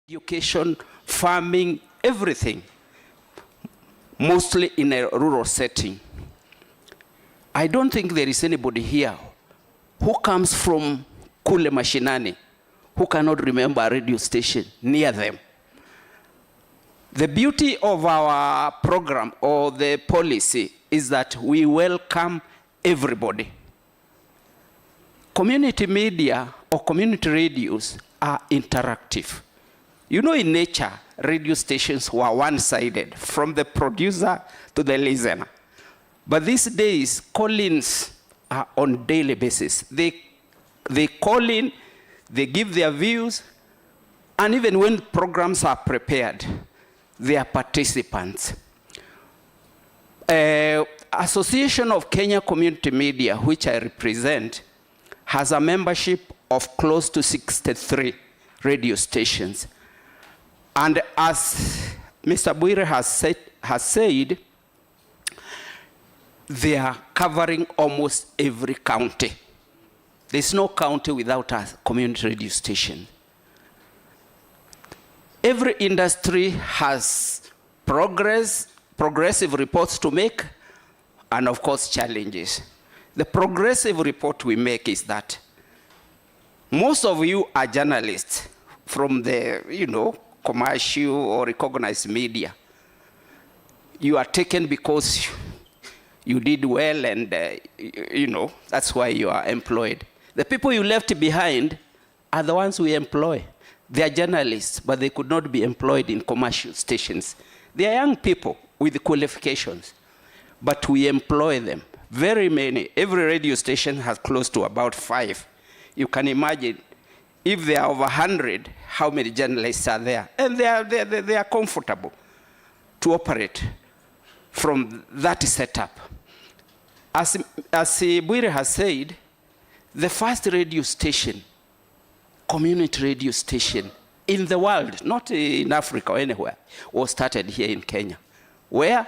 education, farming, everything, mostly in a rural setting. I don't think there is anybody here who comes from Kule Mashinani who cannot remember a radio station near them. The beauty of our program or the policy is that we welcome everybody. Community media or community radios are interactive. You know, in nature, radio stations were one-sided, from the producer to the listener. But these days, call-ins are on daily basis. They call in, they give their views, and even when programs are prepared, they are participants. Association of Kenya Community Media, which I represent, has a membership of close to 63 radio stations. And as Mr. Bwire has said, they are covering almost every county. There's no county without a community radio station. Every industry has progressive reports to make, and of course challenges. The progressive report we make is that most of you are journalists from the, commercial or recognized media. You are taken because you did well and, that's why you are employed. The people you left behind are the ones we employ. They are journalists, but they could not be employed in commercial stations. They are young people with qualifications, but we employ them. Very many. Every radio station has close to about 5. You can imagine if there are over 100, how many journalists are there? And they are comfortable to operate from that setup. As Bwire has said, the first radio station, community radio station in the world, not in Africa or anywhere, was started here in Kenya. Where?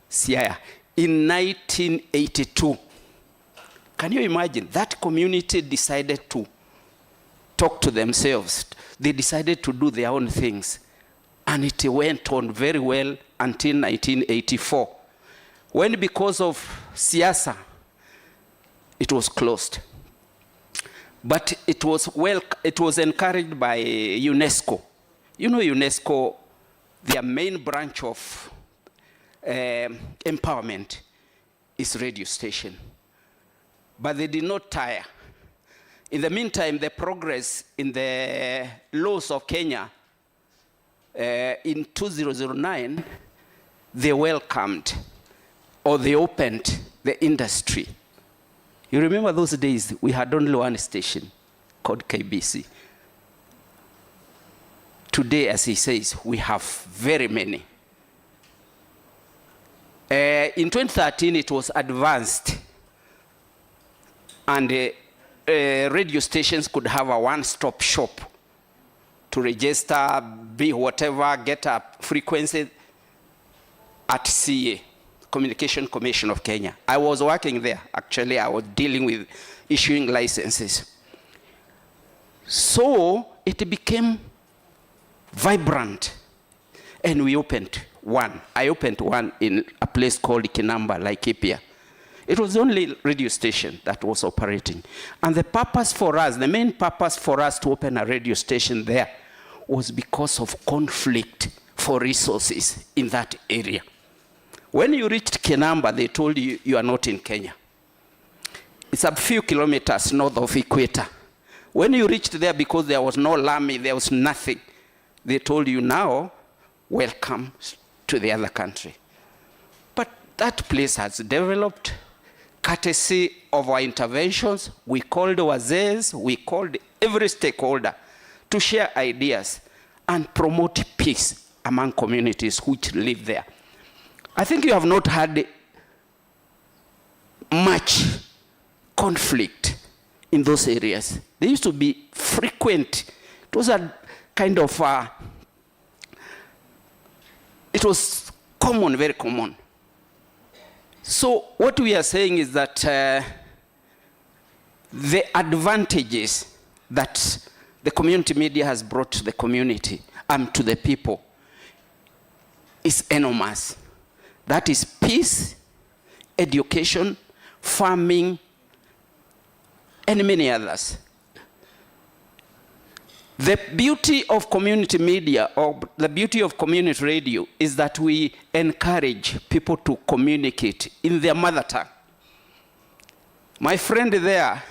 Siaya. In 1982. Can you imagine? That community decided to talk to themselves. They decided to do their own things. And it went on very well until 1984. When, because of siasa, it was closed. But it was encouraged by UNESCO. You know, UNESCO, their main branch of empowerment is radio station. But they did not tire. In the meantime, the progress in the laws of Kenya, in 2009, they welcomed or they opened the industry. You remember those days, we had only one station called KBC. Today, as he says, we have very many. In 2013, it was advanced, and radio stations could have a one-stop shop to register, be whatever, get a frequency at CA, Communication Commission of Kenya. I was working there. Actually, I was dealing with issuing licenses. So it became vibrant, and we opened one. I opened one in a place called Kinamba, Laikipia. It was the only radio station that was operating. And the purpose for us, the main purpose for us to open a radio station there was because of conflict for resources in that area. When you reached Kinamba, they told you you are not in Kenya. It's a few kilometers north of equator. When you reached there, because there was no Lami, there was nothing, they told you now, welcome to the other country. But that place has developed. Courtesy of our interventions, we called wazees, we called every stakeholder to share ideas and promote peace among communities which live there. I think you have not had much conflict in those areas. They used to be frequent. It was a kind of, it was common, very common. So what we are saying is that the advantages that the community media has brought to the community and to the people is enormous. That is peace, education, farming, and many others. The beauty of community media, or the beauty of community radio, is that we encourage people to communicate in their mother tongue. My friend there,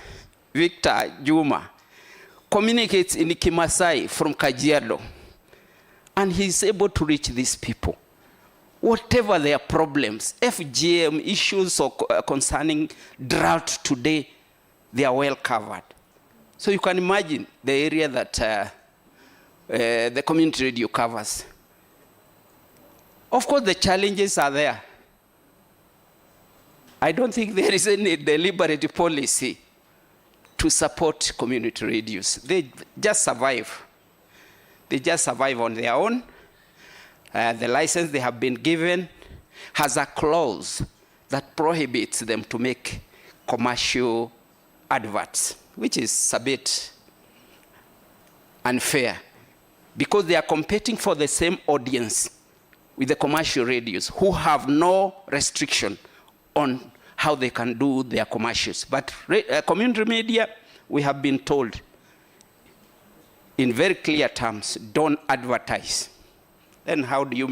Victor Juma, communicates in Kimasai from Kajiado, and he's able to reach these people. Whatever their problems, FGM issues or concerning drought today, they are well covered. So you can imagine the area that the community radio covers. Of course, the challenges are there. I don't think there is any deliberate policy to support community radios. They just survive. They just survive on their own. The license they have been given has a clause that prohibits them to make commercial adverts, which is a bit unfair because they are competing for the same audience with the commercial radios who have no restriction on how they can do their commercials. But community media, we have been told in very clear terms, don't advertise. Then how do you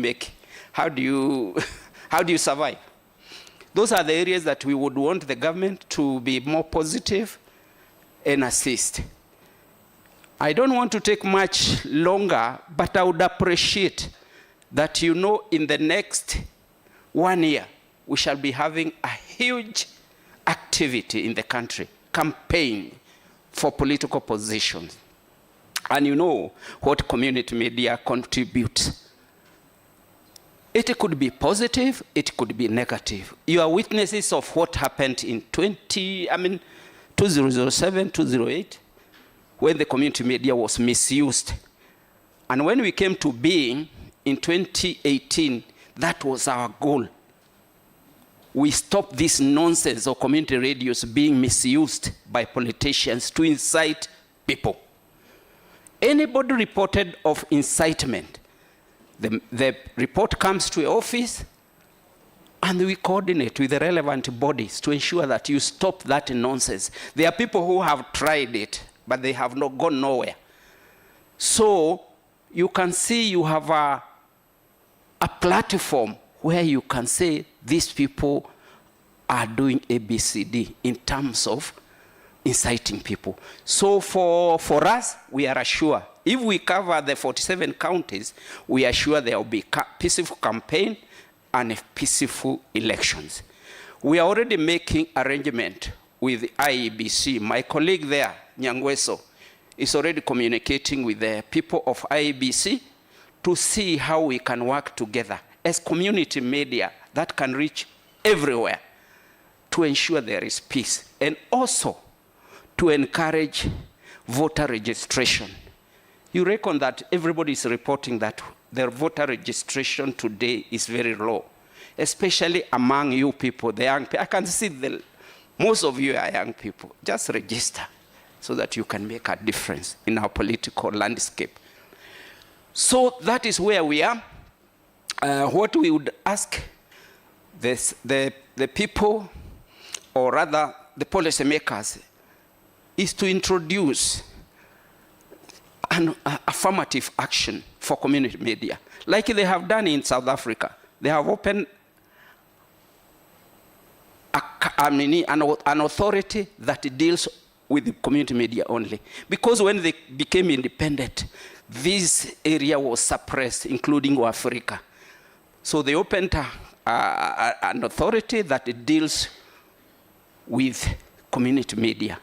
survive? Those are the areas that we would want the government to be more positive and assist. I don't want to take much longer, but I would appreciate that in the next 1 year, we shall be having a huge activity in the country, campaign for political positions. And you know what community media contributes. It could be positive, it could be negative. You are witnesses of what happened in 2007, 2008, when the community media was misused. And when we came to being in 2018, that was our goal. We stopped this nonsense of community radios being misused by politicians to incite people. Anybody reported of incitement, the report comes to an office, and we coordinate with the relevant bodies to ensure that you stop that nonsense. There are people who have tried it, but they have not gone nowhere. So you can see you have a platform where you can say these people are doing ABCD in terms of inciting people. So for us, we are assured, if we cover the 47 counties, we are sure there will be peaceful campaign and peaceful elections. We are already making arrangement with IEBC. My colleague there, Nyangweso, is already communicating with the people of IEBC to see how we can work together as community media that can reach everywhere to ensure there is peace, and also to encourage voter registration. You reckon that everybody is reporting that their voter registration today is very low, especially among you people, the young people. I can see most of you are young people. Just register so that you can make a difference in our political landscape. So that is where we are. What we would ask the people, or rather the policymakers, is to introduce an affirmative action for community media, like they have done in South Africa. They have opened an authority that deals with the community media only. Because when they became independent, this area was suppressed, including Africa. So they opened an authority that deals with community media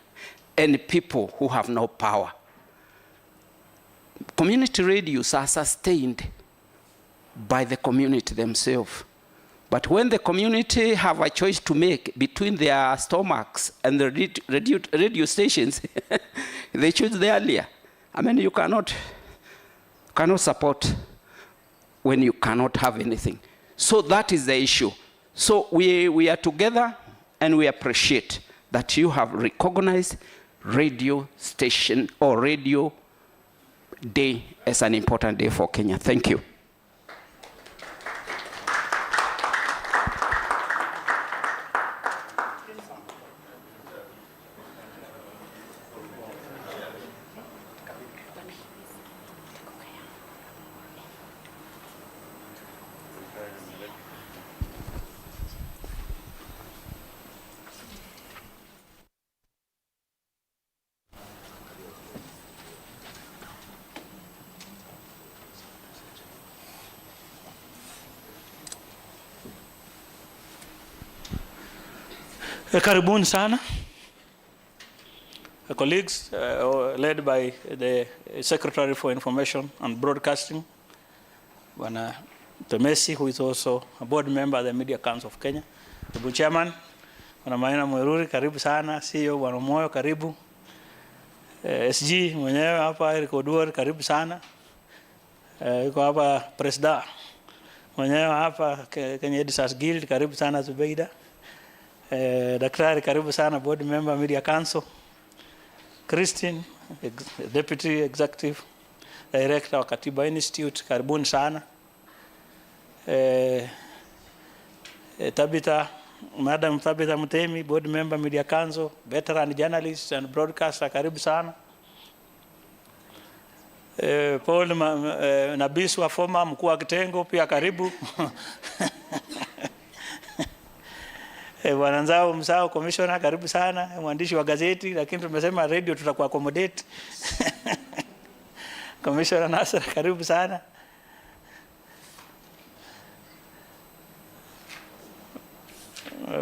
and people who have no power. Community radios are sustained by the community themselves. But when the community have a choice to make between their stomachs and the radio stations, they choose the earlier. I mean, you cannot support when you cannot have anything. So that is the issue. So we are together, and we appreciate that you have recognized radio station or radio day as an important day for Kenya. Thank you. Karibuni sana. Colleagues, led by the Secretary for Information and Broadcasting, Bwana Temesi, who is also a board member of the Media Council of Kenya. The Chairman, Bwana Maina Mweruri, karibu sana. CEO Bwana Moyo, karibu. SG mwenyewe hapa, Eric Oduor, karibu sana. Yuko hapa Presida mwenyewe hapa, Kenya Editors Guild, karibu sana Zubeida. Daktari, karibu sana, board member Media Council. Christine, Deputy Executive Director wa Katiba Institute, karibuni sana. Tabitha, Madam Tabitha Mutemi, board member Media Council, veteran journalist and broadcaster, karibu sana. Paul Nabiswa, former mkuu wa kitengo, pia karibu. Bwana Nzao Msao, commissioner, karibu sana. Mwandishi wa gazeti, lakini tumesema radio tutakuwa accommodate. Commissioner Nasser, karibu sana.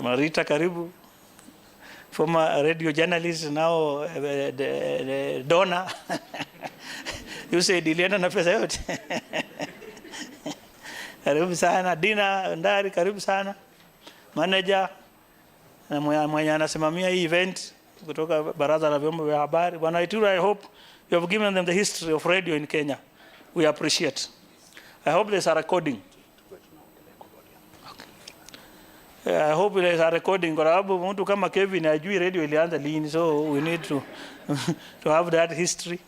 Marita, karibu. Former radio journalist, now donor. You said ilienda na pesa yote. Karibu sana. Dina Ndari, karibu sana. Manager na mwenye anasimamia hii event kutoka Baraza la Vyombo vya Habari. Bwana Ituru, I hope you have given them the history of radio in Kenya. We appreciate. I hope there's a recording. Okay. I hope there's a recording kwa sababu mtu kama Kevin ajui radio ilianza lini, so we need to have that history.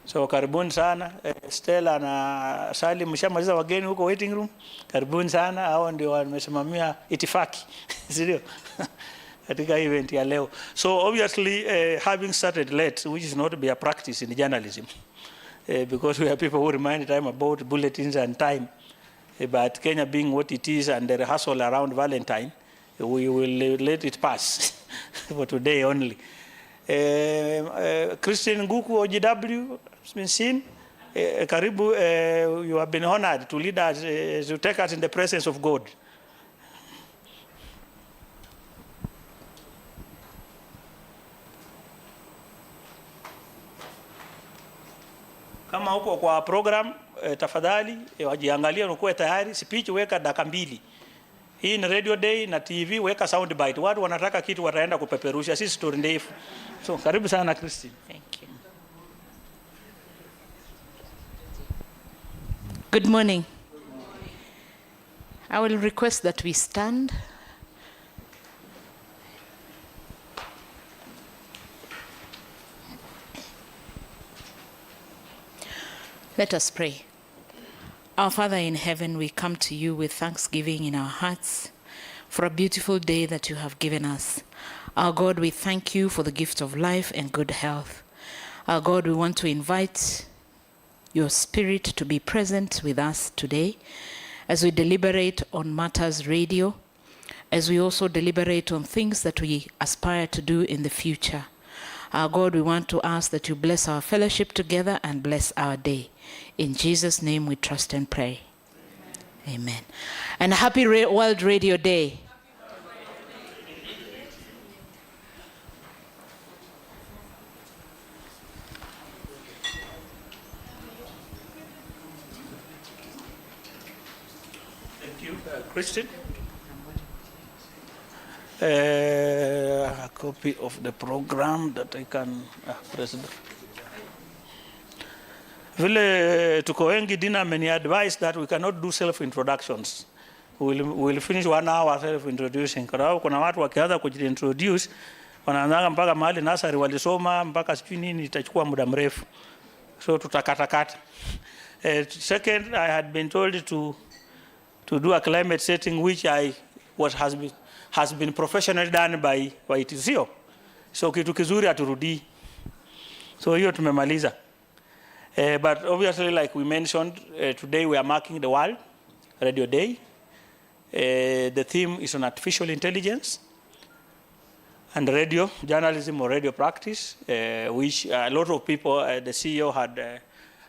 So karibuni sana. Stella na Salim, mshamaliza wageni huko waiting room. Karibuni sana, hao ndio wamesimamia itifaki. Sio? Katika event ya leo. So obviously having started late, which is not be a practice in journalism. Because we have people who remind time about bulletins and time. But Kenya being what it is and the rehearsal around Valentine, we will let it pass for today only. Christian Nguku, OGW, has been seen. Karibu, you have been honored to lead us, to take us in the presence of God. Kama huko kwa program, tafadhali, wajiangalia unakuwa tayari. Speech weka dakika 2. Hii ni radio day na TV, weka sound bite. Watu wanataka kitu wataenda kupeperusha, si story ndefu. So karibu sana Christine. Thank you. Good morning. I will request that we stand. Let us pray. Our Father in heaven, we come to you with thanksgiving in our hearts for a beautiful day that you have given us. Our God, we thank you for the gift of life and good health. Our God, we want to invite your Spirit to be present with us today as we deliberate on Matters Radio, as we also deliberate on things that we aspire to do in the future. Our God, we want to ask that you bless our fellowship together and bless our day. In Jesus' name we trust and pray. Amen. And happy World Radio Day. Thank you, Christian. A copy of the program that I can press. Vile tuko wengi, Dina many advice that we cannot do self-introductions. We'll finish 1 hour self-introducing. Kwa sababu kuna watu wakianza kujiintroduce wanaanza mpaka mahali nasari walisoma mpaka sijui nini, itachukua muda mrefu. So tutakatakata. Second, I had been told to do a climate setting, which has been professionally done by ITCO. So kitu kizuri aturudi. So hiyo tumemaliza. But obviously, like we mentioned, today we are marking the World Radio Day. The theme is on artificial intelligence and radio journalism or radio practice, which a lot of people, the CEO had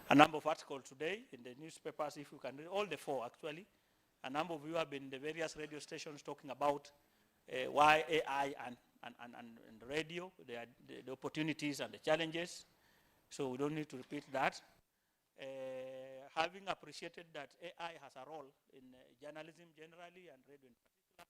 a number of articles today in the newspapers, if you can read, all the 4 actually. A number of you have been in the various radio stations talking about why AI and radio, the opportunities and the challenges. So we don't need to repeat that. Having appreciated that AI has a role in journalism generally and radio in particular,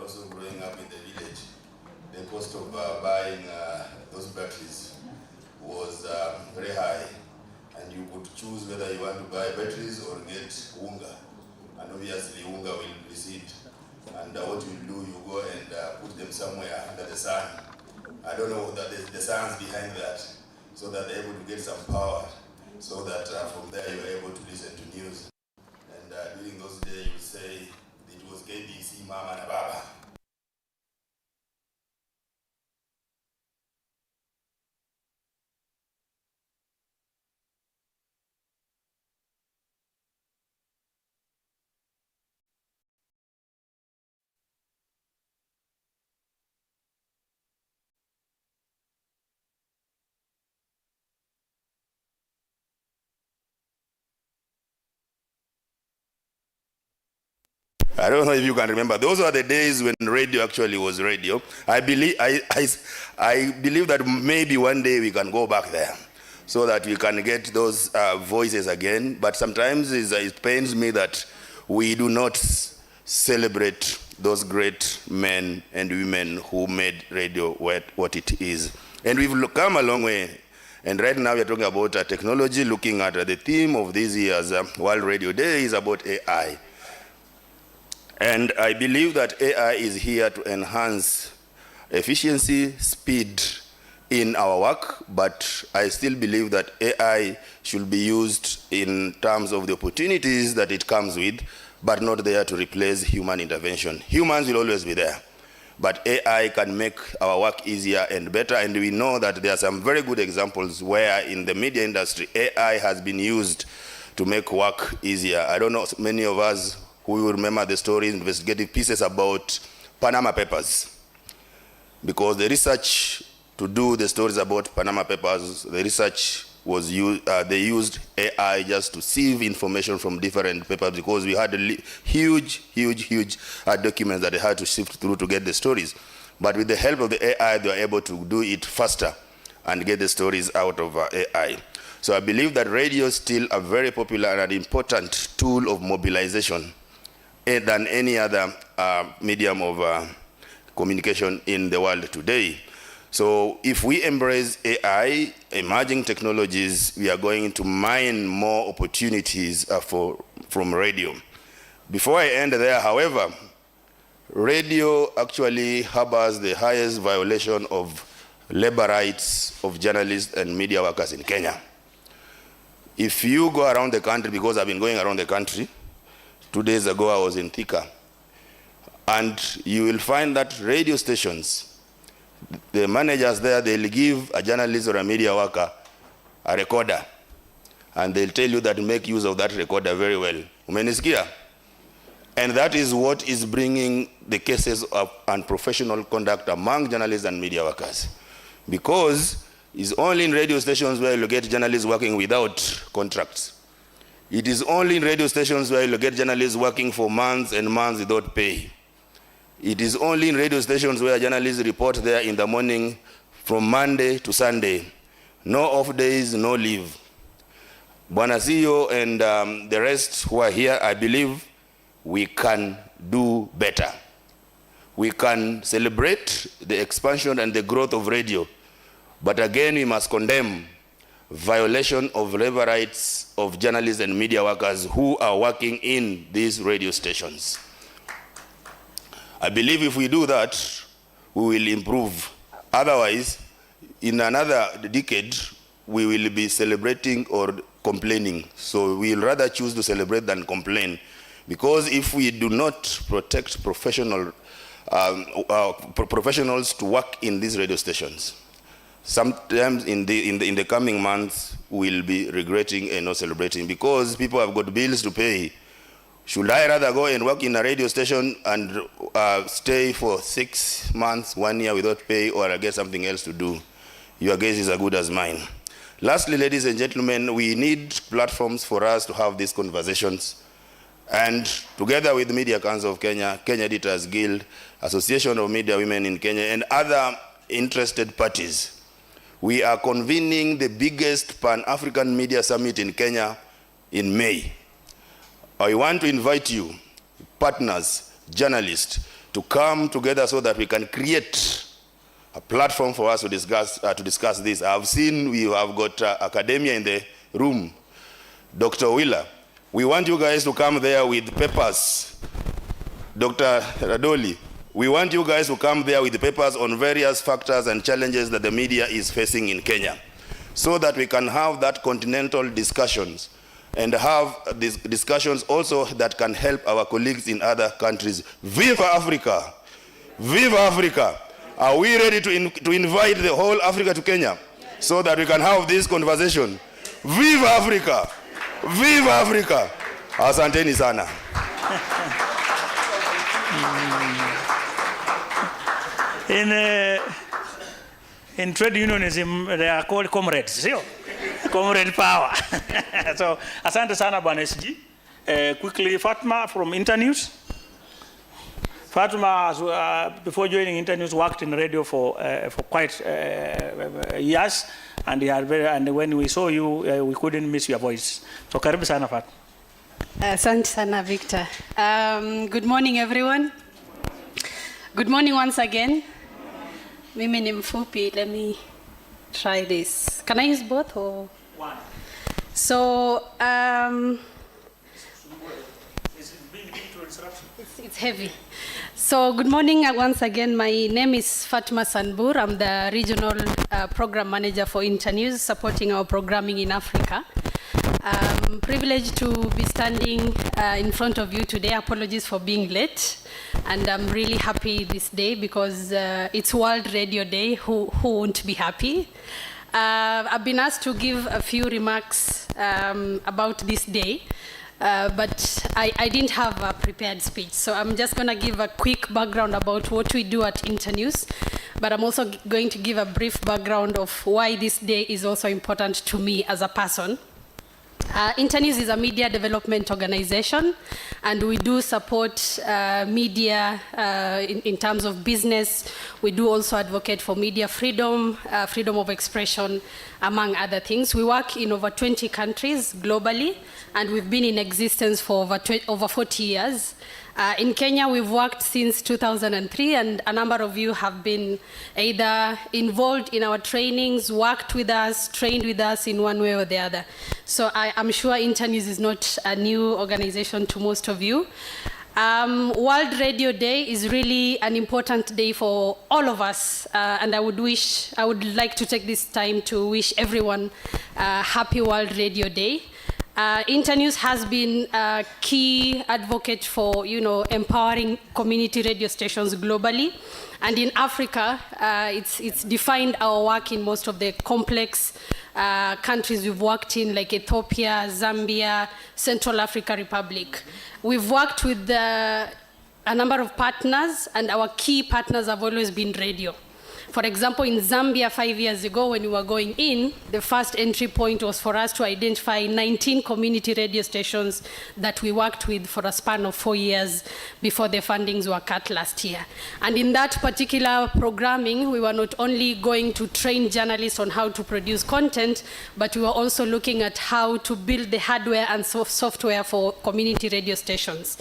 also growing up in the village, the cost of buying those batteries was very high, and you could choose whether you want to buy batteries or get unga, and obviously unga will recede, and what you do, you go and put them somewhere under the sun. I don't know that the science behind that, so that they're able to get some power, so that from there you're able to listen to news. And during those days, you say it was KBC, Mama and Baba. I don't know if you can remember. Those were the days when radio actually was radio. I believe that maybe one day we can go back there so that we can get those voices again. But sometimes it pains me that we do not celebrate those great men and women who made radio what it is. And we've come a long way. And right now we're talking about technology, looking at the theme of this year's World Radio Day is about AI. And I believe that AI is here to enhance efficiency, speed, in our work, but I still believe that AI should be used in terms of the opportunities that it comes with, but not there to replace human intervention. Humans will always be there, but AI can make our work easier and better, and we know that there are some very good examples where in the media industry, AI has been used to make work easier. I don't know, many of us who will remember the stories, investigative pieces about Panama Papers, because the research to do the stories about Panama Papers, the research was used, they used AI just to sieve information from different papers, because we had huge documents that they had to sift through to get the stories. But with the help of the AI, they were able to do it faster and get the stories out of AI. So I believe that radio is still a very popular and an important tool of mobilization than any other medium of communication in the world today. So if we embrace AI, emerging technologies, we are going to mine more opportunities from radio. Before I end there, however, radio actually harbors the highest violation of labor rights of journalists and media workers in Kenya. If you go around the country, because I've been going around the country, 2 days ago I was in Thika, and you will find that radio stations, the managers there, they'll give a journalist or a media worker a recorder, and they'll tell you that make use of that recorder very well. Umenisikia? And that is what is bringing the cases of unprofessional conduct among journalists and media workers. Because it's only in radio stations where you'll get journalists working without contracts. It is only in radio stations where you'll get journalists working for months and months without pay. It is only in radio stations where journalists report there in the morning from Monday to Sunday. No off days, no leave. Bwana CEO and the rest who are here, I believe we can do better. We can celebrate the expansion and the growth of radio, but again we must condemn violation of labor rights of journalists and media workers who are working in these radio stations. I believe if we do that, we will improve. Otherwise, in another decade, we will be celebrating or complaining. So we'll rather choose to celebrate than complain. Because if we do not protect professionals to work in these radio stations, sometimes in the coming months, we'll be regretting and not celebrating, because people have got bills to pay. Should I rather go and work in a radio station and stay for 6 months, 1 year without pay, or I get something else to do? Your guess is as good as mine. Lastly, ladies and gentlemen, we need platforms for us to have these conversations. And together with the Media Council of Kenya, Kenya Editors Guild, Association of Media Women in Kenya, and other interested parties, we are convening the biggest Pan-African Media Summit in Kenya in May. I want to invite you, partners, journalists, to come together so that we can create a platform for us to discuss this. I've seen we have got academia in the room. Dr. Wheeler, we want you guys to come there with papers. Dr. Radoli, we want you guys to come there with papers on various factors and challenges that the media is facing in Kenya, so that we can have that continental discussions and have these discussions also that can help our colleagues in other countries. Viva Africa! Viva Africa! Are we ready to invite the whole Africa to Kenya so that we can have this conversation? Viva Africa! Viva Africa! Asanteni sana. In trade unionism, they are called comrades, see? Comrade power. So, asante sana Bwana SG. Quickly, Fatma from Internews. Fatma, before joining Internews, worked in radio for quite years, and when we saw you, we couldn't miss your voice. So, karibu sana Fatma. Asante sana Victor. Good morning, everyone. Good morning once again. Mimi ni mfupi. Let me try this. Can I use both or one? So It's heavy. So good morning once again. My name is Fatma Sanbur. I'm the Regional Program Manager for Internews, supporting our programming in Africa. I'm privileged to be standing in front of you today. Apologies for being late. And I'm really happy this day because it's World Radio Day. Who won't be happy? I've been asked to give a few remarks about this day. But I didn't have a prepared speech, so I'm just going to give a quick background about what we do at Internews, but I'm also going to give a brief background of why this day is also important to me as a person. Internews is a media development organization, and we do support media in terms of business. We do also advocate for media freedom, freedom of expression, among other things. We work in over 20 countries globally, and we've been in existence for over 40 years. In Kenya, we've worked since 2003, and a number of you have been either involved in our trainings, worked with us, trained with us in one way or the other. So I'm sure Internews is not a new organization to most of you. World Radio Day is really an important day for all of us, and I would like to take this time to wish everyone a happy World Radio Day. Internews has been a key advocate for, empowering community radio stations globally. And in Africa, it's defined our work in most of the complex countries we've worked in, like Ethiopia, Zambia, Central African Republic. We've worked with a number of partners, and our key partners have always been radio. For example, in Zambia 5 years ago, when we were going in, the first entry point was for us to identify 19 community radio stations that we worked with for a span of 4 years before the fundings were cut last year. And in that particular programming, we were not only going to train journalists on how to produce content, but we were also looking at how to build the hardware and software for community radio stations.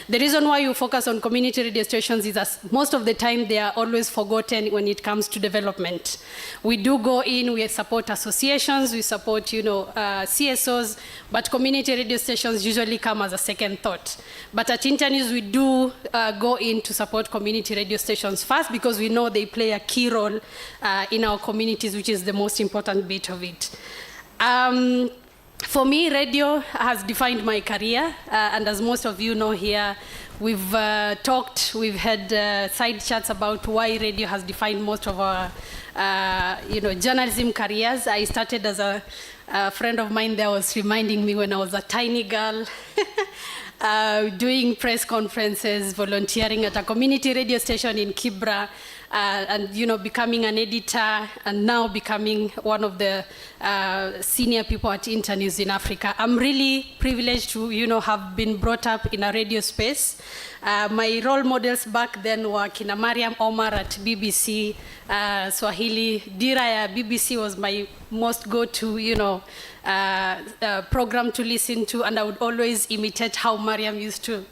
The reason why you focus on community radio stations is that most of the time they are always forgotten when it comes to development. We do go in, we support associations, we support, CSOs, but community radio stations usually come as a second thought. But at Internews, we do go in to support community radio stations first, because we know they play a key role in our communities, which is the most important bit of it. For me, radio has defined my career, and as most of you know here, we've we've had side chats about why radio has defined most of our, journalism careers. I started as a friend of mine there was reminding me when I was a tiny girl, doing press conferences, volunteering at a community radio station in Kibra, and becoming an editor, and now becoming one of the senior people at Internews in Africa. I'm really privileged to have been brought up in a radio space. My role models back then were Kina Mariam Omar at BBC Swahili. Diraya BBC was my most go-to program to listen to, and I would always imitate how Mariam used to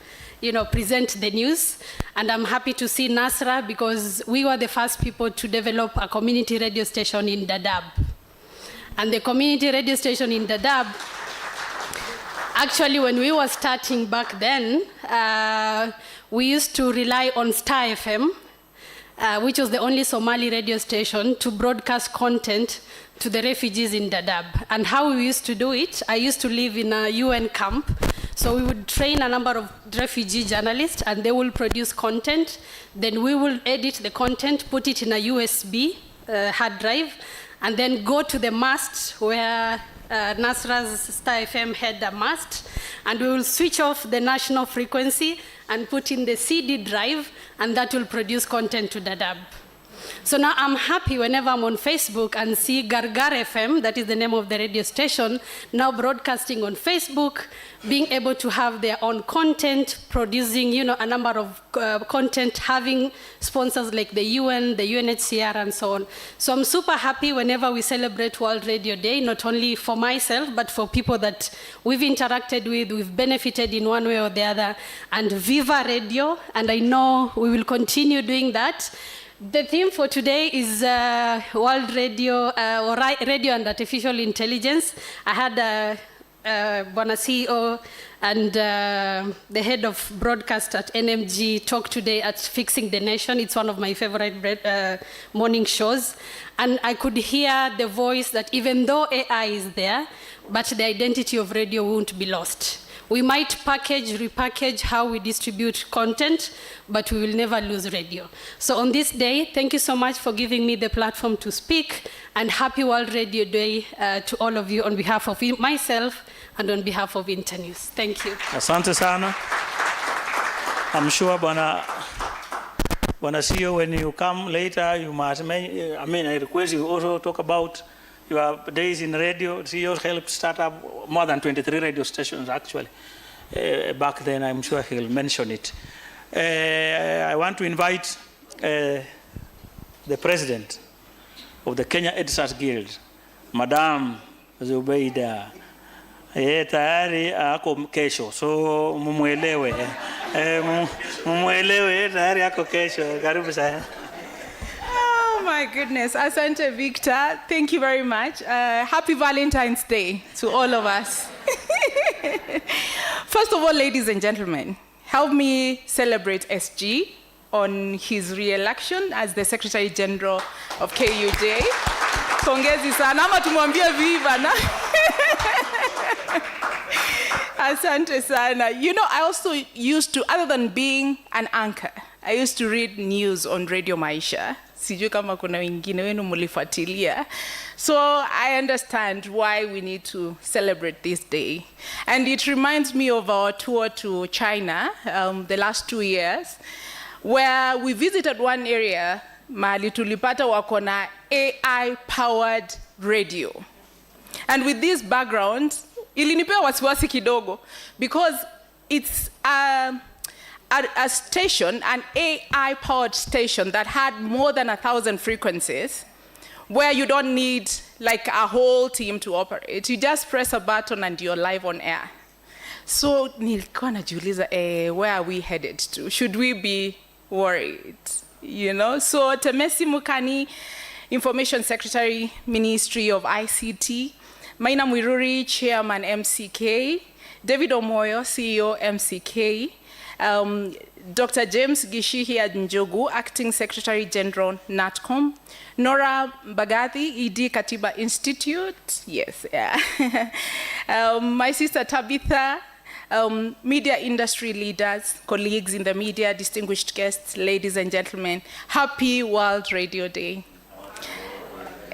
present the news. And I'm happy to see Nasra, because we were the first people to develop a community radio station in Dadaab. And the community radio station in Dadaab, actually when we were starting back then, we used to rely on Star FM, which was the only Somali radio station to broadcast content to the refugees in Dadaab. And how we used to do it, I used to live in a UN camp. So we would train a number of refugee journalists, and they will produce content. Then we will edit the content, put it in a USB hard drive, and then go to the mast where Nasra's Star FM had a mast, and we will switch off the national frequency and put in the CD drive, and that will produce content to Dadaab. So now I'm happy whenever I'm on Facebook and see Gargar FM, that is the name of the radio station, now broadcasting on Facebook, being able to have their own content, producing, a number of content, having sponsors like the UN, the UNHCR, and so on. So I'm super happy whenever we celebrate World Radio Day, not only for myself, but for people that we've interacted with, we've benefited in one way or the other, and Viva Radio, and I know we will continue doing that. The theme for today is World Radio, or Radio and Artificial Intelligence. I had Bwana CEO and the head of broadcast at NMG talk today at Fixing the Nation. It's one of my favorite morning shows. And I could hear the voice that even though AI is there, but the identity of radio won't be lost. We might repackage how we distribute content, but we will never lose radio. So on this day, thank you so much for giving me the platform to speak, and happy World Radio Day to all of you on behalf of myself and on behalf of Internews. Thank you. Asante sana. I'm sure Bwana CEO, when you come later, you must, I request you also talk about your days in radio. CEO helped start up more than 23 radio stations, actually. Back then, I'm sure he'll mention it. I want to invite the president of the Kenya Editors Guild, Madam Zubeida. Tayari ako kesho, so mumuelewe. Mumuelewe, tayari ako kesho. Karibu sana. Oh my goodness, Asante Victor, thank you very much. Happy Valentine's Day to all of us. First of all, ladies and gentlemen, help me celebrate SG on his re-election as the Secretary General of KUJ. Pongezi sana, ama tumwambie viva na. Asante sana. You know, I also used to, other than being an anchor, I used to read news on Radio Maisha. Sijui kama kuna wengine wenu mulifuatilia. So I understand why we need to celebrate this day. And it reminds me of our tour to China the last 2 years, where we visited one area, mahali tulipata wako na AI-powered radio. And with this background, ilinipea wasiwasi kidogo, because it's a station, an AI-powered station that had more than 1,000 frequencies, where you don't need like a whole team to operate. You just press a button and you're live on air. So nilikuwa najiuliza, where are we headed to? Should we be worried? You know? So Temesi Mukani, Information Secretary, Ministry of ICT, Maina Mwiruri, Chairman MCK, David Omoyo, CEO MCK, Dr. James Gishihi Njogu, Acting Secretary General NATCOM, Nora Mbagathi, ED Katiba Institute, yes, yeah. My sister Tabitha, media industry leaders, colleagues in the media, distinguished guests, ladies and gentlemen, happy World Radio Day.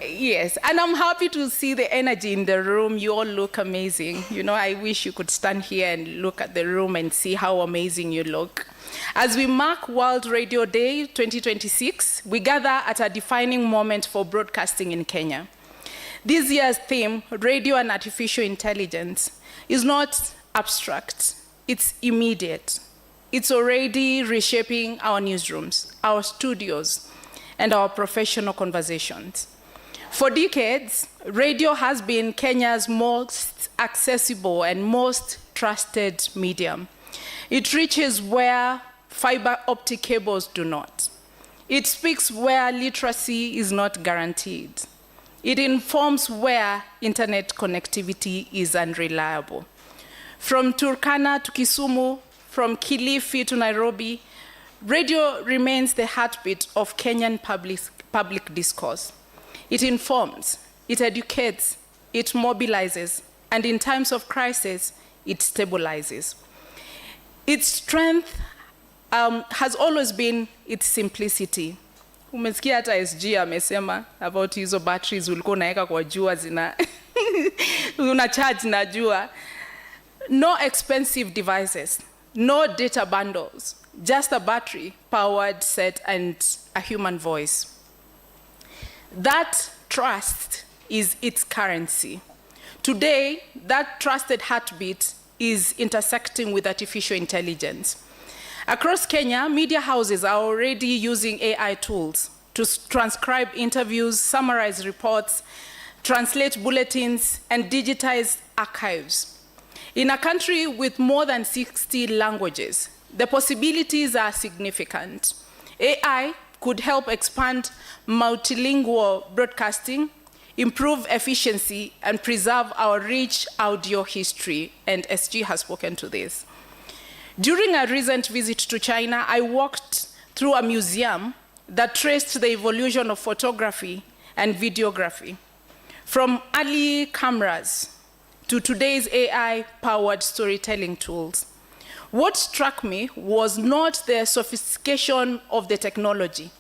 Yes, and I'm happy to see the energy in the room. You all look amazing. You know, I wish you could stand here and look at the room and see how amazing you look. As we mark World Radio Day 2026, we gather at a defining moment for broadcasting in Kenya. This year's theme, Radio and Artificial Intelligence, is not abstract, it's immediate. It's already reshaping our newsrooms, our studios, and our professional conversations. For decades, radio has been Kenya's most accessible and most trusted medium. It reaches where fiber optic cables do not. It speaks where literacy is not guaranteed. It informs where internet connectivity is unreliable. From Turkana to Kisumu, from Kilifi to Nairobi, radio remains the heartbeat of Kenyan public discourse. It informs, it educates, it mobilizes, and in times of crisis, it stabilizes. Its strength has always been its simplicity. Umesikia hata SG amesema about hizo batteries ulikuwa unaweka kwa jua zina una charge na jua. No expensive devices, no data bundles, just a battery powered set and a human voice. That trust is its currency. Today, that trusted heartbeat is intersecting with artificial intelligence. Across Kenya, media houses are already using AI tools to transcribe interviews, summarize reports, translate bulletins, and digitize archives. In a country with more than 60 languages, the possibilities are significant. AI could help expand multilingual broadcasting. improve efficiency, and preserve our rich audio history, and SG has spoken to this. During a recent visit to China, I walked through a museum that traced the evolution of photography and videography, from early cameras to today's AI-powered storytelling tools. What struck me was not the sophistication of the technology,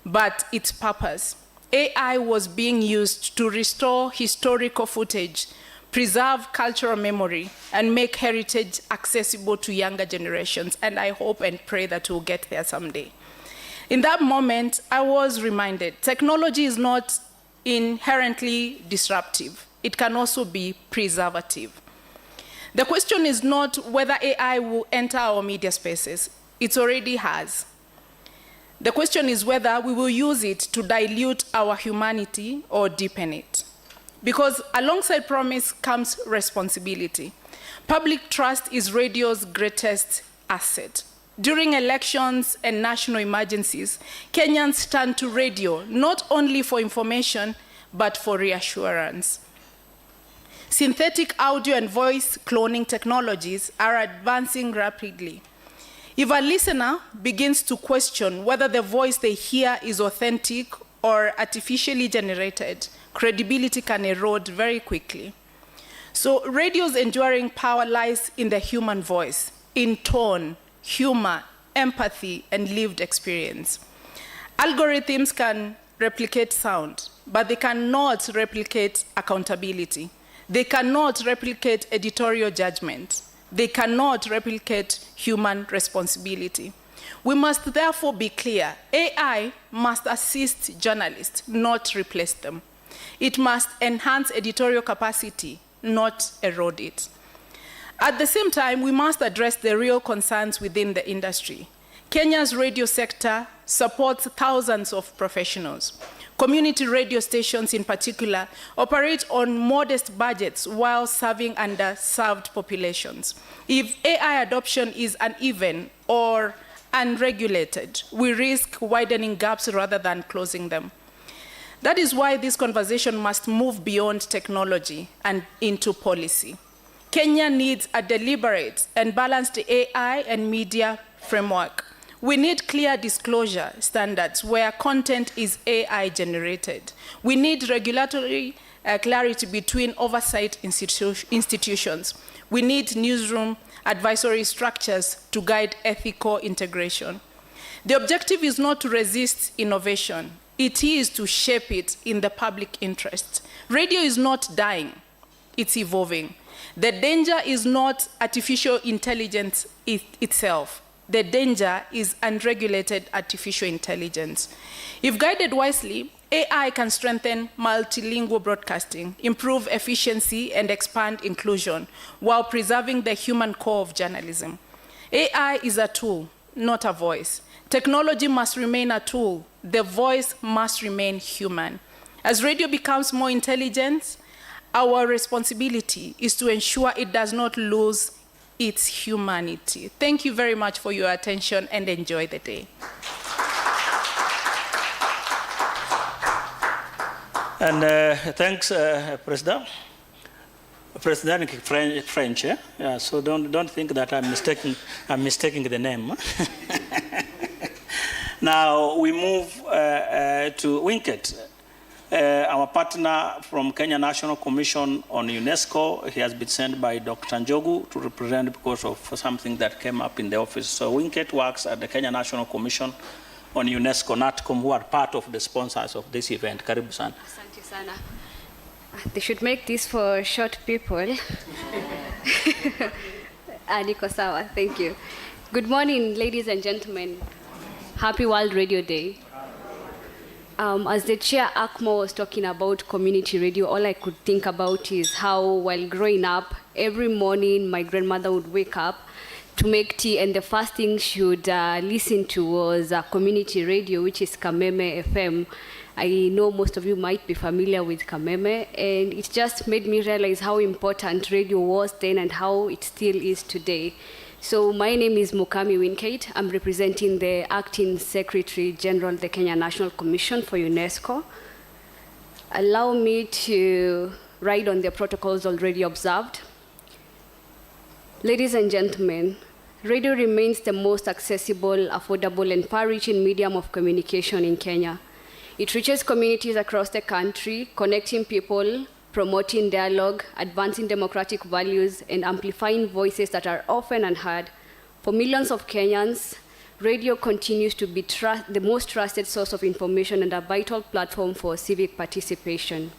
but its purpose. AI was being used to restore historical footage, preserve cultural memory, and make heritage accessible to younger generations. And I hope and pray that we'll get there someday. In that moment, I was reminded, technology is not inherently disruptive. It can also be preservative. The question is not whether AI will enter our media spaces. It already has. The question is whether we will use it to dilute our humanity or deepen it. Because alongside promise comes responsibility. Public trust is radio's greatest asset. During elections and national emergencies, Kenyans turn to radio not only for information, but for reassurance. Synthetic audio and voice cloning technologies are advancing rapidly. If a listener begins to question whether the voice they hear is authentic or artificially generated, credibility can erode very quickly. So radio's enduring power lies in the human voice, in tone, humor, empathy, and lived experience. Algorithms can replicate sound, but they cannot replicate accountability. They cannot replicate editorial judgment. They cannot replicate human responsibility. We must therefore be clear. AI must assist journalists, not replace them. It must enhance editorial capacity, not erode it. At the same time, we must address the real concerns within the industry. Kenya's radio sector supports thousands of professionals. Community radio stations in particular operate on modest budgets while serving underserved populations. If AI adoption is uneven or unregulated, we risk widening gaps rather than closing them. That is why this conversation must move beyond technology and into policy. Kenya needs a deliberate and balanced AI and media framework. We need clear disclosure standards where content is AI generated. We need regulatory clarity between oversight institutions. We need newsroom advisory structures to guide ethical integration. The objective is not to resist innovation. It is to shape it in the public interest. Radio is not dying, it's evolving. The danger is not artificial intelligence itself. The danger is unregulated artificial intelligence. If guided wisely, AI can strengthen multilingual broadcasting, improve efficiency, and expand inclusion while preserving the human core of journalism. AI is a tool, not a voice. Technology must remain a tool. The voice must remain human. As radio becomes more intelligent, our responsibility is to ensure it does not lose its humanity. Thank you very much for your attention and enjoy the day. And thanks, President. President French, eh? Yeah, so don't think that I'm mistaking the name. Now we move to Winket. Our partner from Kenya National Commission on UNESCO, he has been sent by Dr. Njogu to represent because of something that came up in the office. So Winket works at the Kenya National Commission on UNESCO, NATCOM, who are part of the sponsors of this event. Karibu sana. Asante sana. They should make this for short people. Niko sawa, thank you. Good morning, ladies and gentlemen. Happy World Radio Day. As the chair Akmo was talking about community radio, all I could think about is how while growing up, every morning my grandmother would wake up to make tea, and the first thing she would listen to was community radio, which is Kameme FM. I know most of you might be familiar with Kameme, and it just made me realize how important radio was then and how it still is today. So my name is Mukami Winkate. I'm representing the Acting Secretary General of the Kenya National Commission for UNESCO. Allow me to ride on the protocols already observed. Ladies and gentlemen, radio remains the most accessible, affordable, and far-reaching medium of communication in Kenya. It reaches communities across the country, connecting people, promoting dialogue, advancing democratic values, and amplifying voices that are often unheard. For millions of Kenyans, radio continues to be the most trusted source of information and a vital platform for civic participation.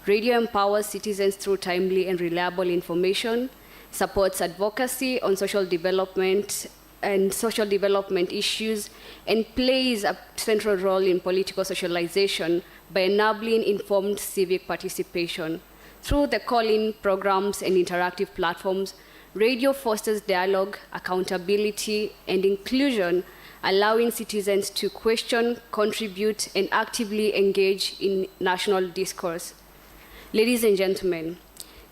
Radio empowers citizens through timely and reliable information, supports advocacy on social development issues, and plays a central role in political socialization by enabling informed civic participation. Through the call-in programs and interactive platforms, radio fosters dialogue, accountability, and inclusion, allowing citizens to question, contribute, and actively engage in national discourse. Ladies and gentlemen,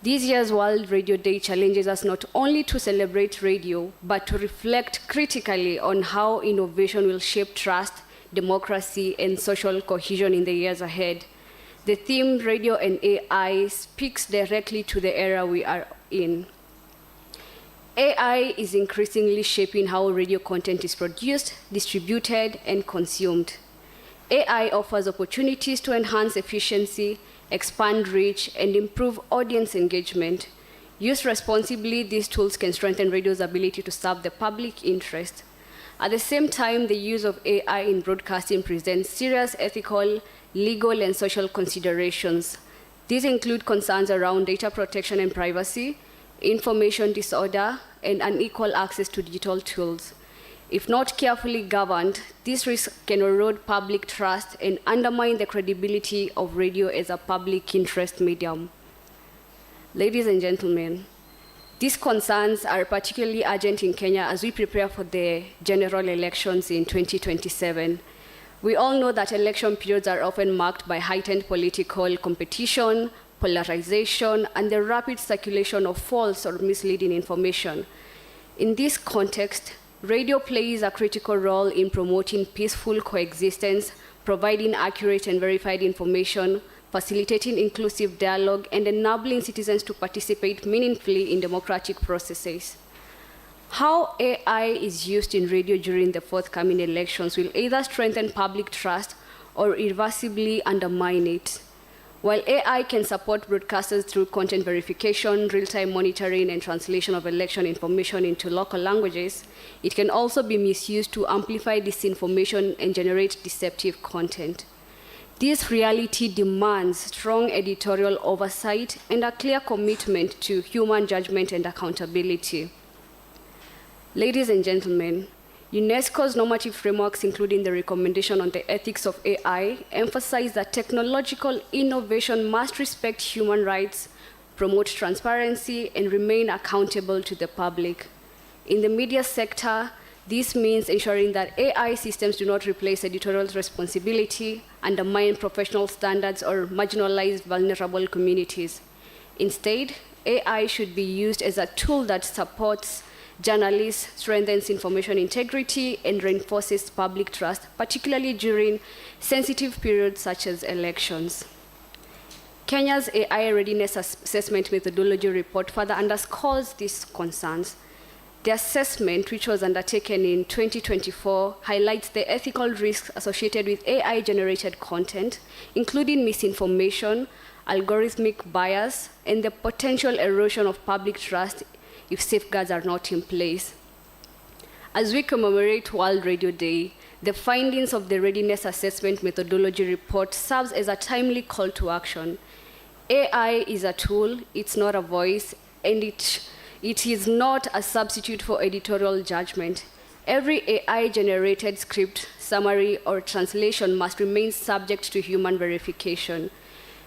this year's World Radio Day challenges us not only to celebrate radio, but to reflect critically on how innovation will shape trust, democracy, and social cohesion in the years ahead. The theme, Radio and AI, speaks directly to the era we are in. AI is increasingly shaping how radio content is produced, distributed, and consumed. AI offers opportunities to enhance efficiency, expand reach, and improve audience engagement. Used responsibly, these tools can strengthen radio's ability to serve the public interest. At the same time, the use of AI in broadcasting presents serious ethical, legal, and social considerations. These include concerns around data protection and privacy, information disorder, and unequal access to digital tools. If not carefully governed, these risks can erode public trust and undermine the credibility of radio as a public interest medium. Ladies and gentlemen, these concerns are particularly urgent in Kenya as we prepare for the general elections in 2027. We all know that election periods are often marked by heightened political competition, polarization, and the rapid circulation of false or misleading information. In this context, radio plays a critical role in promoting peaceful coexistence, providing accurate and verified information, facilitating inclusive dialogue, and enabling citizens to participate meaningfully in democratic processes. How AI is used in radio during the forthcoming elections will either strengthen public trust or irreversibly undermine it. While AI can support broadcasters through content verification, real-time monitoring, and translation of election information into local languages, it can also be misused to amplify disinformation and generate deceptive content. This reality demands strong editorial oversight and a clear commitment to human judgment and accountability. Ladies and gentlemen, UNESCO's normative frameworks, including the recommendation on the ethics of AI, emphasize that technological innovation must respect human rights, promote transparency, and remain accountable to the public. In the media sector, this means ensuring that AI systems do not replace editorial responsibility, undermine professional standards, or marginalize vulnerable communities. Instead, AI should be used as a tool that supports journalists, strengthens information integrity, and reinforces public trust, particularly during sensitive periods such as elections. Kenya's AI Readiness Assessment Methodology Report further underscores these concerns. The assessment, which was undertaken in 2024, highlights the ethical risks associated with AI-generated content, including misinformation, algorithmic bias, and the potential erosion of public trust if safeguards are not in place. As we commemorate World Radio Day, the findings of the Readiness Assessment Methodology Report serves as a timely call to action. AI is a tool, it's not a voice, and it is not a substitute for editorial judgment. Every AI-generated script, summary, or translation must remain subject to human verification.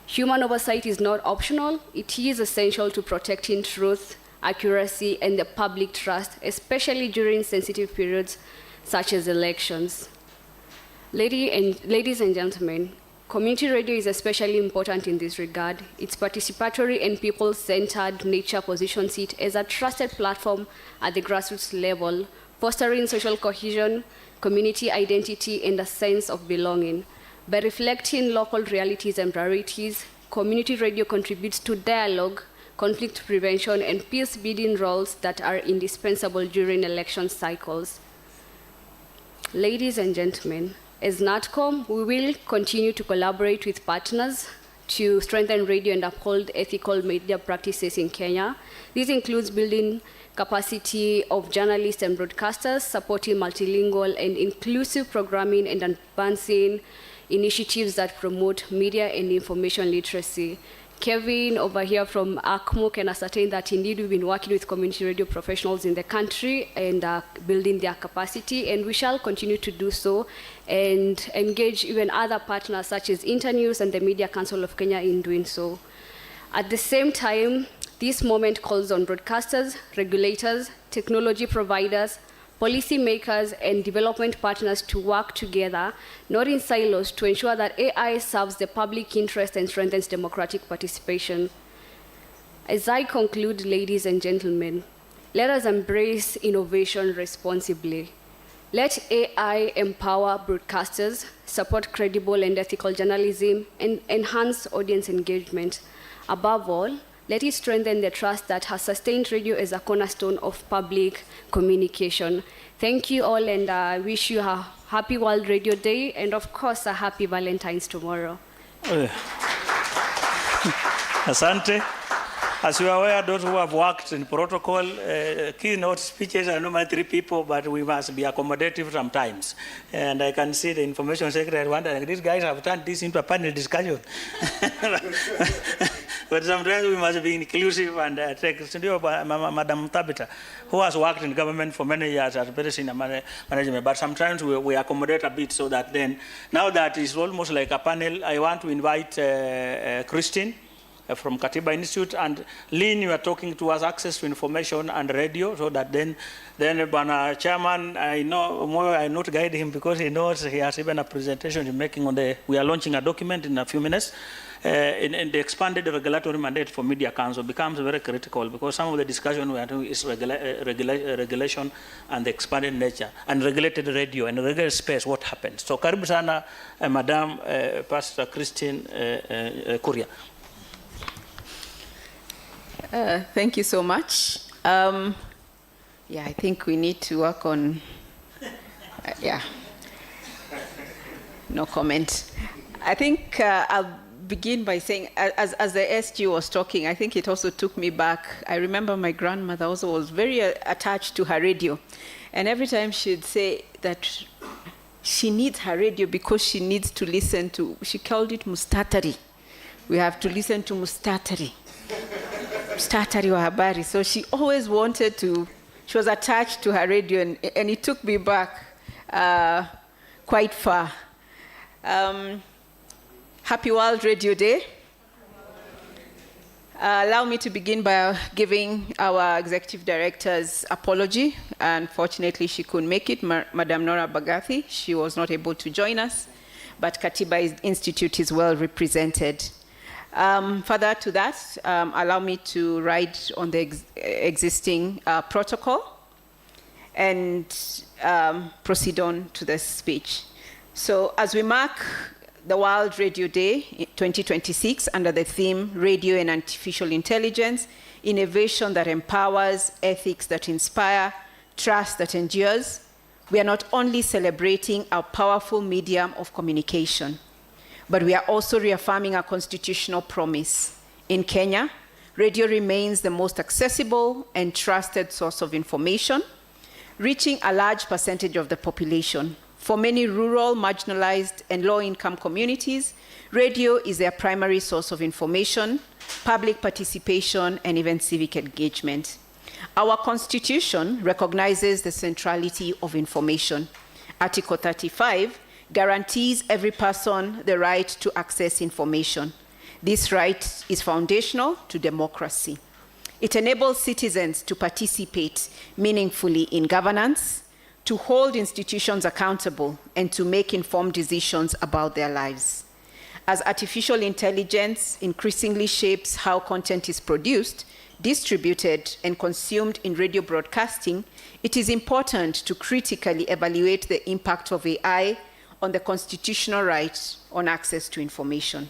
Human oversight is not optional, it is essential to protecting truth, accuracy, and the public trust, especially during sensitive periods such as elections. Ladies and gentlemen, community radio is especially important in this regard. Its participatory and people-centered nature positions it as a trusted platform at the grassroots level, fostering social cohesion, community identity, and a sense of belonging. By reflecting local realities and priorities, community radio contributes to dialogue, conflict prevention, and peace-building roles that are indispensable during election cycles. Ladies and gentlemen, as NATCOM, we will continue to collaborate with partners to strengthen radio and uphold ethical media practices in Kenya. This includes building capacity of journalists and broadcasters, supporting multilingual and inclusive programming, and advancing initiatives that promote media and information literacy. Kevin over here from ACMO can ascertain that indeed we've been working with community radio professionals in the country and building their capacity, and we shall continue to do so and engage even other partners such as Internews and the Media Council of Kenya in doing so. At the same time, this moment calls on broadcasters, regulators, technology providers, policymakers, and development partners to work together, not in silos, to ensure that AI serves the public interest and strengthens democratic participation. As I conclude, ladies and gentlemen, let us embrace innovation responsibly. Let AI empower broadcasters, support credible and ethical journalism, and enhance audience engagement. Above all, let it strengthen the trust that has sustained radio as a cornerstone of public communication. Thank you all, and I wish you a happy World Radio Day, and of course, a happy Valentine's tomorrow. Asante. As you are aware, those who have worked in protocol, keynote speeches are normally 3 people, but we must be accommodative sometimes. And I can see the information secretary wondering, these guys have turned this into a panel discussion. But sometimes we must be inclusive and take Madam Tabita, who has worked in government for many years as very senior management, but sometimes we accommodate a bit so that then, now that it's almost like a panel, I want to invite Christine from Katiba Institute, and Lynn, you are talking to us access to information and radio, so that then Bana Chairman, I know more, I not guide him because he knows he has even a presentation he's making on the, we are launching a document in a few minutes. In the expanded regulatory mandate for Media Council becomes very critical, because some of the discussion we are doing is regulation and the expanded nature, and regulated radio and regulated space, what happens. So karibu sana, Madam Pastor Christine Kuria. Thank you so much. Yeah, I think we need to work on, yeah, no comment. I think I'll begin by saying, as the SG was talking, I think it also took me back. I remember my grandmother also was very attached to her radio. And every time she'd say that she needs her radio because she needs to listen to, she called it mustatari. We have to listen to mustatari. Mustatari wa habari. So she always wanted to, she was attached to her radio, and it took me back quite far. Happy World Radio Day. Allow me to begin by giving our executive director's apology. Unfortunately, she couldn't make it, Madam Nora Bagathi. She was not able to join us, but Katiba Institute is well represented. Further to that, allow me to write on the existing protocol and proceed on to the speech. So as we mark the World Radio Day 2026 under the theme Radio and Artificial Intelligence, Innovation that Empowers, Ethics that Inspire, Trust that Endures, we are not only celebrating our powerful medium of communication, but we are also reaffirming our constitutional promise. In Kenya, radio remains the most accessible and trusted source of information, reaching a large percentage of the population. For many rural, marginalized, and low-income communities, radio is their primary source of information, public participation, and even civic engagement. Our Constitution recognizes the centrality of information. Article 35 guarantees every person the right to access information. This right is foundational to democracy. It enables citizens to participate meaningfully in governance, to hold institutions accountable, and to make informed decisions about their lives. As artificial intelligence increasingly shapes how content is produced, distributed, and consumed in radio broadcasting, it is important to critically evaluate the impact of AI on the constitutional right on access to information.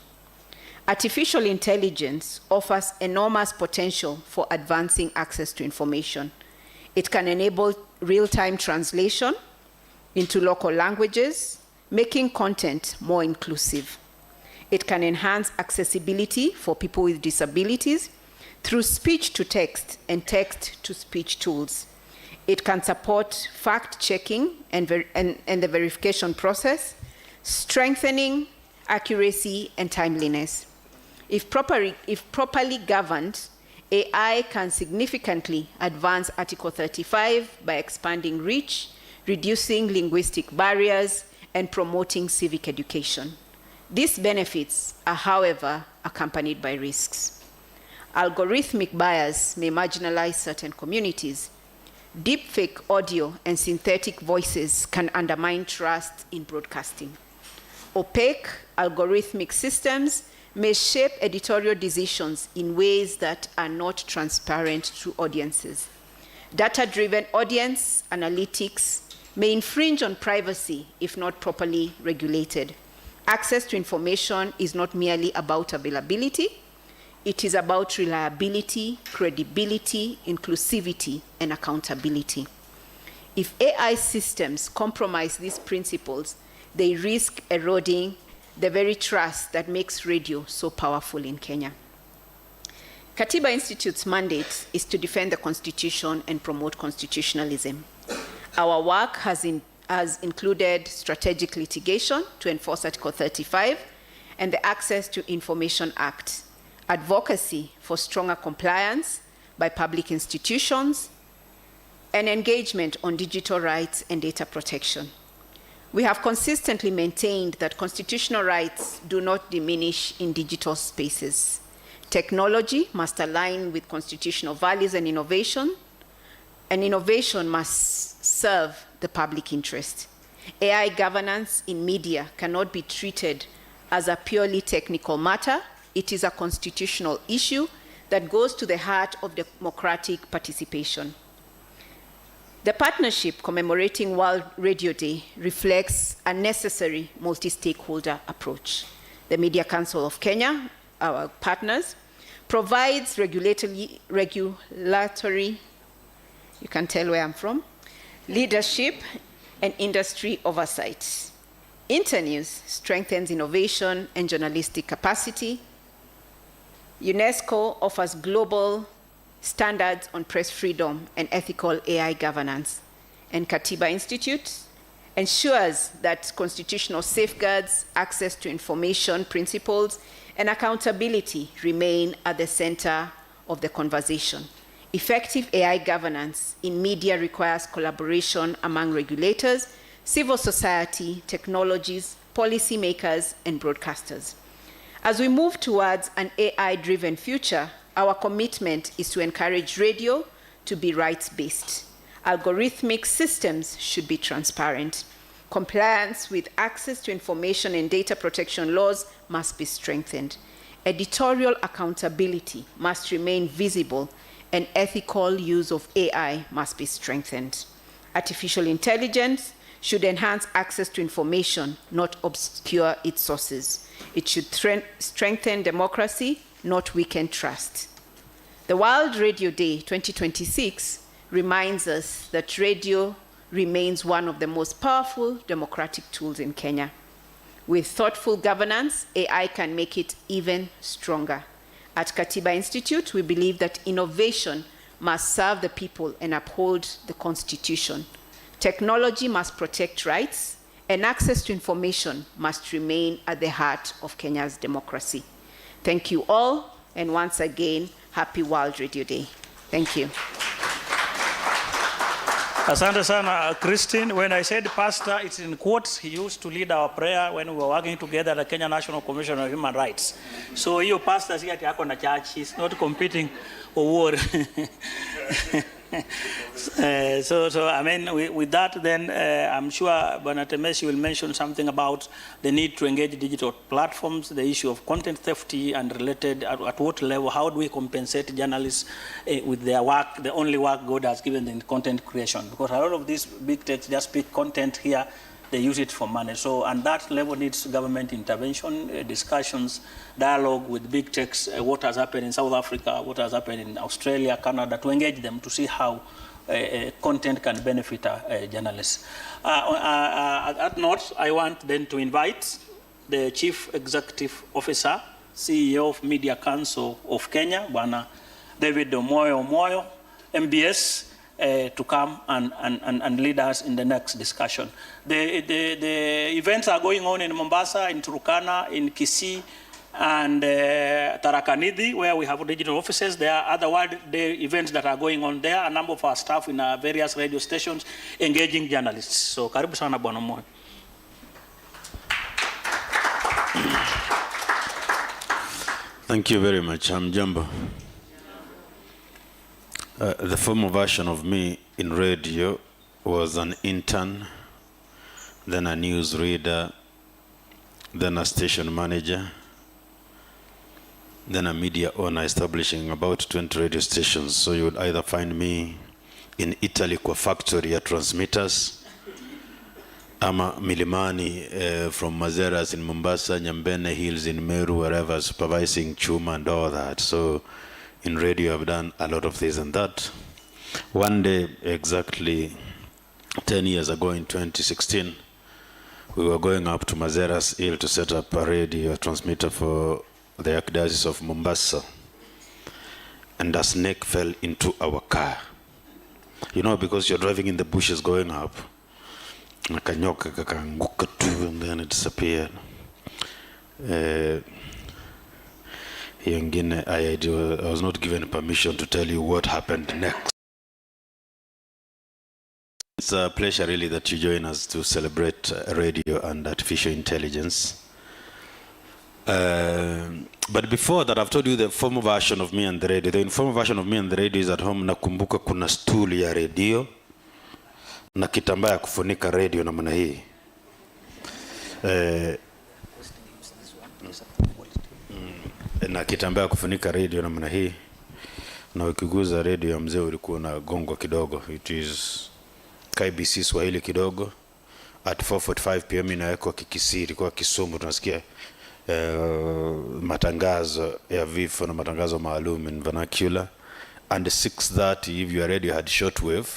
Artificial intelligence offers enormous potential for advancing access to information. It can enable real-time translation into local languages, making content more inclusive. It can enhance accessibility for people with disabilities through speech-to-text and text-to-speech tools. It can support fact-checking and the verification process, strengthening accuracy and timeliness. If properly governed, AI can significantly advance Article 35 by expanding reach, reducing linguistic barriers, and promoting civic education. These benefits are, however, accompanied by risks. Algorithmic bias may marginalize certain communities. Deepfake audio and synthetic voices can undermine trust in broadcasting. Opaque algorithmic systems may shape editorial decisions in ways that are not transparent to audiences. Data-driven audience analytics may infringe on privacy if not properly regulated. Access to information is not merely about availability, it is about reliability, credibility, inclusivity, and accountability. If AI systems compromise these principles, they risk eroding the very trust that makes radio so powerful in Kenya. Katiba Institute's mandate is to defend the Constitution and promote constitutionalism. Our work has included strategic litigation to enforce Article 35 and the Access to Information Act, advocacy for stronger compliance by public institutions, and engagement on digital rights and data protection. We have consistently maintained that constitutional rights do not diminish in digital spaces. Technology must align with constitutional values and innovation must serve the public interest. AI governance in media cannot be treated as a purely technical matter. It is a constitutional issue that goes to the heart of democratic participation. The partnership commemorating World Radio Day reflects a necessary multi-stakeholder approach. The Media Council of Kenya, our partners, provides regulatory, you can tell where I'm from, leadership and industry oversight. Internews strengthens innovation and journalistic capacity. UNESCO offers global standards on press freedom and ethical AI governance. And Katiba Institute ensures that constitutional safeguards, access to information principles, and accountability remain at the center of the conversation. Effective AI governance in media requires collaboration among regulators, civil society, technologies, policymakers, and broadcasters. As we move towards an AI-driven future, our commitment is to encourage radio to be rights-based. Algorithmic systems should be transparent. Compliance with access to information and data protection laws must be strengthened. Editorial accountability must remain visible, and ethical use of AI must be strengthened. Artificial intelligence should enhance access to information, not obscure its sources. It should strengthen democracy, not weaken trust. The World Radio Day 2026 reminds us that radio remains one of the most powerful democratic tools in Kenya. With thoughtful governance, AI can make it even stronger. At Katiba Institute, we believe that innovation must serve the people and uphold the Constitution. Technology must protect rights, and access to information must remain at the heart of Kenya's democracy. Thank you all, and once again, happy World Radio Day. Thank you. Asante sana, Christine. When I said pastor, it's in quotes. He used to lead our prayer when we were working together at the Kenya National Commission on Human Rights. So your pastor is here at na church. He's not competing for war. So I mean, with that, then I'm sure Bwana Temesi will mention something about the need to engage digital platforms, the issue of content theft and related, at what level, how do we compensate journalists with their work, the only work God has given in content creation? Because a lot of these big techs just pick content here they use it for money. So, and that level needs government intervention, discussions, dialogue with big techs, what has happened in South Africa, what has happened in Australia, Canada, to engage them to see how content can benefit journalists. At that note, I want then to invite the Chief Executive Officer, CEO of Media Council of Kenya, Bwana David Omoyo, MBS, to come and lead us in the next discussion. The events are going on in Mombasa, in Turkana, in Kisii, and Tharaka Nithi, where we have regional offices. There are other World Day events that are going on there. A number of our staff in our various radio stations engaging journalists. So, karibu sana Bwana Omoyo. Thank you very much. I'm Jambo. The former version of me in radio was an intern, then a news reader, then a station manager, then a media owner establishing about 20 radio stations. So you would either find me in Italy kwa factory at transmitters, ama Milimani from Mazeras in Mombasa, Nyambene Hills in Meru, wherever, supervising Chuma and all that. So in radio I've done a lot of this and that. One day, exactly 10 years ago in 2016, we were going up to Mazeras Hill to set up a radio transmitter for the Archdiocese of Mombasa. And a snake fell into our car. You know, because you're driving in the bushes going up, and then it disappeared. I was not given permission to tell you what happened next. It's a pleasure really that you join us to celebrate radio and artificial intelligence. But before that, I've told you the former version of me and the radio. The informal version of me and the radio is at home. Nakumbuka kuna stool ya radio na kitambaa ya kufunika radio namna hii. Na kitambaa kufunika radio namna hii, na ukiguza radio ya mzee ulikuwa na gongo kidogo. It is KBC Swahili kidogo. At 4:45 PM inawekwa Kikisii, ilikuwa Kisumu, tunasikia matangazo ya vifo na matangazo maalum in vernacular. And 6:30, if your radio had shortwave,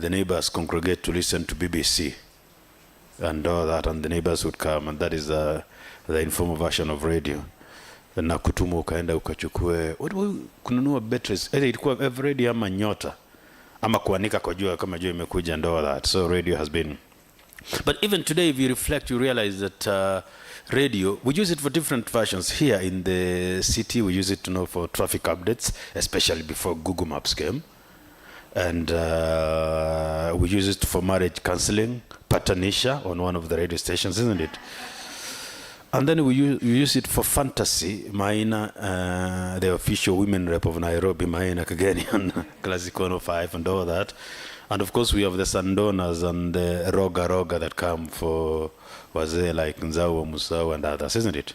the neighbors congregate to listen to BBC and all that, and the neighbors would come, and that is the informal version of radio. Na kutuma ukaenda ukachukue kununua batteries, ilikuwa radio ama nyota ama kuanika kwa jua kama jua imekuja and all that. So radio has been, but even today if you reflect you realize that radio, we use it for different versions. Here in the city we use it to know for traffic updates, especially before Google Maps came, and we use it for marriage counseling, patanisha on one of the radio stations, isn't it? And then we use it for fantasy. Maina, the official women rep of Nairobi, Maina Kageni on Classic 105 and all that. And of course we have the Sandonas and the Roga that come for wazee like Nzao, Musao and others, isn't it?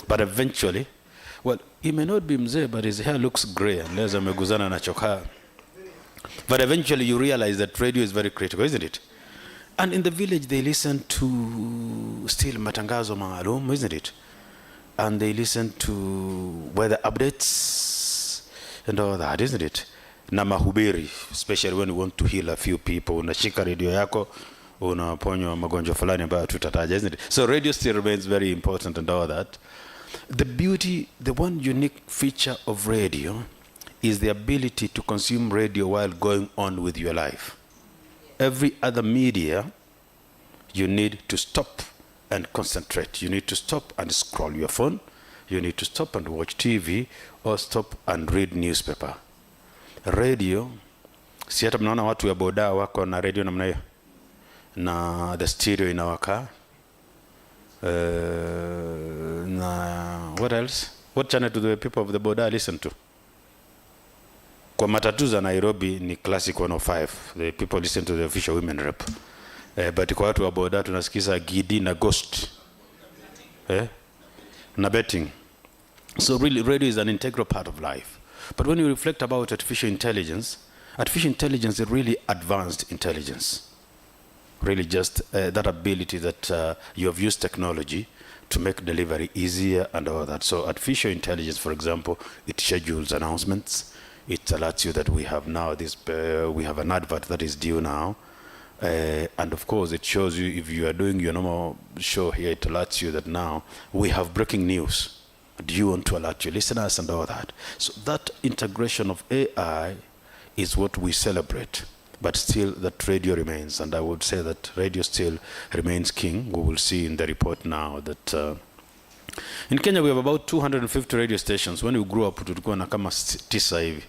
But eventually, well, he may not be mzee, but his hair looks gray unless ameguzana na chokaa. But eventually you realize that radio is very critical, isn't it? And in the village they listen to still matangazo maalum, isn't it? And they listen to weather updates and all that, isn't it? Na mahubiri, especially when you want to heal a few people. Unashika radio yako, unaponywa magonjwa fulani ambayo tutataja, isn't it? So radio still remains very important and all that. The beauty, the one unique feature of radio is the ability to consume radio while going on with your life. Every other media, you need to stop and concentrate. You need to stop and scroll your phone. You need to stop and watch TV or stop and read newspaper. Radio, si hata mnaona watu ya boda wako na radio namna hiyo, na the stereo inawaka. Na what else? What channel do the people of the boda listen to? Kwa matatu za Nairobi ni Classic 105. The people listen to the official women rep. But kwa watu wa boda tunasikiza Gidi na Ghost. Na betting. So really radio is an integral part of life. But when you reflect about artificial intelligence is really advanced intelligence. really just that ability that you have used technology to make delivery easier and all that. So artificial intelligence, for example, it schedules announcements. It alerts you that we have now this, we have an advert that is due now. And of course, it shows you if you are doing your normal show here, it alerts you that now we have breaking news. Do you want to alert your listeners and all that? So that integration of AI is what we celebrate. But still, that radio remains, and I would say that radio still remains king. We will see in the report now that in Kenya we have about 250 radio stations. When we grew up, tulikuwa na kama 9 hivi.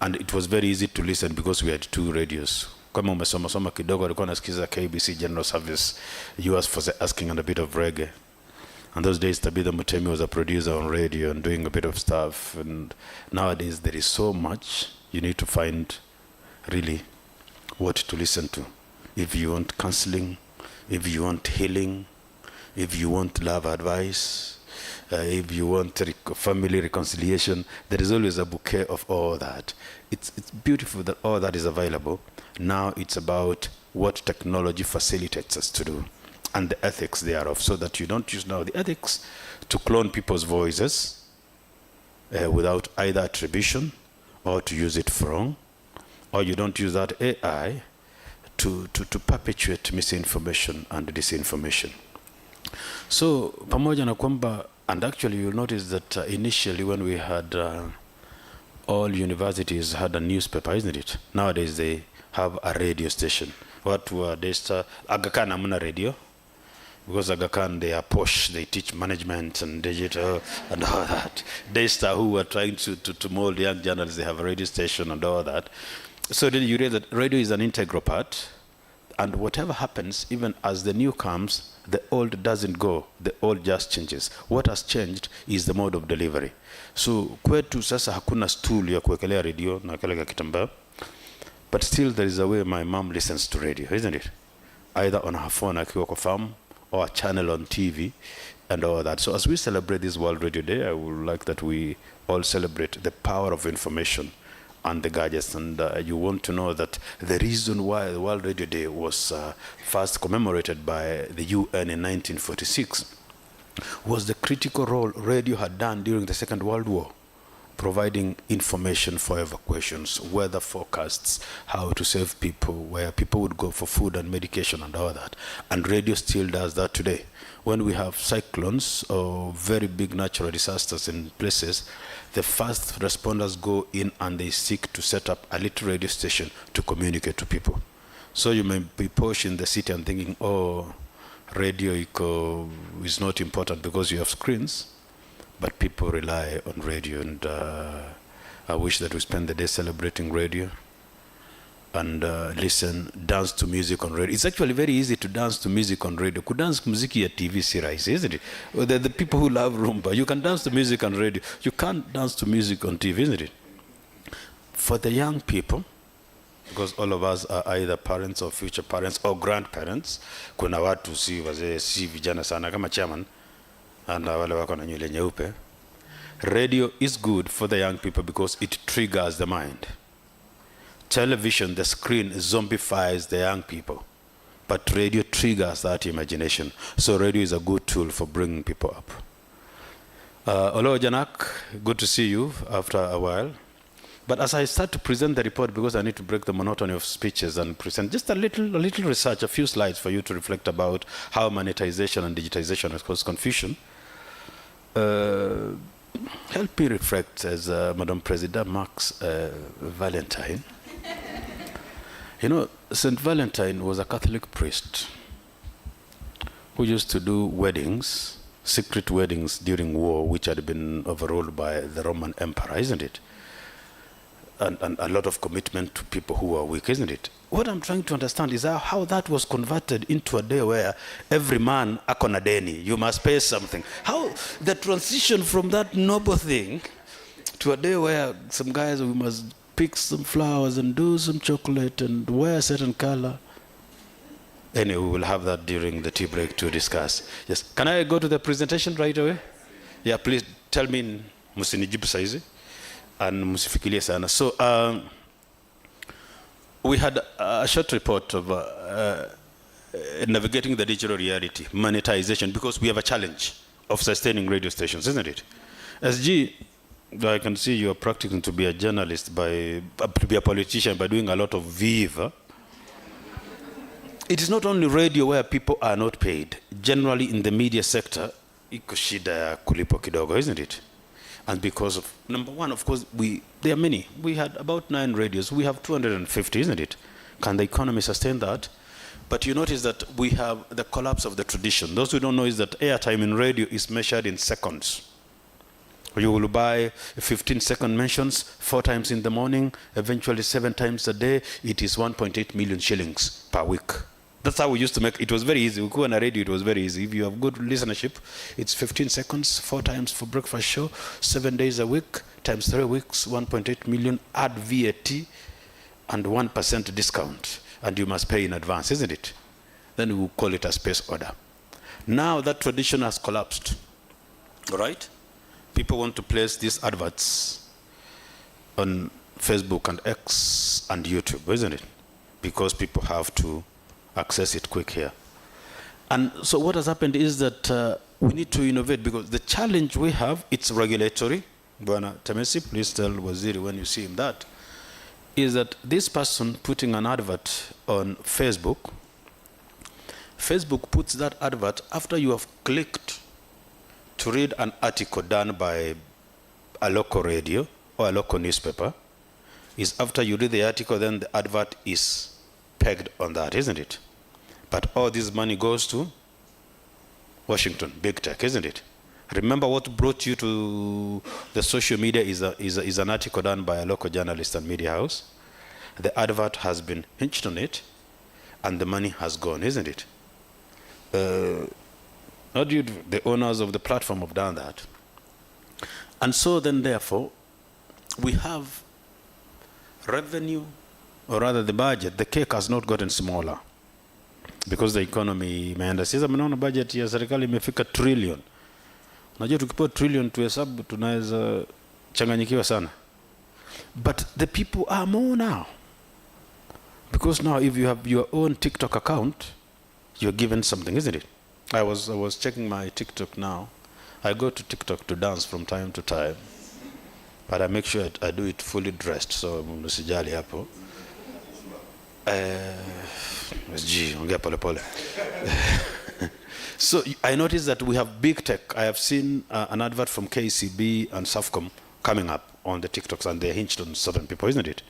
And it was very easy to listen because we had 2 radios. Kama umesoma kidogo, alikuwa nasikiza KBC General Service, US for asking and a bit of reggae. And those days, Tabitha Mutemi was a producer on radio and doing a bit of stuff. And nowadays, there is so much. You need to find really what to listen to. If you want counseling, if you want healing, if you want love advice, if you want family reconciliation, there is always a bouquet of all that. It's beautiful that all that is available. Now it's about what technology facilitates us to do and the ethics thereof, so that you don't use now the ethics to clone people's voices without either attribution or to use it wrong, or you don't use that AI to perpetuate misinformation and disinformation. So, pamoja na kwamba, and actually you'll notice that initially when we had all universities had a newspaper, isn't it? Nowadays they have a radio station. What were Daystar? Aga Khan hamna radio, because Aga Khan, they are posh, they teach management and digital and all that. Daystar, who are trying to mold young journalists, they have a radio station and all that. So then you realize that radio is an integral part, and whatever happens, even as the new comes, the old doesn't go, the old just changes. What has changed is the mode of delivery. So kwetu sasa hakuna stool ya kuwekelea radio na kale kitambaa, but still there is a way my mom listens to radio, isn't it? Either on her phone akiwa kwa farm, or a channel on TV and all that. So as we celebrate this World Radio Day, I would like that we all celebrate the power of information and the gadgets. And you want to know that the reason why the World Radio Day was first commemorated by the UN in 1946 was the critical role radio had done during the Second World War, providing information for evacuations, weather forecasts, how to save people, where people would go for food and medication and all that. And radio still does that today. When we have cyclones or very big natural disasters in places, the first responders go in and they seek to set up a little radio station to communicate to people. So you may be posh in the city and thinking, oh, radio is not important because you have screens. But people rely on radio, and I wish that we spend the day celebrating radio and dance to music on radio. It's actually very easy to dance to music on radio. Kudance muziki ya TV si rahisi, isn't it? Well, the people who love rumba, you can dance to music on radio. You can't dance to music on TV, isn't it? For the young people, because all of us are either parents or future parents or grandparents, kuna watu si wazee, si vijana sana kama chairman, and wale wako na nywele nyeupe. Radio is good for the young people because it triggers the mind. Television, the screen zombifies the young people, but radio triggers that imagination. So radio is a good tool for bringing people up. Olo Janak, good to see you after a while. But as I start to present the report, because I need to break the monotony of speeches and present just a little research, a few slides for you to reflect about how monetization and digitization has caused confusion. Help me reflect as Madam President marks Valentine. You know, St. Valentine was a Catholic priest who used to do weddings, secret weddings during war, which had been overruled by the Roman Empire, isn't it? And a lot of commitment to people who are weak, isn't it? What I'm trying to understand is how that was converted into a day where every man akona deni, you must pay something. How the transition from that noble thing to a day where some guys, we must pick some flowers and do some chocolate and wear a certain color. Anyway, we will have that during the tea break to discuss. Yes, can I go to the presentation right away? Yeah, please tell me, musinijibu saizi. And musifikirie sana. So we had a short report of navigating the digital reality, monetization, because we have a challenge of sustaining radio stations, isn't it? SG, I can see you are practicing to be a journalist, to be a politician by doing a lot of Viva. It is not only radio where people are not paid. Generally in the media sector, iko shida ya kulipo kidogo, isn't it? And because of, number one, of course, there are many. We had about 9 radios. We have 250, isn't it? Can the economy sustain that? But you notice that we have the collapse of the tradition. Those who don't know is that airtime in radio is measured in seconds. You will buy 15-second mentions 4 times in the morning, eventually 7 times a day. It is 1.8 million shillings per week. That's how we used to make it. It was very easy. We go on a radio, it was very easy. If you have good listenership, it's 15 seconds, 4 times for breakfast show, 7 days a week, times 3 weeks, 1.8 million, add VAT, and 1% discount. And you must pay in advance, isn't it? Then we will call it a space order. Now that tradition has collapsed, all right? People want to place these adverts on Facebook and X and YouTube, isn't it? Because people have to access it quick here. And so what has happened is that we need to innovate, because the challenge we have, it's regulatory. Bwana Temesi, please tell Waziri when you see him that, is that this person putting an advert on Facebook, Facebook puts that advert after you have clicked to read an article done by a local radio or a local newspaper. Is after you read the article, then the advert is pegged on that, isn't it? But all this money goes to Washington, big tech, isn't it? Remember what brought you to the social media is an article done by a local journalist and media house. The advert has been hinged on it, and the money has gone, isn't it? Not you, the owners of the platform have done that. And so then, therefore, we have revenue, or rather the budget, the cake has not gotten smaller. Because the economy imeenda. Sasa mnaona budget ya serikali imefika trillion. Unajua tukipewa trillion tuhesabu tunaweza changanyikiwa sana. But the people are more now. Because now if you have your own TikTok account, you're given something, isn't it? I was checking my TikTok now. I go to TikTok to dance from time to time. But I make sure I do it fully dressed, so msijali hapo. So I noticed that we have big tech. I have seen an advert from KCB and Safcom coming up on the TikToks, and they're hinged on certain people, isn't it?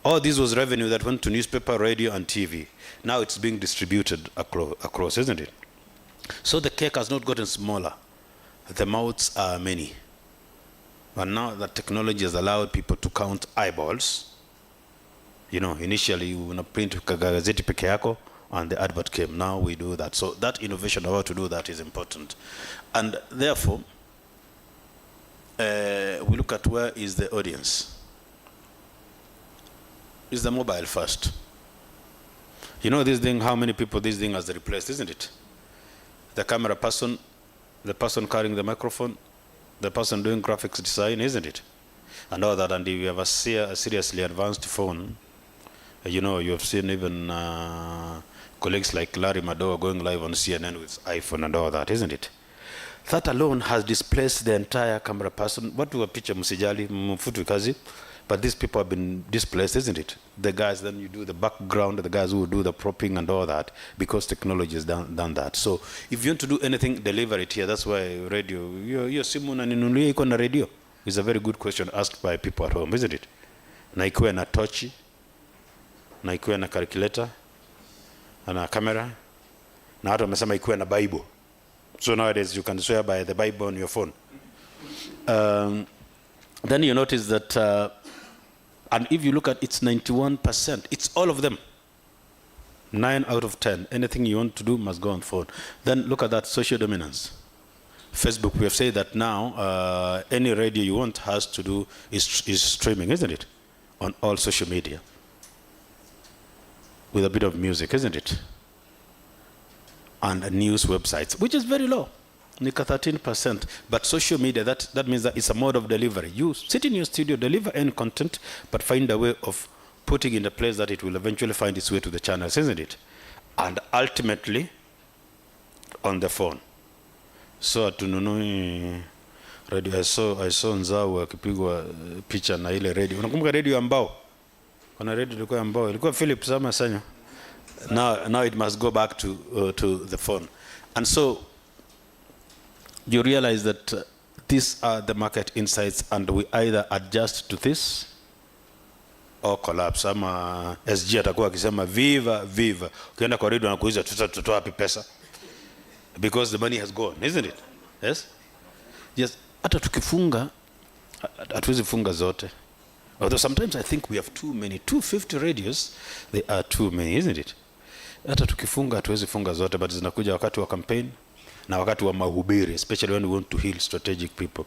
All this was revenue that went to newspaper, radio, and TV. Now it's being distributed across, isn't it? So the cake has not gotten smaller. The mouths are many. And now that technology has allowed people to count eyeballs. You know, initially we would print gazeti peke yako, and the advert came. Now we do that. So that innovation of how to do that is important. And therefore, we look at where is the audience. Is the mobile first. You know this thing, how many people this thing has replaced, isn't it? The camera person, the person carrying the microphone, the person doing graphics design, isn't it? And all that. And if you have a seriously advanced phone, you know, you have seen even colleagues like Larry Madowo going live on CNN with iPhone and all that, isn't it? That alone has displaced the entire camera person. What do a picture msijali mfutu kazi? But these people have been displaced, isn't it? The guys, then you do the background, the guys who do the propping and all that, because technology has done that. So if you want to do anything, deliver it here. That's why radio, your simu na ninunulie iko na radio, is a very good question asked by people at home, isn't it? Na ikuwe na tochi, na ikuwe na calculator, na camera, na hata wamesema ikuwe na Bible. So nowadays you can swear by the Bible on your phone. Then you notice that, and if you look at it's 91%, it's all of them. 9 out of 10, anything you want to do must go on phone. Then look at that social dominance. Facebook, we have said that now any radio you want has to do is streaming, isn't it? On all social media. With a bit of music, isn't it? And news websites, which is very low. Nika 13%. But social media, that means that it's a mode of delivery. You sit in your studio, deliver any content, but find a way of putting in a place that it will eventually find its way to the channels, isn't it? And ultimately on the phone. So atununui radio. I saw Nzau akipigwa picha na ile radio. Unakumbuka radio ambao? Kuna radio ilikuwa ambao ilikuwa Philips ama Sanyo. Now it must go back to the phone. And so you realize that these are the market insights, and we either adjust to this or collapse. Ama SG atakuwa akisema viva viva. Ukienda kwa radio anakuuliza tutatoa wapi pesa? Because the money has gone, isn't it? Yes? Yes. Hata tukifunga hatuwezi funga zote. Although sometimes I think we have too many. 250 radios, they are too many, isn't it? Hata tukifunga hatuwezi funga zote, but zinakuja wakati wa campaign na wakati wa mahubiri, especially when we want to heal strategic people.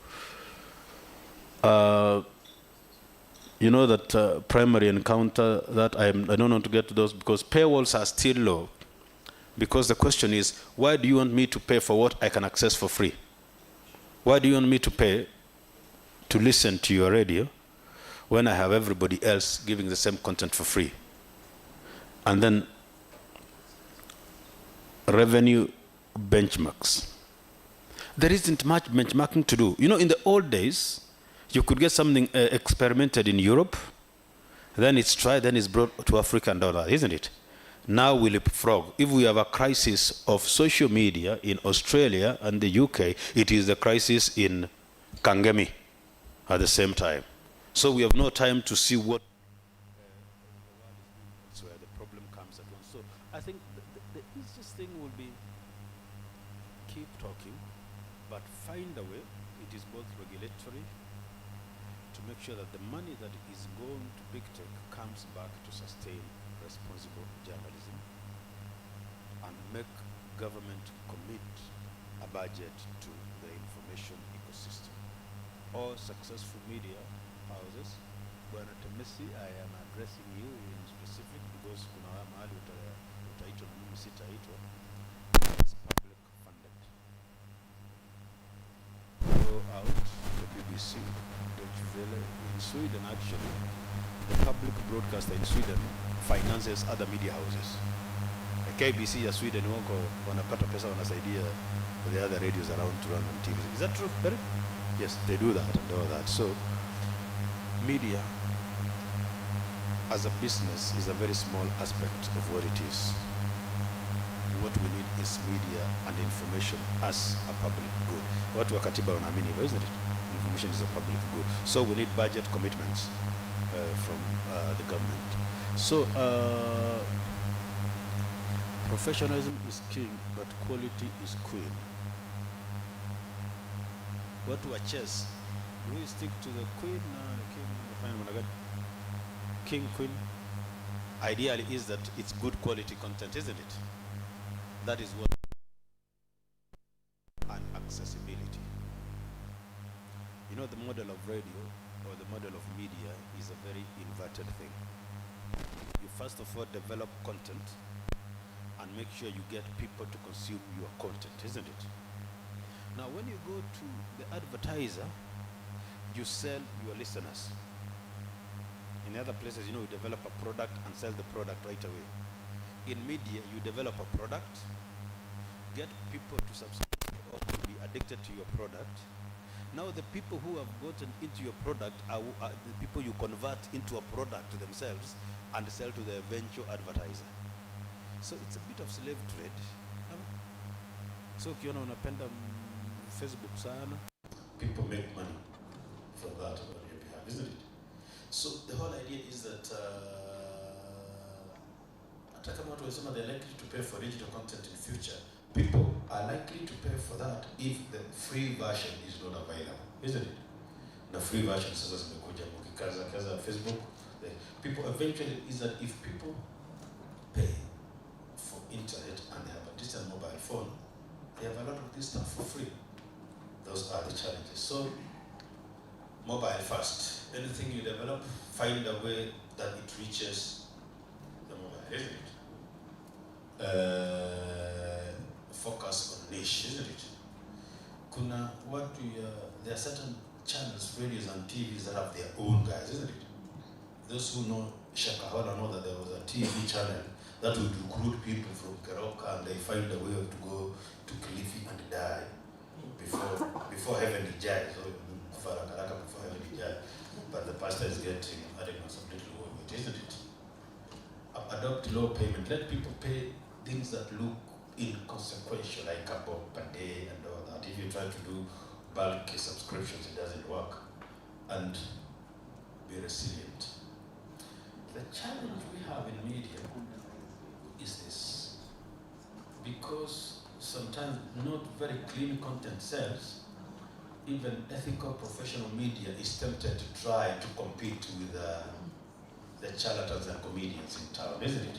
You know that primary encounter, that I don't want to get to those because paywalls are still low. Because the question is, why do you want me to pay for what I can access for free? Why do you want me to pay to listen to your radio when I have everybody else giving the same content for free? And then revenue benchmarks. There isn't much benchmarking to do. You know, in the old days, you could get something experimented in Europe, then it's tried, then it's brought to Africa and all that, isn't it? Now we leapfrog. If we have a crisis of social media in Australia and the UK, it is the crisis in Kangemi at the same time. So we have no time to see what where the problem comes at once. So I think the easiest thing will be keep talking, but find a way. It is both regulatory to make sure that the money that is going to big tech comes back to sustain responsible journalism and make government commit a budget to the information ecosystem. All successful media houses, Bwana Temesi, I am addressing you in specific because kuna mahali utaitwa na mimi sitaitwa. It's public funded. Go out to BBC, Deutsche Welle. In Sweden, actually, the public broadcaster in Sweden finances other media houses. The KBC ya Sweden wako wanapata pesa wanasaidia the other radios around to run on TV. Is that true, Barry? Yes, they do that and all that. So media as a business is a very small aspect of what it is. What we need is media and information as a public good. Watu wa katiba wanaamini hivyo, isn't it? Information is a public good. So we need budget commitments from the government. So professionalism is king, but quality is queen. Watu wa chess, do we stick to the queen? King, queen. Ideally is that it's good quality content, isn't it? That is what. And accessibility. You know, the model of radio or the model of media is a very inverted thing. You first of all develop content and make sure you get people to consume your content, isn't it? Now, when you go to the advertiser, you sell your listeners. In other places, you know, you develop a product and sell the product right away. In media, you develop a product, get people to subscribe or to be addicted to your product. Now the people who have gotten into your product are the people you convert into a product to themselves and sell to the eventual advertiser. So it's a bit of slave trade. So ukiona unapenda Facebook sana, people make money from that on your behalf, isn't it? So the whole idea is that hata kama watu wasema they're likely to pay for digital content in future, people are likely to pay for that if the free version is not available, isn't it? The free version sasa zimekuja mkikaza Facebook. The people eventually is that if people pay for internet and they have a distant mobile phone, they have a lot of this stuff for free. Those are the challenges. So mobile first. Anything you develop, find a way that it reaches the mobile, isn't it? Focus on niche, isn't it? Kuna watu there are certain channels, radios and TVs that have their own guys, isn't it? those who know Shakahola know that there was a TV channel that would recruit people from Keroka, and they find a way to go to Kilifi and die before heaven judge. So before heaven judge. But the pastor is getting, I don't know, some little work, isn't it? Adopt low payment. Let people pay things that look inconsequential, like a bob per day and all that. If you try to do bulk subscriptions, it doesn't work. And be resilient. The challenge we have in media is this. Because sometimes not very clean content sells, even ethical professional media is tempted to try to compete with the charlatans and comedians in town, isn't it?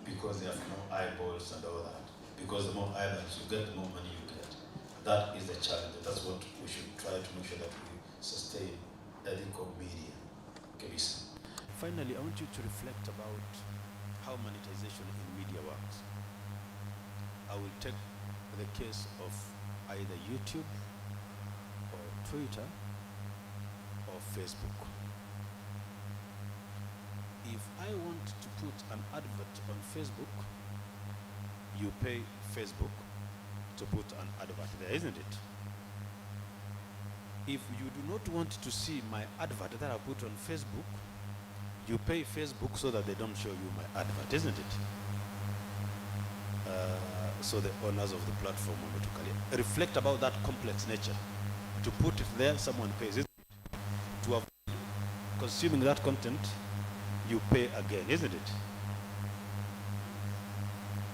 Because they have more eyeballs and all that. Because the more eyeballs you get, the more money you get. That is the challenge. That's what we should try to make sure that we sustain ethical media. Finally, I want you to reflect about how monetization in media works. I will take the case of either YouTube or Twitter or Facebook. If I want to put an advert on Facebook, you pay Facebook to put an advert there, isn't it? If you do not want to see my advert that I put on Facebook, you pay Facebook so that they don't show you my advert, isn't it? So the owners of the platform reflect about that complex nature. To put it there, someone pays it. To avoid consuming that content, you pay again, isn't it?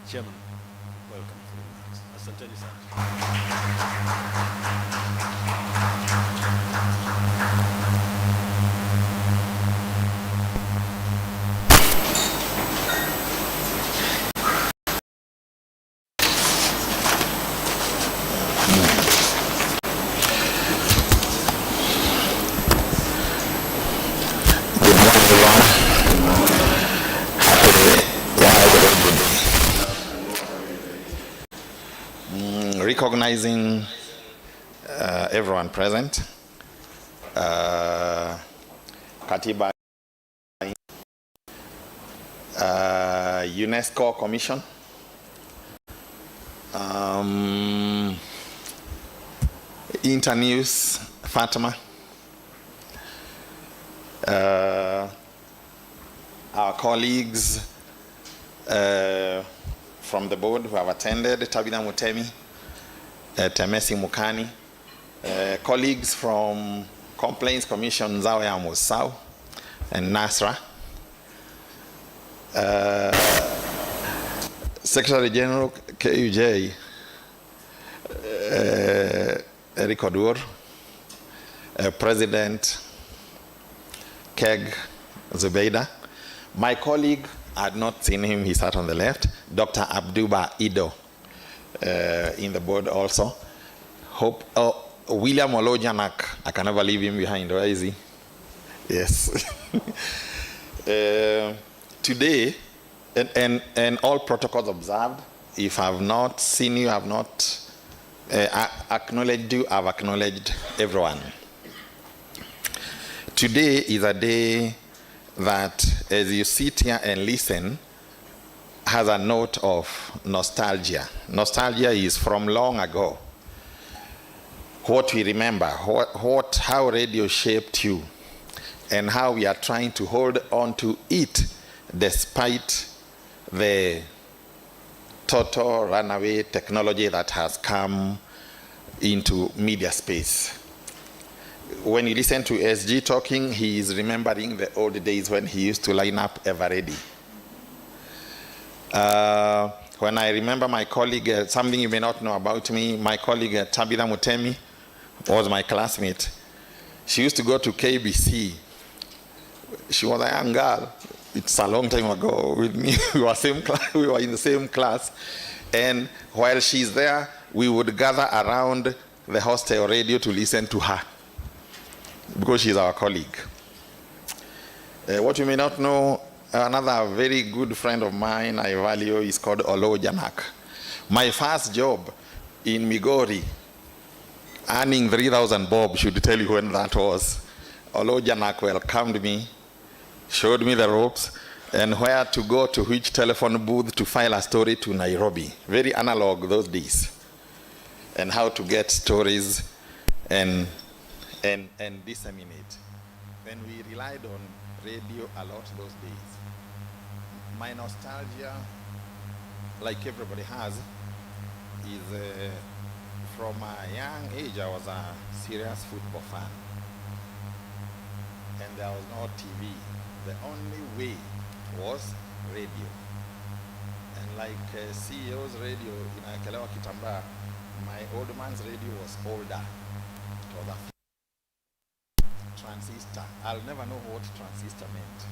Chairman, welcome for the remarks. Asanteni sana. Recognizing everyone present, Katiba, UNESCO Commission, Internews, Fatima, our colleagues from the board who have attended, Tabitha Mutemi, Temesi Mukani, colleagues from Complaints Commission Zawaya Musau and Nasra, Secretary General KUJ Eric Odur, President Keg Zubeida, my colleague, I had not seen him, he sat on the left, Dr. Abduba Ido, in the board also. William Olojanak, I can never leave him behind, where is he? Yes. Today, and all protocols observed, if I have not seen you, I have not acknowledged you, I have acknowledged everyone. Today is a day that, as you sit here and listen, has a note of nostalgia. Nostalgia is from long ago. What we remember, how radio shaped you, and how we are trying to hold on to it despite the total runaway technology that has come into media space. When you listen to SG talking, he is remembering the old days when he used to line up Everready. When I remember my colleague, something you may not know about me, my colleague Tabitha Mutemi was my classmate. She used to go to KBC. She was a young girl. It's a long time ago with me. We were in the same class. And while she's there, we would gather around the hostel radio to listen to her, because she's our colleague. What you may not know, another very good friend of mine I value is called Olo Janak. My first job in Migori, earning 3,000 bob, should tell you when that was. Olo Janak welcomed me showed me the ropes and where to go to which telephone booth to file a story to Nairobi. Very analog those days. And how to get stories and disseminate. When we relied on radio a lot those days. My nostalgia, like everybody has, is from a young age I was a serious football fan. And there was no TV. The only way was radio. And like CEO's radio in Akelewa Kitambaa, my old man's radio was older. It was a transistor. I'll never know what transistor meant.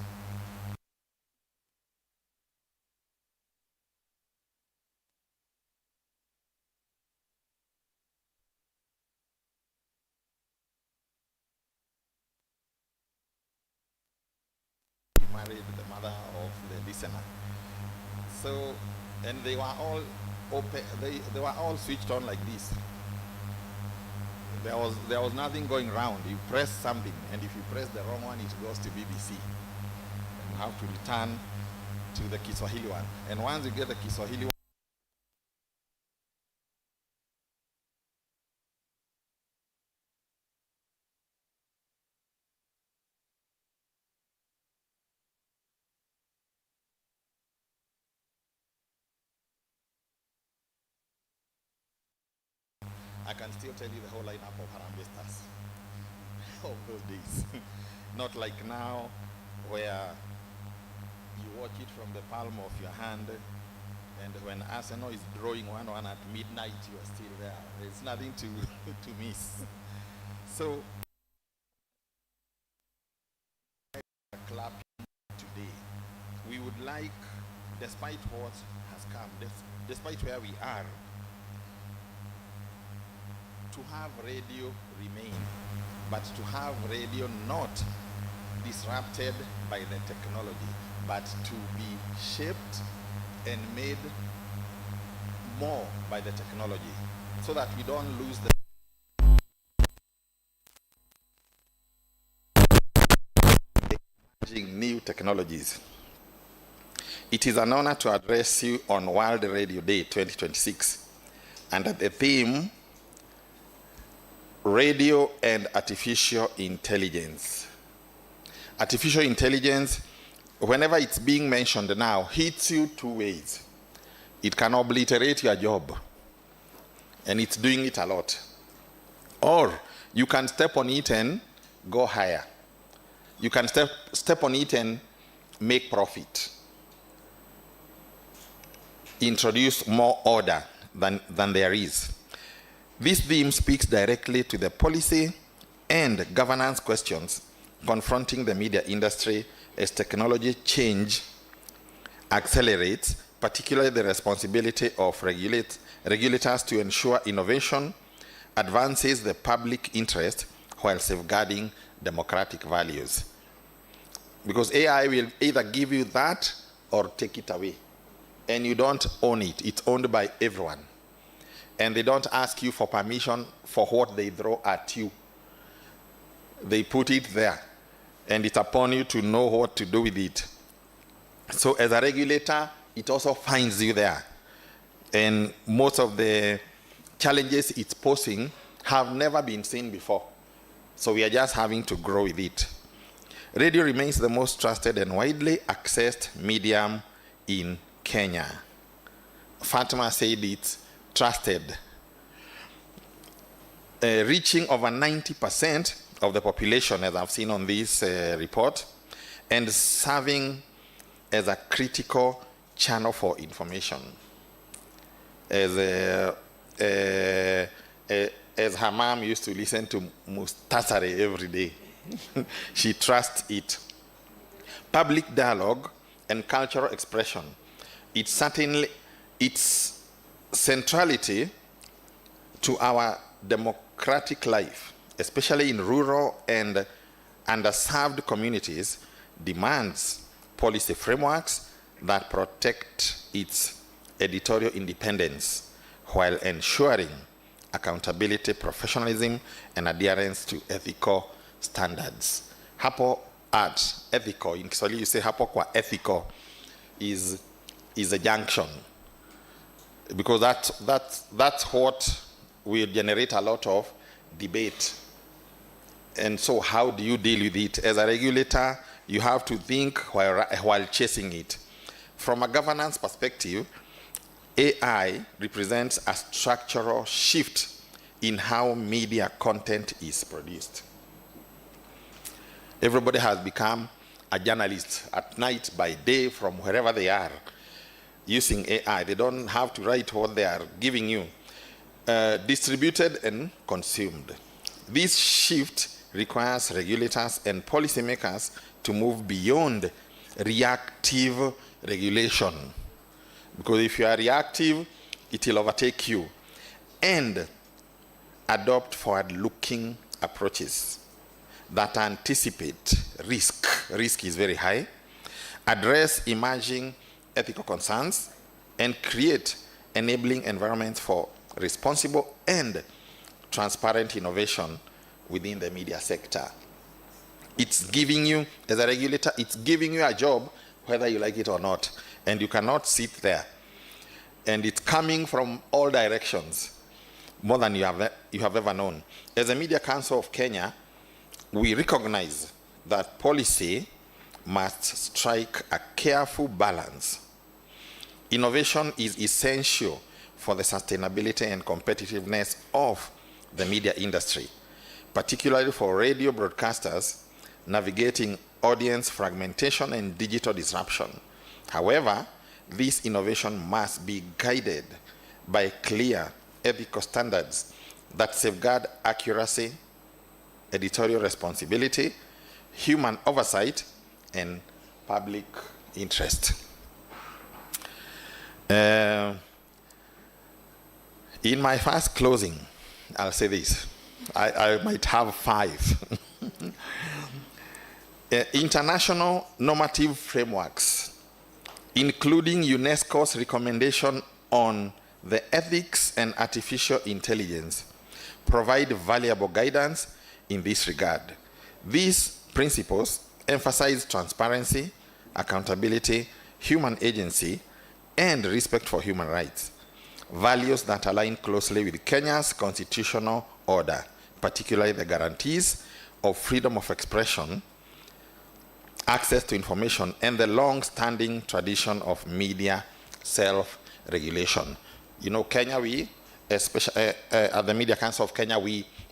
Married the mother of the listener. So, and they were all open, they were all switched on like this. There was nothing going round. You press something, and if you press the wrong one, it goes to BBC. And you have to return to the Kiswahili one. And once you get the Kiswahili one, I can still tell you the whole lineup of Harambee Stars of those days. Not like now, where you watch it from the palm of your hand, and when Arsenal is drawing 1-1 at midnight, you are still there. There's nothing to miss. So, clap today. We would like, despite what has come, despite where we are, to have radio remain, but to have radio not disrupted by the technology, but to be shaped and made more by the technology, so that we don't lose the new technologies. It is an honor to address you on World Radio Day 2026, and the theme, Radio and Artificial Intelligence. Artificial intelligence, whenever it's being mentioned now, hits you two ways. It can obliterate your job, and it's doing it a lot. Or you can step on it and go higher. You can step on it and make profit. Introduce more order than there is. This theme speaks directly to the policy and governance questions confronting the media industry as technology change accelerates, particularly the responsibility of regulators to ensure innovation advances the public interest while safeguarding democratic values. Because AI will either give you that or take it away. And you don't own it. It's owned by everyone. And they don't ask you for permission for what they throw at you. They put it there, and it's upon you to know what to do with it. So as a regulator, it also finds you there. And most of the challenges it's posing have never been seen before. So we are just having to grow with it. Radio remains the most trusted and widely accessed medium in Kenya. Fatima said it's trusted, reaching over 90% of the population, as I've seen on this report, and serving as a critical channel for information. As her mom used to listen to Mustasari every day, she trusts it. Public dialogue and cultural expression, its centrality to our democratic life, especially in rural and underserved communities, demands policy frameworks that protect its editorial independence while ensuring accountability, professionalism, and adherence to ethical standards. Hapo at ethical, in Kiswahili you say hapo kwa ethical, is a junction, because that's what will generate a lot of debate. And so how do you deal with it? As a regulator, you have to think while chasing it. From a governance perspective, AI represents a structural shift in how media content is produced. Everybody has become a journalist at night, by day, from wherever they are, using AI. They don't have to write what they are giving you. Distributed and consumed. This shift requires regulators and policymakers to move beyond reactive regulation. Because if you are reactive, it will overtake you. And adopt forward-looking approaches that anticipate risk. Risk is very high. Address emerging ethical concerns and create enabling environments for responsible and transparent innovation within the media sector. It's giving you, as a regulator, it's giving you a job whether you like it or not. And you cannot sit there. And it's coming from all directions, more than you have ever known. As a Media Council of Kenya, we recognize that policy must strike a careful balance. Innovation is essential for the sustainability and competitiveness of the media industry, particularly for radio broadcasters navigating audience fragmentation and digital disruption. However, this innovation must be guided by clear ethical standards that safeguard accuracy, editorial responsibility, human oversight, and public interest. In my first closing, I'll say this. I might have 5. International normative frameworks, including UNESCO's recommendation on the ethics and artificial intelligence, provide valuable guidance in this regard. These principles emphasize transparency, accountability, human agency, and respect for human rights, values that align closely with Kenya's constitutional order, particularly the guarantees of freedom of expression, access to information, and the long-standing tradition of media self-regulation. You know, Kenya, we, especially at the Media Council of Kenya,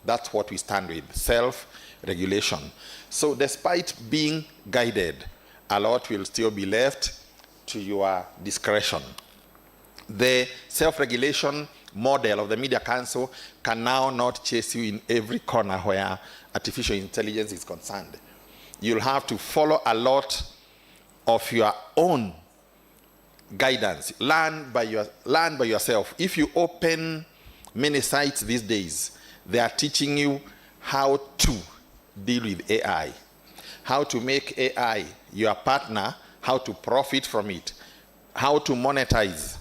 that's what we stand with, self-regulation. So despite being guided, a lot will still be left to your discretion. The self-regulation model of the Media Council can now not chase you in every corner where artificial intelligence is concerned. You'll have to follow a lot of your own guidance. Learn by yourself. If you open many sites these days, they are teaching you how to deal with AI, how to make AI your partner, how to profit from it, how to monetize,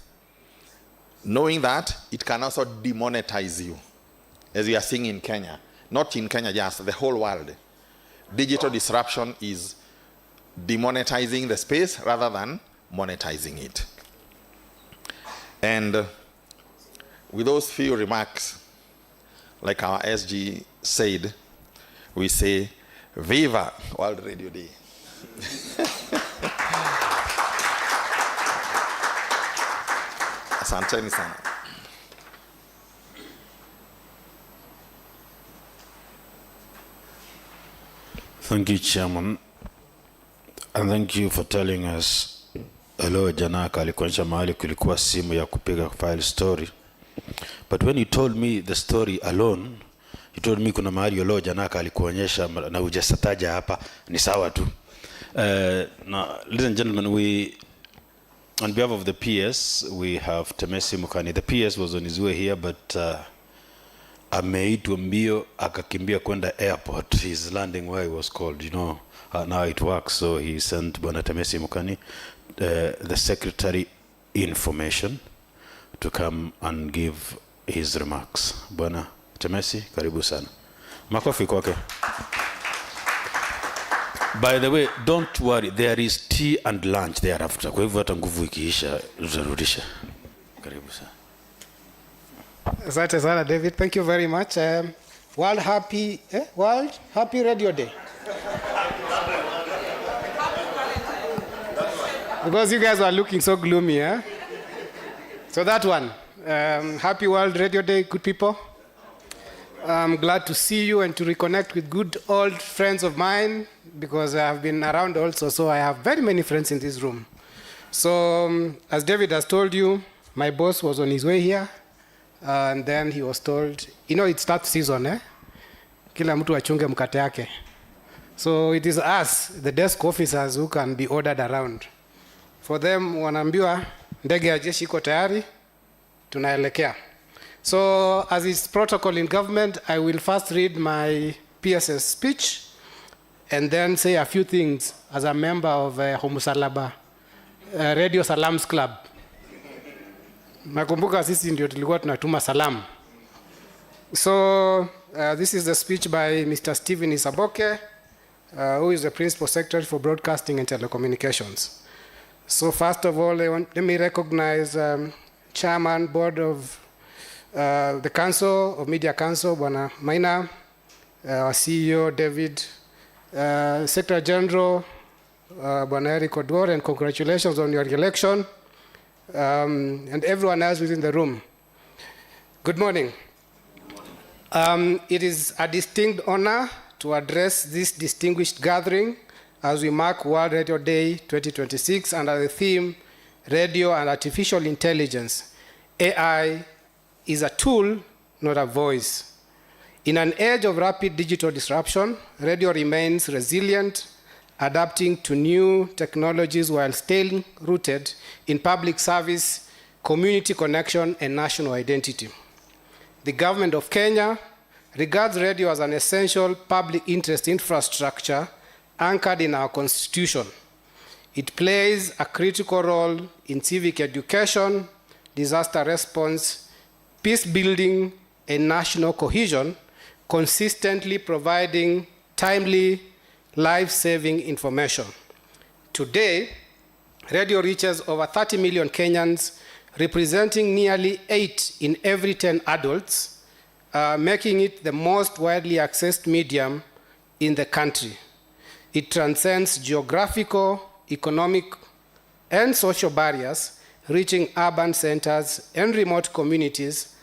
knowing that it can also demonetize you, as we are seeing in Kenya. Not in Kenya, just the whole world. Digital disruption is demonetizing the space rather than monetizing it. And with those few remarks, like our SG said, we say, Viva World Radio Day. Asanteni sana. Thank you, Chairman. And thank you for telling us, hello, Janaka alikuonyesha mahali kulikuwa simu ya kupiga file story. But when you told me the story alone, you told me kuna mahali hello, Janaka alikuonyesha na hujasataja hapa, ni sawa tu. Now, ladies and gentlemen, on behalf of the PS, we have Temesi Mukani. The PS was on his way here, but ameitwa mbio akakimbia kwenda airport. He's landing where he was called, you know how it works. So he sent Bwana Temesi Mukani, the Secretary Information, to come and give his remarks. Bwana Temesi, karibu sana. Makofi kwake. By the way, don't worry, there is tea and lunch thereafter. Kwa hivyo hata nguvu ikiisha tutarudisha. Karibu sana. Asante sana David, thank you very much. World Happy Radio Day. Because you guys were looking so gloomy, eh? So that one, Happy World Radio Day, good people. I'm glad to see you and to reconnect with good old friends of mine, because I have been around also, so I have very many friends in this room. So, as David has told you, my boss was on his way here, and then he was told, you know, it's that season, eh? Kila mtu achunge mkate yake. So it is us, the desk officers, who can be ordered around. For them, wanaambiwa, ndege ya jeshi iko tayari, tunaelekea. So, as is protocol in government, I will first read my PSS speech and then say a few things as a member of Humusalaba Radio Salams Club. Nakumbuka sisi ndio tulikuwa tunatuma salam. So, this is the speech by Mr. Stephen Isaboke, who is the Principal Secretary for Broadcasting and Telecommunications. So, first of all, let me recognize Chairman, Board of the Council of Media Council, Bwana Maina, our CEO, David, Secretary General, Bwana Eric Odwor, and congratulations on your election, and everyone else within the room. Good morning. It is a distinct honor to address this distinguished gathering as we mark World Radio Day 2026 under the theme, Radio and Artificial Intelligence. AI is a tool, not a voice. In an age of rapid digital disruption, radio remains resilient, adapting to new technologies while staying rooted in public service, community connection, and national identity. The government of Kenya regards radio as an essential public interest infrastructure anchored in our constitution. It plays a critical role in civic education, disaster response, peace building, and national cohesion, consistently providing timely, life-saving information. Today, radio reaches over 30 million Kenyans, representing nearly 8 in every 10 adults, making it the most widely accessed medium in the country. It transcends geographical, economic, and social barriers, reaching urban centers and remote communities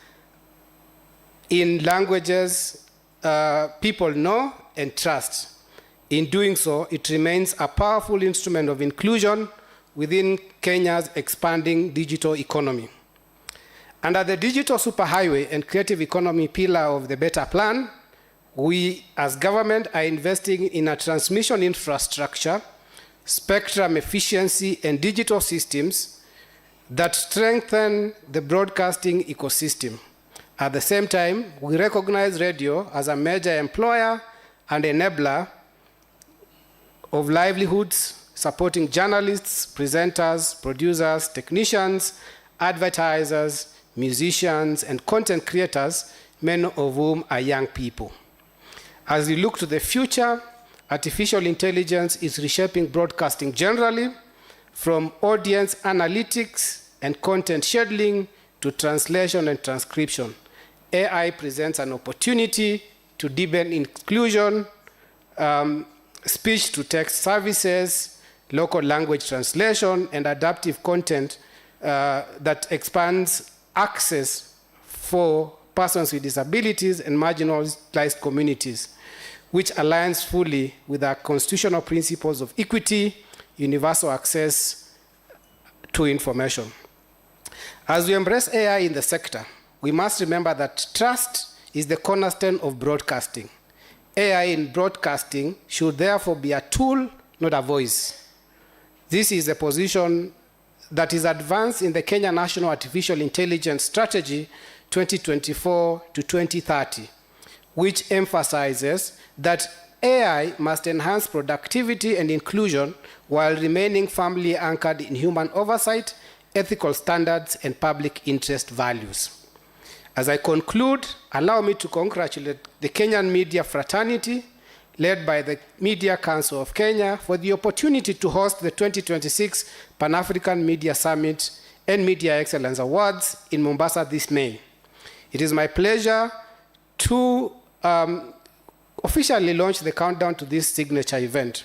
in languages people know and trust. In doing so, it remains a powerful instrument of inclusion within Kenya's expanding digital economy. Under the digital superhighway and creative economy pillar of the Better Plan, we as government are investing in a transmission infrastructure, spectrum efficiency, and digital systems that strengthen the broadcasting ecosystem. At the same time, we recognize radio as a major employer and enabler of livelihoods, supporting journalists, presenters, producers, technicians, advertisers, musicians, and content creators, many of whom are young people. As we look to the future, artificial intelligence is reshaping broadcasting generally, from audience analytics and content scheduling to translation and transcription. AI presents an opportunity to deepen inclusion, speech-to-text services, local language translation, and adaptive content that expands access for persons with disabilities and marginalized communities, which aligns fully with our constitutional principles of equity, universal access to information. As we embrace AI in the sector, we must remember that trust is the cornerstone of broadcasting. AI in broadcasting should therefore be a tool, not a voice. This is a position that is advanced in the Kenya National Artificial Intelligence Strategy 2024 to 2030, which emphasizes that AI must enhance productivity and inclusion while remaining firmly anchored in human oversight, ethical standards, and public interest values. As I conclude, allow me to congratulate the Kenyan media fraternity, led by the Media Council of Kenya, for the opportunity to host the 2026 Pan-African Media Summit and Media Excellence Awards in Mombasa this May. It is my pleasure to officially launch the countdown to this signature event.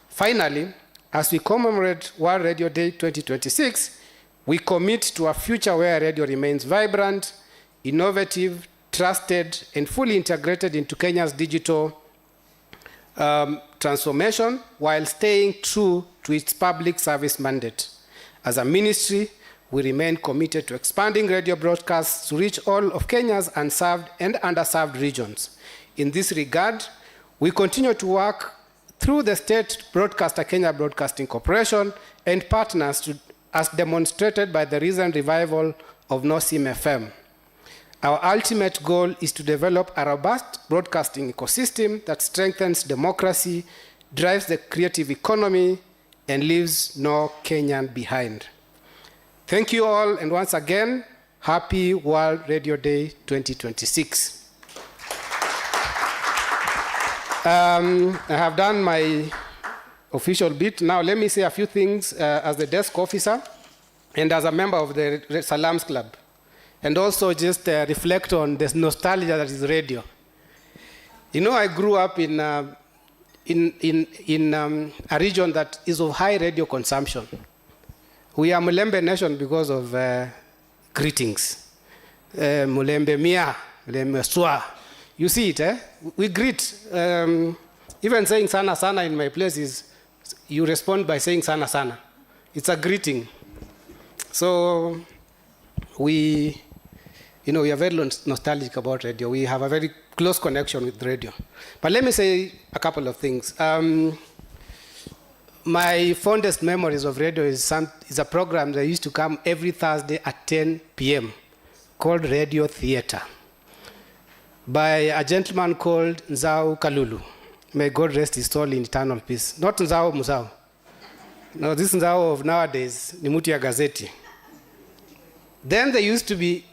Finally, as we commemorate World Radio Day 2026, we commit to a future where radio remains vibrant, innovative, trusted, and fully integrated into Kenya's digital transformation while staying true to its public service mandate. As a ministry, we remain committed to expanding radio broadcasts to reach all of Kenya's unserved and underserved regions. In this regard, we continue to work through the state broadcaster Kenya Broadcasting Corporation and partners as demonstrated by the recent revival of NOSIM FM. Our ultimate goal is to develop a robust broadcasting ecosystem that strengthens democracy, drives the creative economy, and leaves no Kenyan behind. Thank you all, and once again, happy World Radio Day 2026. I have done my official bit. Now let me say a few things as the desk officer and as a member of the Salams Club, and also just reflect on this nostalgia that is radio. You know, I grew up in a region that is of high radio consumption. We are Mulembe Nation because of greetings. Mulembe Mia, Mulembe Swa. You see it, eh? We greet. Even saying sana sana in my place is, you respond by saying sana sana. It's a greeting. So we are very nostalgic about radio. We have a very close connection with radio. But let me say a couple of things. My fondest memories of radio is a program that used to come every Thursday at 10 p.m. called Radio Theatre by a gentleman called Nzau Kalulu. May God rest his soul in eternal peace. Not Nzau Musau. No, this Nzau of nowadays, ni mutu ya gazeti. Then there used to be,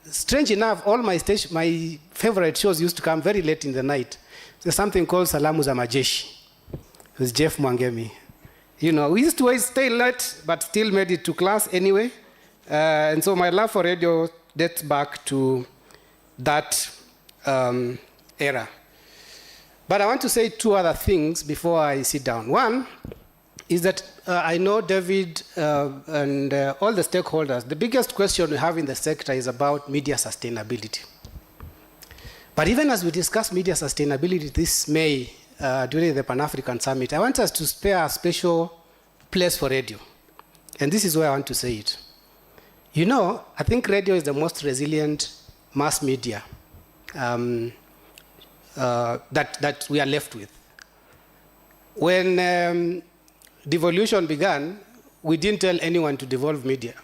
strange enough, all my favorite shows used to come very late in the night. There's something called Salamu za Majeshi with Jeff Mwangemi. You know, we used to stay late, but still made it to class anyway. And so my love for radio dates back to that era. But I want to say two other things before I sit down. One is that I know David and all the stakeholders, the biggest question we have in the sector is about media sustainability. But even as we discuss media sustainability this May during the Pan-African Summit, I want us to spare a special place for radio. And this is where I want to say it. You know, I think radio is the most resilient mass media that we are left with. When devolution began, we didn't tell anyone to devolve media,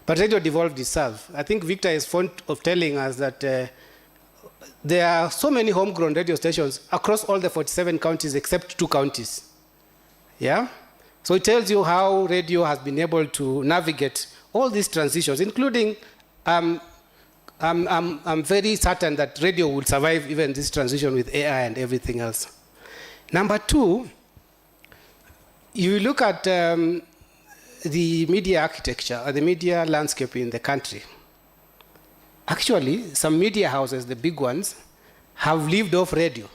but radio devolved itself. I think Victor is fond of telling us that there are so many homegrown radio stations across all the 47 counties except 2 counties. Yeah? So it tells you how radio has been able to navigate all these transitions, including I'm very certain that radio will survive even this transition with AI and everything else. Number 2, you look at the media architecture or the media landscape in the country. Actually, some media houses, the big ones, have lived off radio.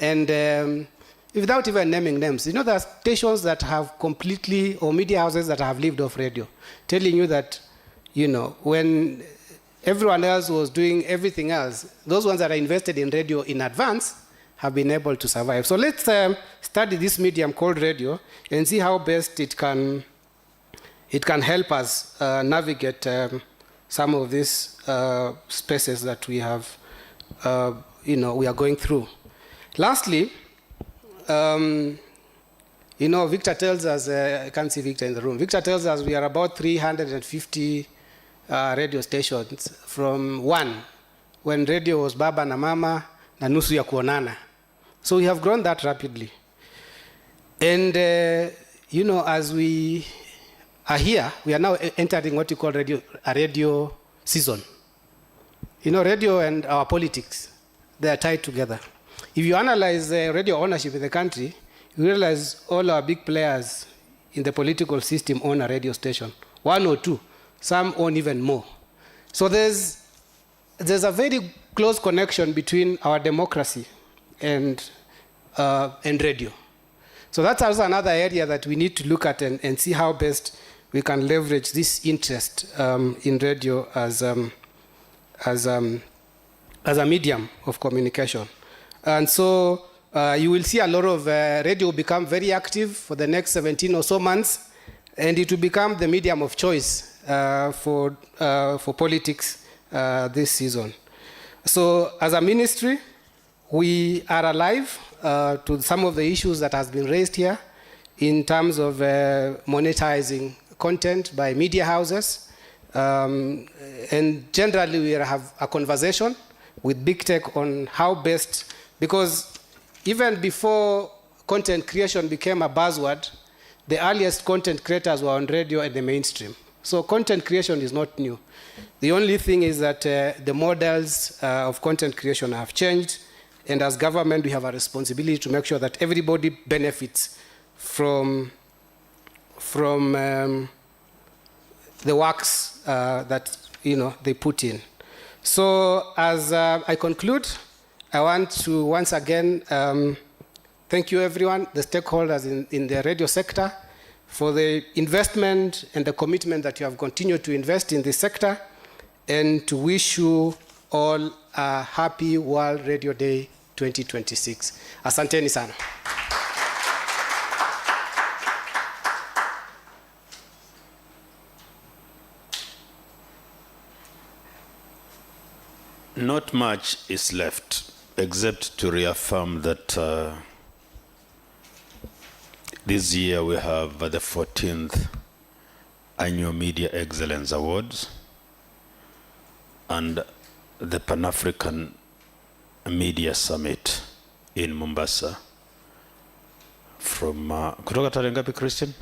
And without even naming names, there are stations that have completely, or media houses that have lived off radio, telling you that, when everyone else was doing everything else, those ones that are invested in radio in advance have been able to survive. So let's study this medium called radio and see how best it can help us navigate some of these spaces that we have, we are going through. Lastly, Victor tells us, I can't see Victor in the room. Victor tells us we are about 350 radio stations from one, when radio was baba na mama na nusu ya kuonana. So we have grown that rapidly. And, as we are here, we are now entering what you call a radio season. Radio and our politics, they are tied together. if you analyze radio ownership in the country, you realize all our big players in the political system own a radio station, one or two. Some own even more. So there's a very close connection between our democracy and radio. So that's also another area that we need to look at and see how best we can leverage this interest in radio as a medium of communication. And so you will see a lot of radio become very active for the next 17 or so months, and it will become the medium of choice for politics this season. So as a ministry, we are alive to some of the issues that has been raised here in terms of monetizing content by media houses. And generally we have a conversation with big tech on how best, because even before content creation became a buzzword, the earliest content creators were on radio and the mainstream. So content creation is not new. The only thing is that the models of content creation have changed, and as government we have a responsibility to make sure that everybody benefits from the works that they put in. So as I conclude, I want to once again thank you everyone, the stakeholders in the radio sector, for the investment and the commitment that you have continued to invest in this sector, and to wish you all a happy World Radio Day 2026. Asanteni sana. Not much is left except to reaffirm that this year we have the 14th Annual Media Excellence Awards and the Pan-African Media Summit in Mombasa from kutoka tarehe ngapi Christian?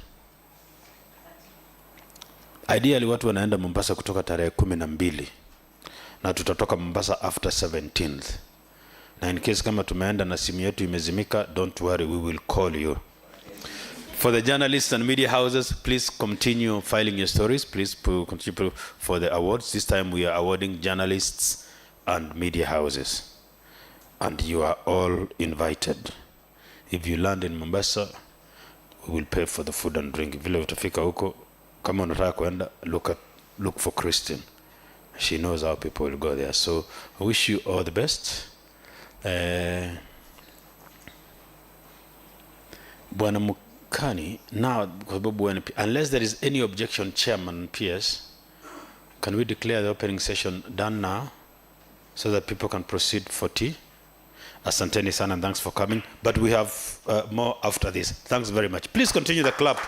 Ideally watu wanaenda Mombasa kutoka tarehe 12 na tutatoka Mombasa after 17th. Na in case kama tumeenda na simu yetu imezimika, don't worry, we will call you. For the journalists and media houses, please continue filing your stories. Please contribute for the awards. This time we are awarding journalists and media houses. And you are all invited. If you land in Mombasa, we will pay for the food and drink. Vile utafika huko, kama unataka kuenda, look for Christian. She knows how people will go there. So I wish you all the best. Bwana Mukani, now, unless there is any objection, Chairman PS, can we declare the opening session done now so that people can proceed for tea? Asanteni sana, and thanks for coming. But we have more after this. Thanks very much. Please continue the clap.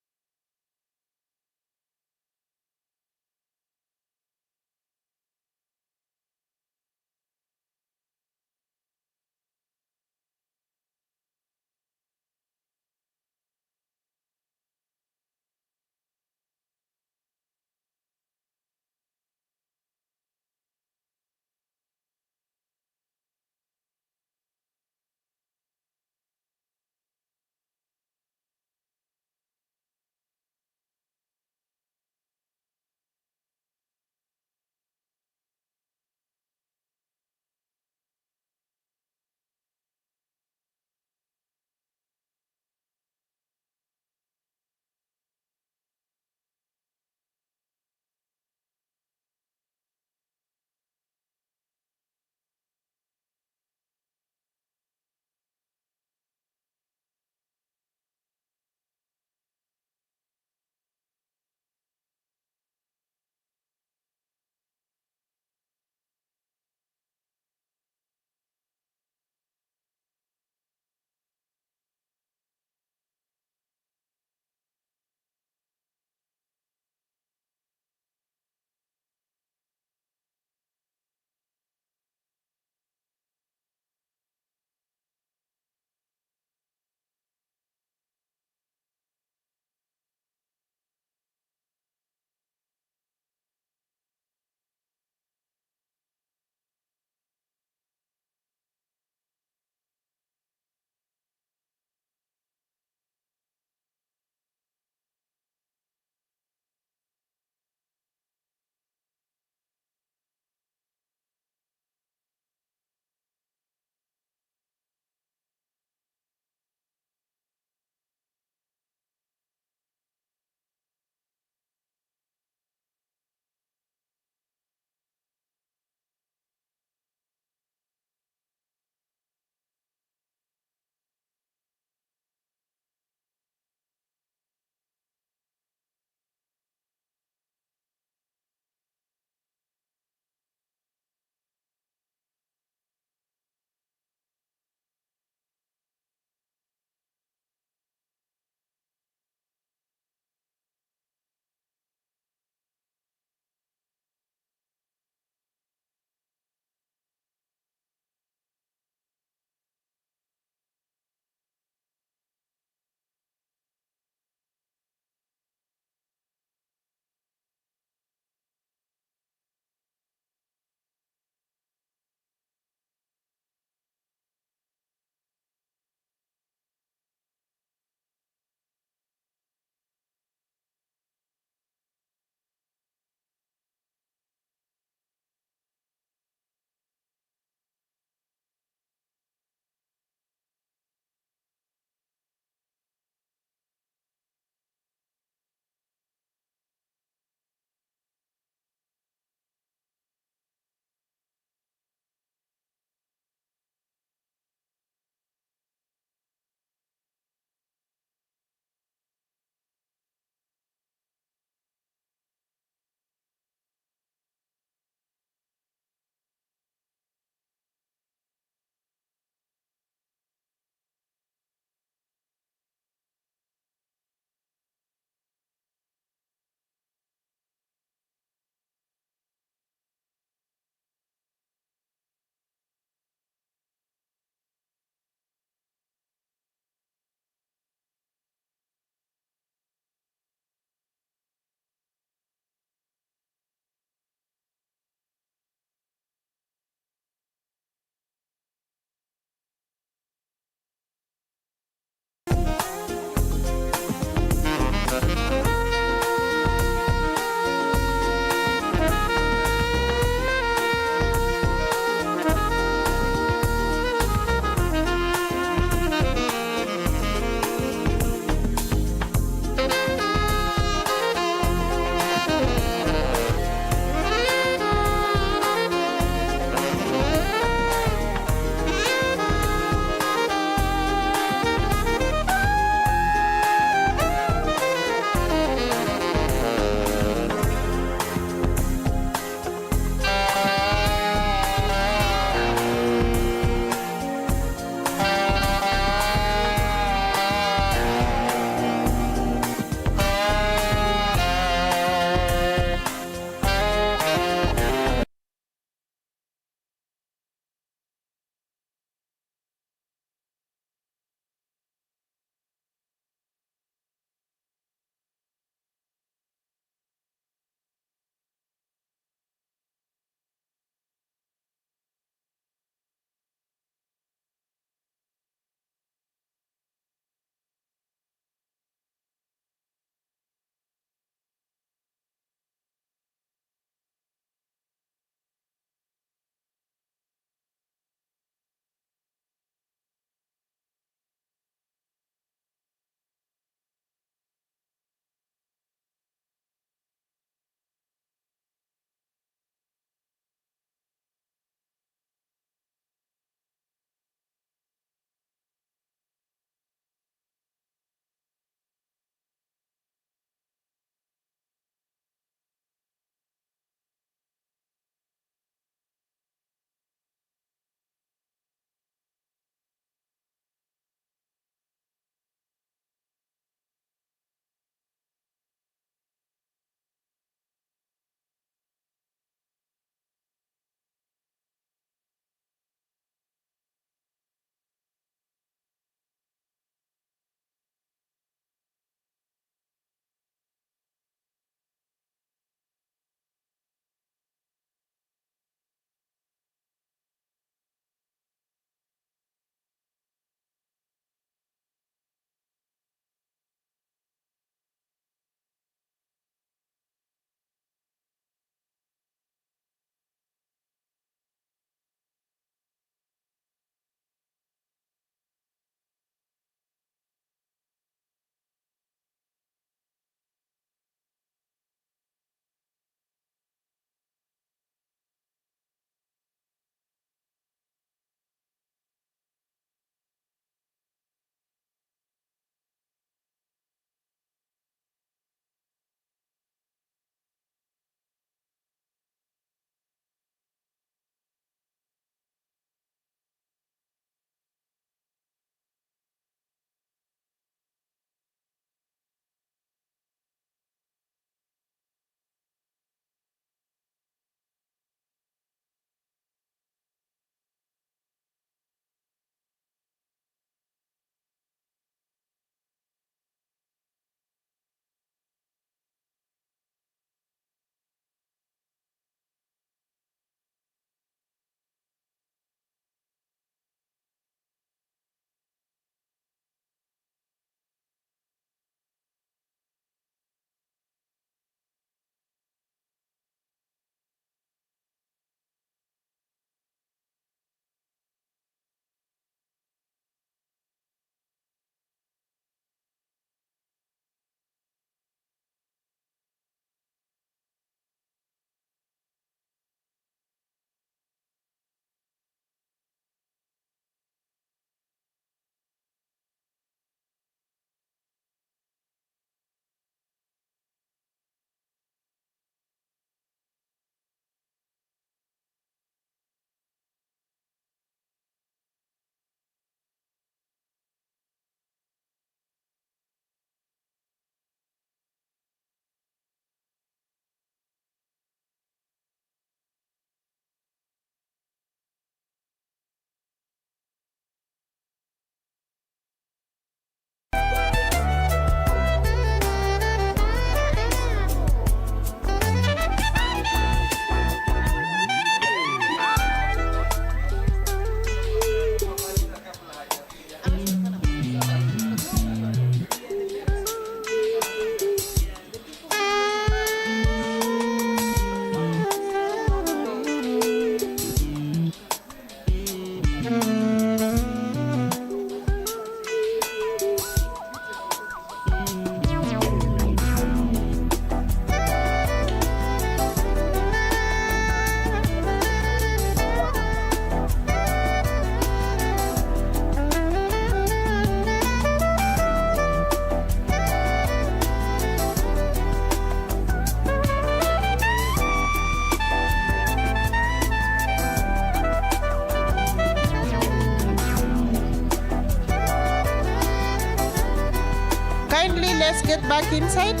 let's get back inside.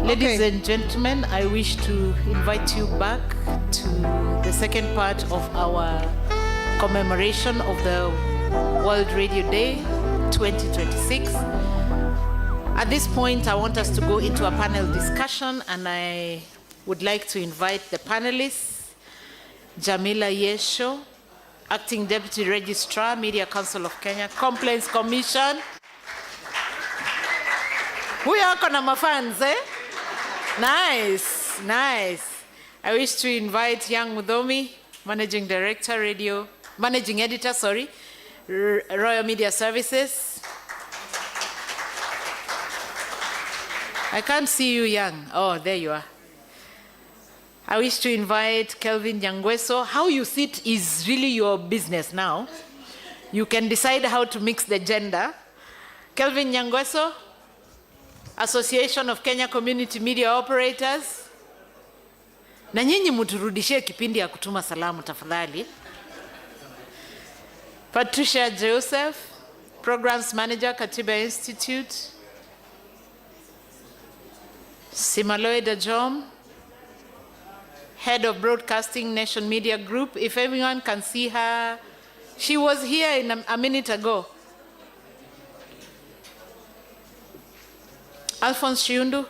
Ladies and gentlemen, I wish to invite you back to the second part of our commemoration of the World Radio Day 2026. At this point, I want us to go into a panel discussion, and I would like to invite the panelists, Jamila Yesho, Acting Deputy Registrar, Media Council of Kenya, Complaints Commission. Who are my fans, eh? Nice, nice. I wish to invite Young Muthomi, Managing Editor, Royal Media Services. I can't see you, Young. Oh, there you are. I wish to invite Kelvin Nyangweso. How you sit is really your business now. You can decide how to mix the gender. Kelvin Nyangweso, Association of Kenya Community Media Operators. Na nyinyi muturudishie kipindi ya kutuma salamu tafadhali. Patricia Joseph, Programs Manager, Katiba Institute. Simaloe Dajom, Head of Broadcasting Nation Media Group. If everyone can see her, she was here a minute ago. Alphonse Shiundu,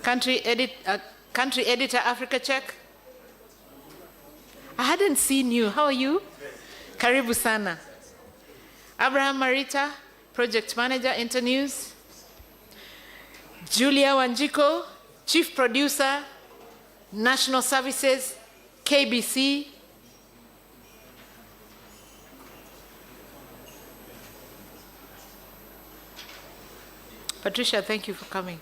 Country Editor, Africa Check. I hadn't seen you. How are you? Karibu sana. Abraham Marita, Project Manager, Internews. Julia Wanjiko, Chief Producer, National Services, KBC. Patricia, thank you for coming.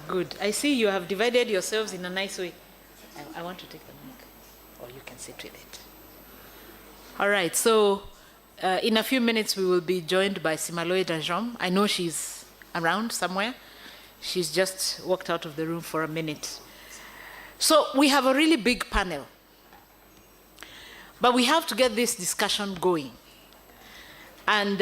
Good. I see you have divided yourselves in a nice way. I want to take the mic, or you can sit with it. All right, so in a few minutes we will be joined by Simaloe Dajom. I know she's around somewhere. She's just walked out of the room for a minute. So we have a really big panel. But we have to get this discussion going. And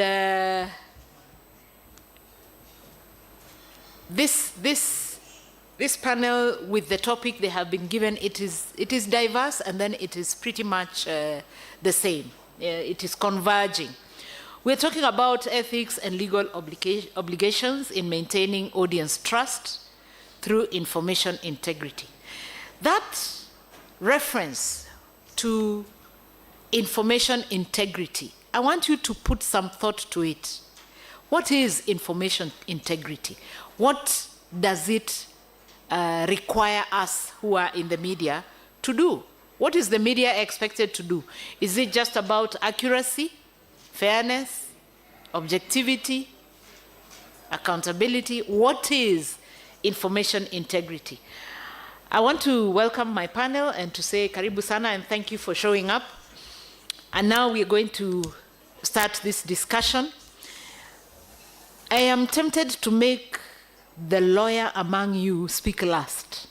this panel, with the topic they have been given, it is diverse, and then it is pretty much the same. It is converging. We're talking about ethics and legal obligations in maintaining audience trust through information integrity. That reference to information integrity, I want you to put some thought to it. What is information integrity? What does it require us who are in the media to do? What is the media expected to do? Is it just about accuracy, fairness, objectivity, accountability? What is information integrity? I want to welcome my panel and to say karibu sana and thank you for showing up. And now we're going to start this discussion. I am tempted to make the lawyer among you speak last,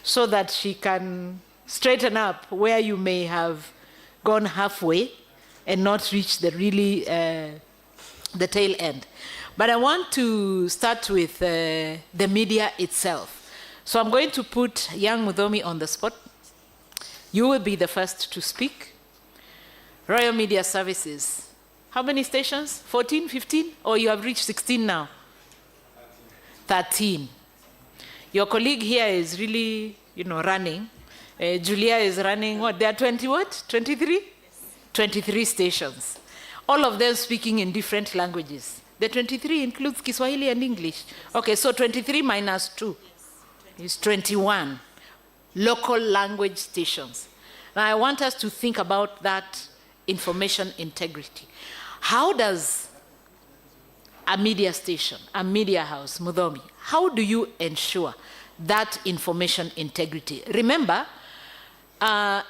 so that she can straighten up where you may have gone halfway and not reach the really the tail end. But I want to start with the media itself. So I'm going to put Young Muthomi on the spot. You will be the first to speak. Royal Media Services. How many stations? 14, 15? Or you have reached 16 now? 13. Your colleague here is really, running. Julia is running, what? There are 20 what? 23? 23 stations. All of them speaking in different languages. The 23 includes Kiswahili and English. Okay, so 23 minus 2 is 21 local language stations. Now I want us to think about that information integrity. How does a media station, a media house, Mudhomi, how do you ensure that information integrity? Remember,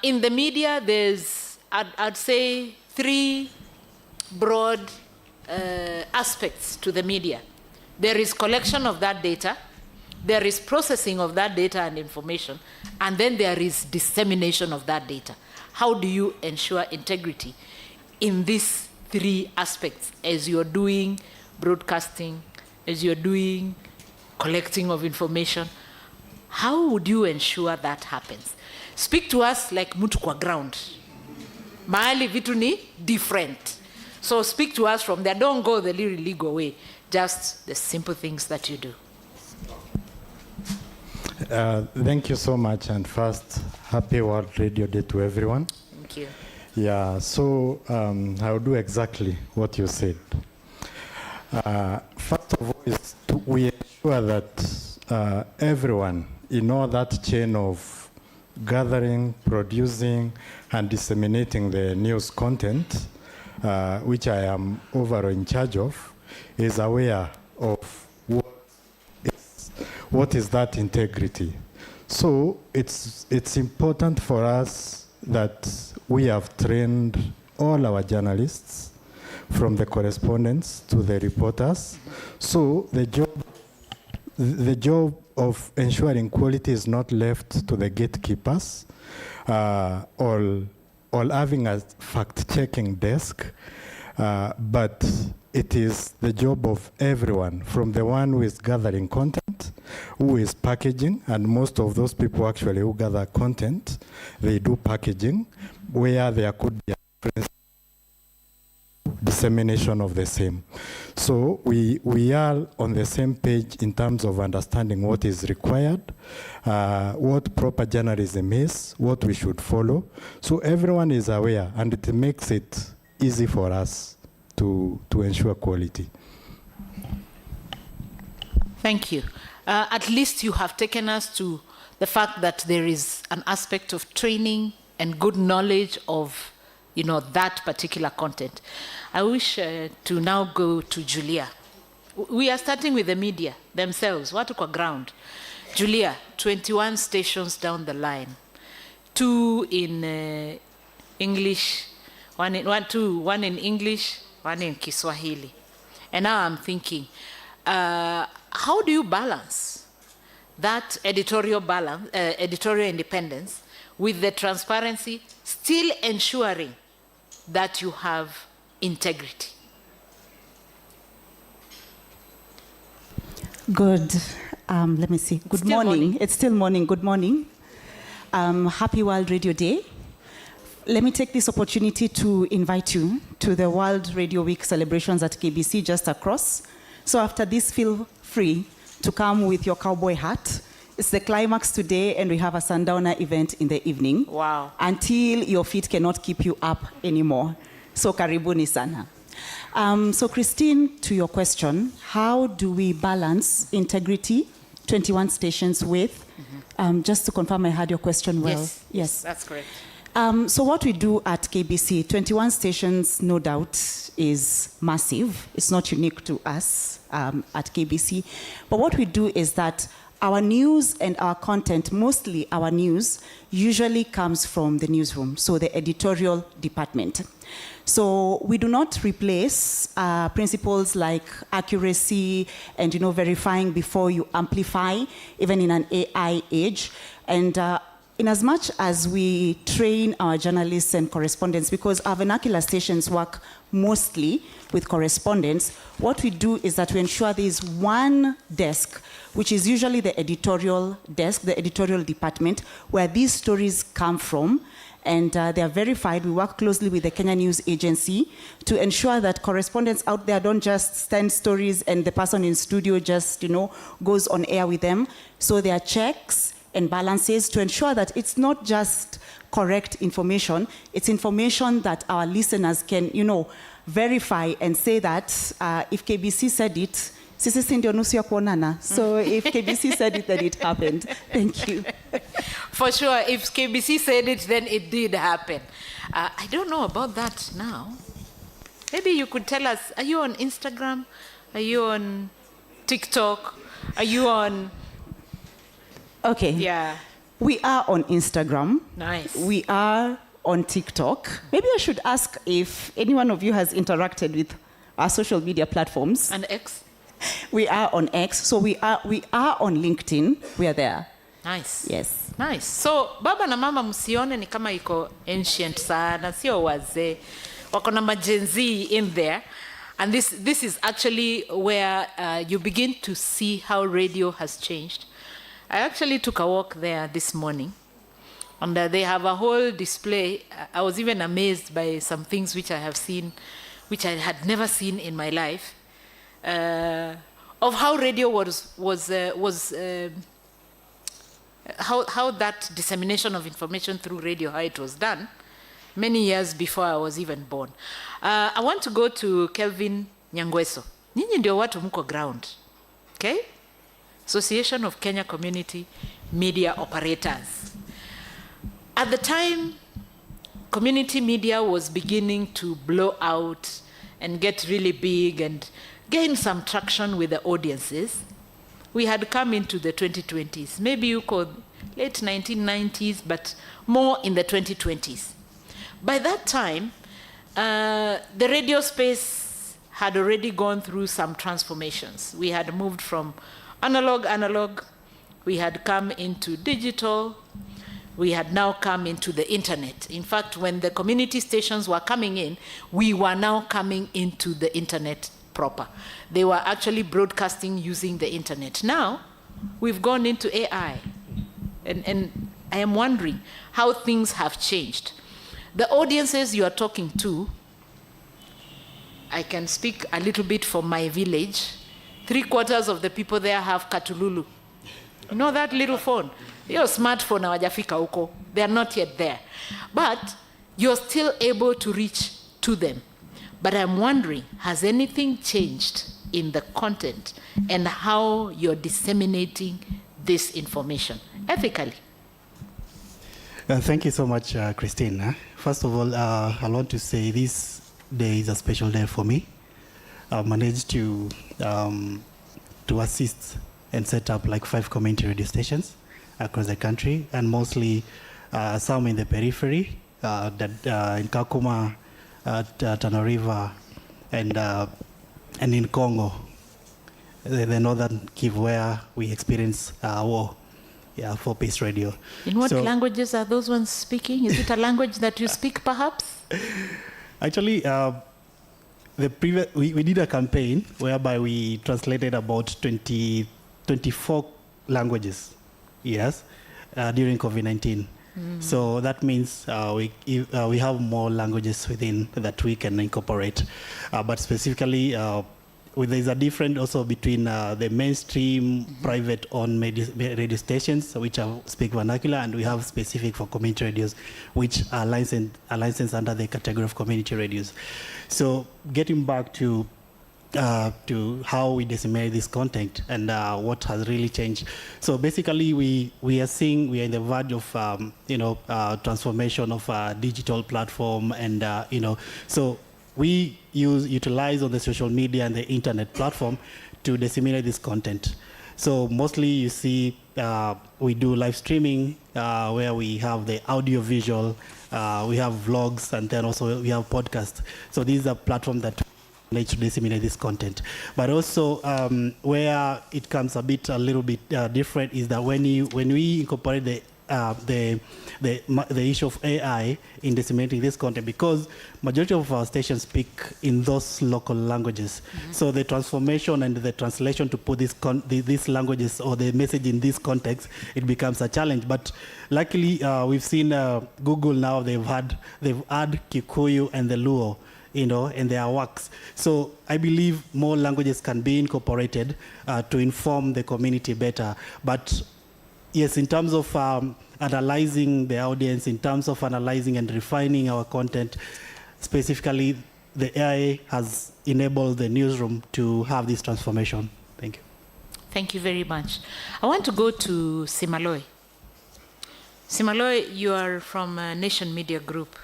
in the media, there's, I'd say, 3 broad aspects to the media. There is collection of that data, there is processing of that data and information, and then there is dissemination of that data. How do you ensure integrity in these 3 aspects as you're doing broadcasting, as you're doing collecting of information? How would you ensure that happens? Speak to us like mtu kwa ground. Mahali vitu ni different. So speak to us from there. Don't go the legal way. Just the simple things that you do. Thank you so much. And first, happy World Radio Day to everyone. Thank you. Yeah, so I'll do exactly what you said. First of all, is we ensure that everyone in all that chain of gathering, producing, and disseminating the news content, which I am overall in charge of, is aware of what is that integrity. So it's important for us that we have trained all our journalists, from the correspondents to the reporters. So the job of ensuring quality is not left to the gatekeepers or having a fact-checking desk, but it is the job of everyone, from the one who is gathering content, who is packaging, and most of those people actually who gather content, they do packaging, where there could be a difference dissemination of the same. So we are on the same page in terms of understanding what is required, what proper journalism is, what we should follow. So everyone is aware, and it makes it easy for us to ensure quality. Thank you. At least you have taken us to the fact that there is an aspect of training and good knowledge of, that particular content. I wish to now go to Julia. We are starting with the media themselves. Watu kwa ground. Julia, 21 stations down the line. 2 in English, one in English, 1 in Kiswahili. And now I'm thinking, how do you balance that editorial independence with the transparency, still ensuring that you have integrity? Good. Let me see. Good morning. It's still morning. Good morning. Happy World Radio Day. Let me take this opportunity to invite you to the World Radio Week celebrations at KBC just across. So after this, feel free to come with your cowboy hat. It's the climax today, and we have a sundowner event in the evening. Wow. Until your feet cannot keep you up anymore. So karibuni sana. So Christine, to your question, how do we balance integrity, 21 stations with, just to confirm I heard your question well. Yes, that's correct. So what we do at KBC, 21 stations, no doubt, is massive. It's not unique to us at KBC. But what we do is that our news and our content, mostly our news, usually comes from the newsroom, so the editorial department. So we do not replace principles like accuracy and verifying before you amplify, even in an AI age. And in as much as we train our journalists and correspondents, because our vernacular stations work mostly with correspondents, what we do is that we ensure there is one desk, which is usually the editorial desk, the editorial department, where these stories come from, and they are verified. We work closely with the Kenya News Agency to ensure that correspondents out there don't just send stories and the person in studio just, goes on air with them. So there are checks and balances to ensure that it's not just correct information, it's information that our listeners can, verify and say that if KBC said it, sisi si ndio nusu ya kuonana. So if KBC said it, then it happened. Thank you. For sure, if KBC said it, then it did happen. I don't know about that now. Maybe you could tell us, are you on Instagram? Are you on TikTok? Are you on... Okay. Yeah. We are on Instagram. Nice. We are on TikTok. Maybe I should ask if any one of you has interacted with our social media platforms. And X? We are on X. So we are on LinkedIn. We are there. Nice. Yes. Nice. So baba na mama msione ni kama iko ancient sana, sio wazee. Wako na majenzi in there. And this is actually where you begin to see how radio has changed. I actually took a walk there this morning. And they have a whole display. I was even amazed by some things which I have seen, which I had never seen in my life, of how radio how that dissemination of information through radio, how it was done, many years before I was even born. I want to go to Kelvin Nyangweso. Nyinyi ndio watu mko ground, okay? Association of Kenya Community Media Operators. At the time, community media was beginning to blow out and get really big and gain some traction with the audiences. We had come into the 2020s. Maybe you call late 1990s, but more in the 2020s. By that time, the radio space had already gone through some transformations. We had moved from analog, we had come into digital, we had now come into the internet. In fact, when the community stations were coming in, we were now coming into the internet proper. They were actually broadcasting using the internet. Now, we've gone into AI. And I am wondering how things have changed. The audiences you are talking to, I can speak a little bit for my village. 3/4 of the people there have Katululu. You know that little phone? Your smartphone hawajafika huko. They are not yet there. But you're still able to reach to them. But I'm wondering, has anything changed in the content and how you're disseminating this information ethically? Thank you so much, Christine. First of all, I want to say this day is a special day for me. I've managed to assist and set up like 5 community radio stations across the country, and mostly some in the periphery, in Kakuma, Tana River, and in Congo, the northern Kivu, where we experience war. Yeah, for Peace Radio. In what languages are those ones speaking? Is it a language that you speak, perhaps? Actually, we did a campaign whereby we translated about 24 languages, yes, during COVID-19. So that means we have more languages within that we can incorporate. But specifically, there's a difference also between the mainstream private-owned radio stations, which speak vernacular, and we have specific for community radios, which are licensed under the category of community radios. So getting back to how we disseminate this content and what has really changed. So basically, we are in the verge of transformation of a digital platform, and so we utilize on the social media and the internet platform to disseminate this content. So mostly you see we do live streaming where we have the audio visual, we have vlogs, and then also we have podcasts. So these are platforms that need to disseminate this content. But also where it comes a little bit different is that when we incorporate the issue of AI in disseminating this content, because majority of our stations speak in those local languages. So the transformation and the translation to put these languages or the message in this context, it becomes a challenge. But luckily, we've seen Google now, they've add Kikuyu and the Luo, in their works. So I believe more languages can be incorporated to inform the community better. But yes, in terms of analyzing the audience, in terms of analyzing and refining our content, specifically, the AI has enabled the newsroom to have this transformation. Thank you. Thank you very much. I want to go to Simaloi. Simaloi, you are from Nation Media Group.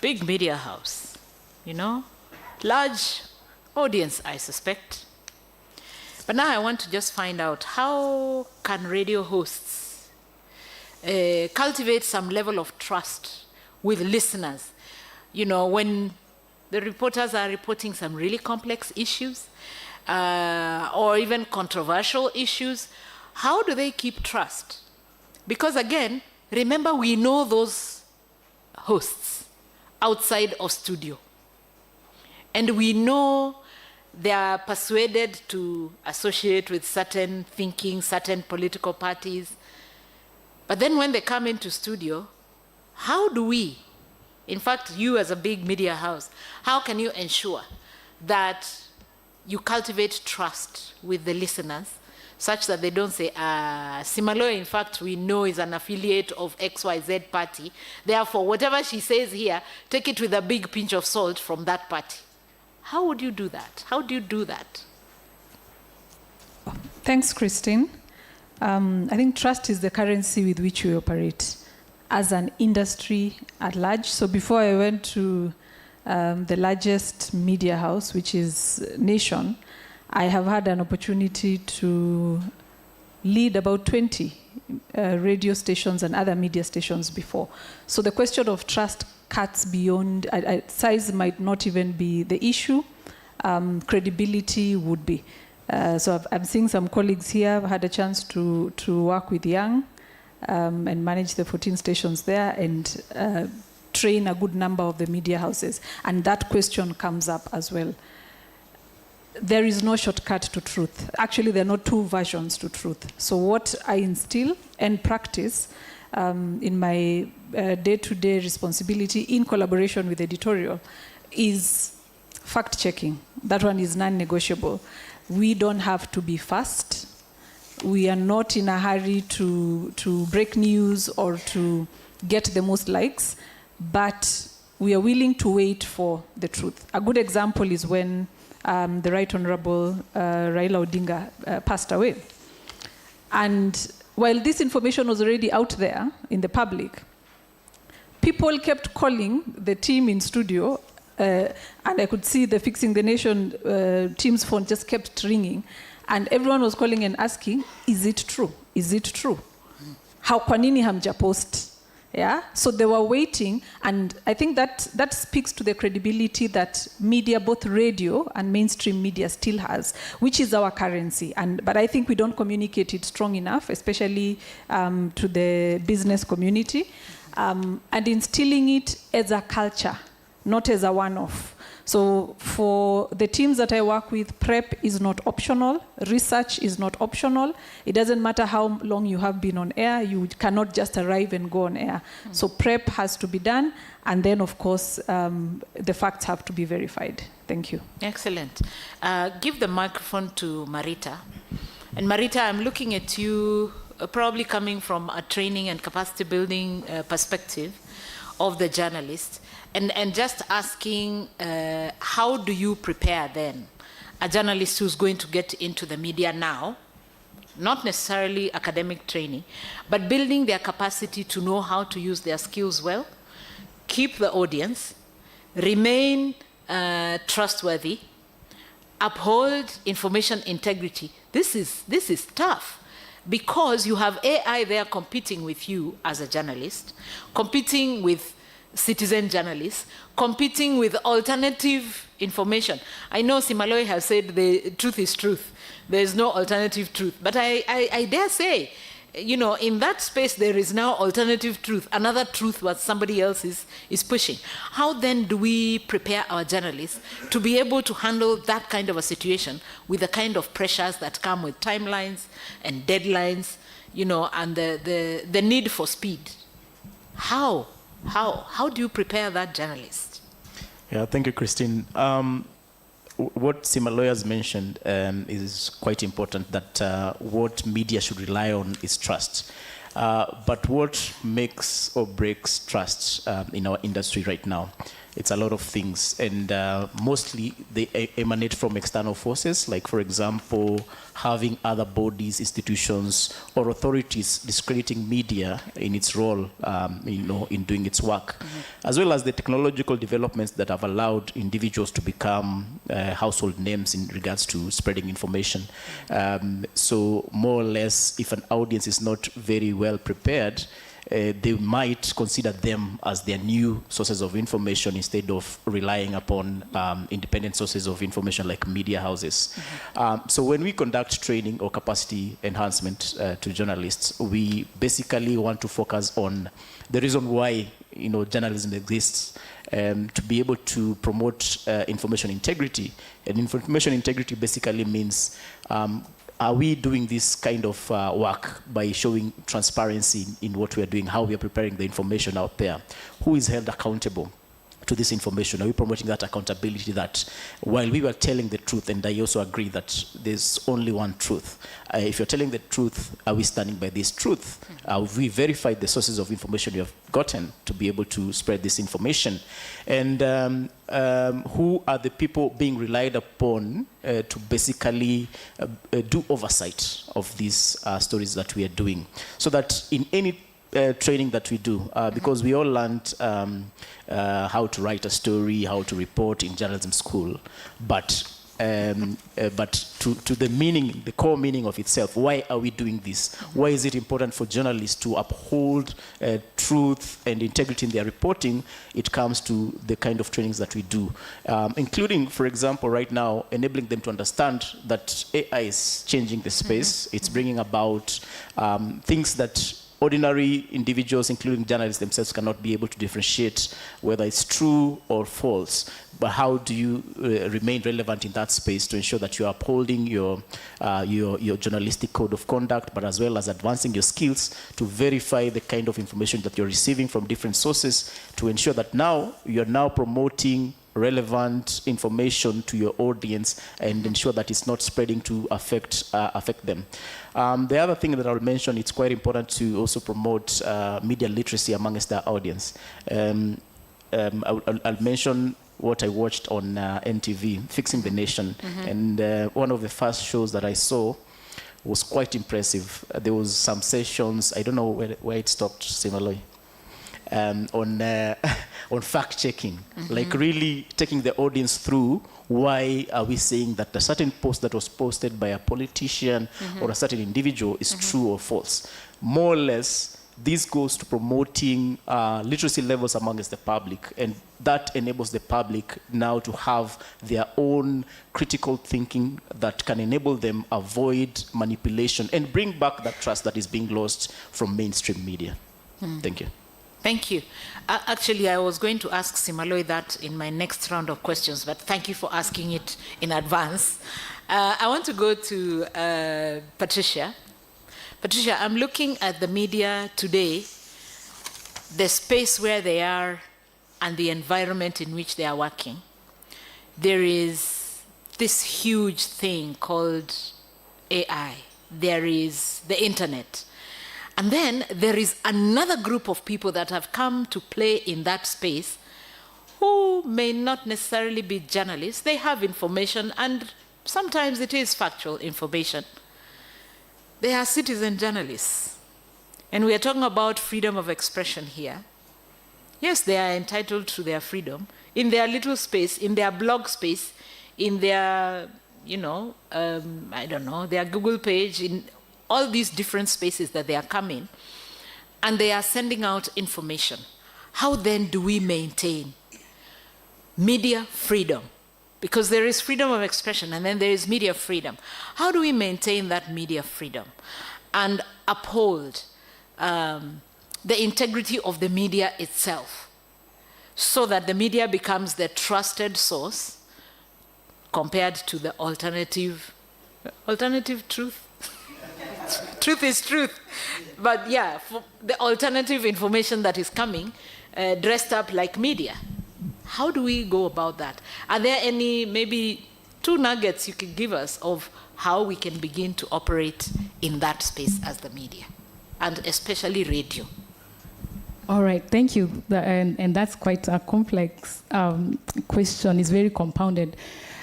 Big media house, large audience, I suspect. But now I want to just find out, how can radio hosts cultivate some level of trust with listeners? You know, when the reporters are reporting some really complex issues or even controversial issues, how do they keep trust? Because again, remember, we know those hosts outside of studio. And we know they are persuaded to associate with certain thinking, certain political parties. But then when they come into studio, how do we, in fact, you as a big media house, how can you ensure that you cultivate trust with the listeners such that they don't say, Simaloy, in fact, we know is an affiliate of XYZ party. Therefore, whatever she says here, take it with a big pinch of salt from that party. How would you do that? How do you do that? Thanks, Christine. I think trust is the currency with which we operate as an industry at large. So before I went to the largest media house, which is Nation, I have had an opportunity to lead about 20 radio stations and other media stations before. So the question of trust cuts beyond, size might not even be the issue, credibility would be. So I'm seeing some colleagues here. I've had a chance to work with Young and manage the 14 stations there and train a good number of the media houses. And that question comes up as well. There is no shortcut to truth. Actually, there are not two versions to truth. So what I instill and practice in my day-to-day responsibility in collaboration with editorial is fact-checking. That one is non-negotiable. We don't have to be fast. We are not in a hurry to break news or to get the most likes, but we are willing to wait for the truth. A good example is when the Right Honorable Raila Odinga passed away. And while this information was already out there in the public, people kept calling the team in studio, and I could see the Fixing the Nation team's phone just kept ringing, and everyone was calling and asking, is it true? Is it true? How kwa nini hamja post? Yeah, so they were waiting, and I think that speaks to the credibility that media, both radio and mainstream media, still has, which is our currency. But I think we don't communicate it strong enough, especially to the business community, and instilling it as a culture, not as a one-off. So for the teams that I work with, prep is not optional. Research is not optional. It doesn't matter how long you have been on air. You cannot just arrive and go on air. So prep has to be done. And then, of course, the facts have to be verified. Thank you. Excellent. Give the microphone to Marita. And Marita, I'm looking at you probably coming from a training and capacity building perspective of the journalist. And just asking, how do you prepare then a journalist who's going to get into the media now, not necessarily academic training, but building their capacity to know how to use their skills well, keep the audience, remain trustworthy, uphold information integrity. This is tough, because you have AI there competing with you as a journalist, competing with citizen journalists, competing with alternative information. I know Simaloy has said the truth is truth. There is no alternative truth. But I dare say, you know, in that space there is now alternative truth, another truth what somebody else is pushing. How then do we prepare our journalists to be able to handle that kind of a situation with the kind of pressures that come with timelines and deadlines, you know, and the need for speed? How do you prepare that journalist? Yeah, thank you, Christine. What Simaloy has mentioned is quite important, that what media should rely on is trust. But what makes or breaks trust in our industry right now It's a lot of things, and mostly they emanate from external forces, like, for example, having other bodies, institutions, or authorities discrediting media in its role, in doing its work, as well as the technological developments that have allowed individuals to become household names in regards to spreading information. So more or less, if an audience is not very well prepared, they might consider them as their new sources of information instead of relying upon independent sources of information like media houses. So when we conduct training or capacity enhancement to journalists, we basically want to focus on the reason why journalism exists, to be able to promote information integrity. And information integrity basically means are we doing this kind of work by showing transparency in what we are doing, how we are preparing the information out there? Who is held accountable to this information? Are we promoting that accountability that while we were telling the truth, and I also agree that there's only one truth, if you're telling the truth, are we standing by this truth? Have we verified the sources of information you have gotten to be able to spread this information? And who are the people being relied upon to basically do oversight of these stories that we are doing, so that in any training that we do, because we all learned how to write a story, how to report in journalism school, but to the meaning, the core meaning of itself, why are we doing this? Why is it important for journalists to uphold truth and integrity in their reporting? It comes to the kind of trainings that we do, including, for example, right now, enabling them to understand that AI is changing the space. It's bringing about things that ordinary individuals, including journalists themselves, cannot be able to differentiate whether it's true or false. But how do you remain relevant in that space to ensure that you're upholding your journalistic code of conduct, but as well as advancing your skills to verify the kind of information that you're receiving from different sources, to ensure that now you're now promoting relevant information to your audience and ensure that it's not spreading to affect them. The other thing that I'll mention, it's quite important to also promote media literacy amongst our audience. I'll mention what I watched on NTV, Fixing the Nation. And one of the first shows that I saw was quite impressive. There was some sessions, I don't know where it stopped, Simaloi, on fact-checking, like really taking the audience through why are we saying that a certain post that was posted by a politician or a certain individual is true or false. More or less, this goes to promoting literacy levels amongst the public, and that enables the public now to have their own critical thinking that can enable them avoid manipulation and bring back that trust that is being lost from mainstream media. Thank you. Thank you. Actually, I was going to ask Simaloi that in my next round of questions, but thank you for asking it in advance. I want to go to Patricia. Patricia, I'm looking at the media today, the space where they are and the environment in which they are working. There is this huge thing called AI. There is the internet. And then there is another group of people that have come to play in that space who may not necessarily be journalists. They have information, and sometimes it is factual information. They are citizen journalists. And we are talking about freedom of expression here. Yes, they are entitled to their freedom in their little space, in their blog space, in their, I don't know, their Google page, in all these different spaces that they are coming, and they are sending out information. How then do we maintain media freedom? Because there is freedom of expression and then there is media freedom. How do we maintain that media freedom and uphold the integrity of the media itself so that the media becomes the trusted source compared to the alternative truth? Truth is truth. But yeah, for the alternative information that is coming, dressed up like media. How do we go about that? Are there any, maybe 2 nuggets you could give us of how we can begin to operate in that space as the media, and especially radio? All right, thank you. And that's quite a complex question. It's very compounded.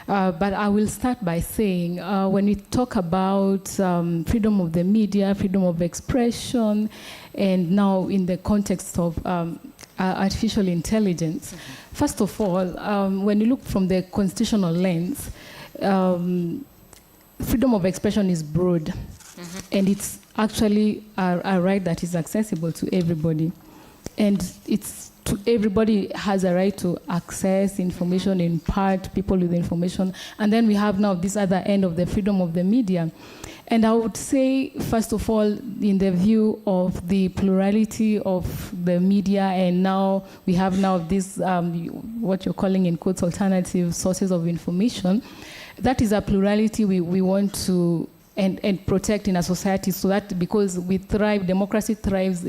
But I will start by saying, when we talk about freedom of the media, freedom of expression, and now in the context of artificial intelligence, first of all, when you look from the constitutional lens, freedom of expression is broad, and it's actually a right that is accessible to everybody. And everybody has a right to access information, impart people with information. And then we have now this other end of the freedom of the media. And I would say, first of all, in the view of the plurality of the media, and now we have now this, what you're calling in quotes, alternative sources of information, that is a plurality we want to and protect in a society, so that because we thrive, democracy thrives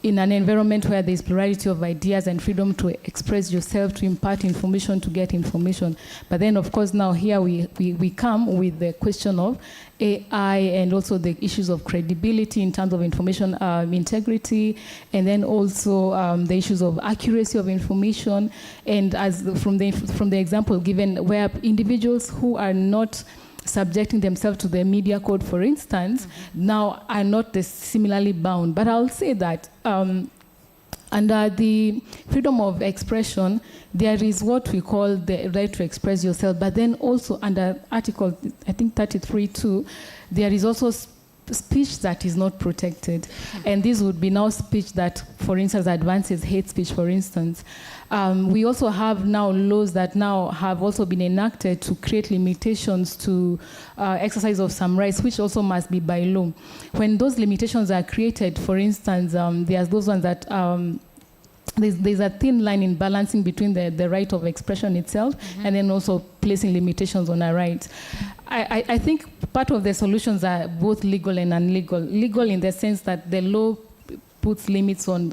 in an environment where there is plurality of ideas and freedom to express yourself, to impart information, to get information. But then, of course, now here we come with the question of AI and also the issues of credibility in terms of information integrity, and then also the issues of accuracy of information. And as from the example given, where individuals who are not subjecting themselves to the media code, for instance, now are not similarly bound. But I'll say that under the freedom of expression, there is what we call the right to express yourself, but then also under Article, I think 33(2), there is also speech that is not protected. And this would be now speech that, for instance, advances hate speech, for instance. We also have now laws that now have also been enacted to create limitations to exercise of some rights, which also must be by law. When those limitations are created, for instance, there's those ones that there's a thin line in balancing between the right of expression itself and then also placing limitations on our rights. I think part of the solutions are both legal and unlegal. Legal in the sense that the law puts limits on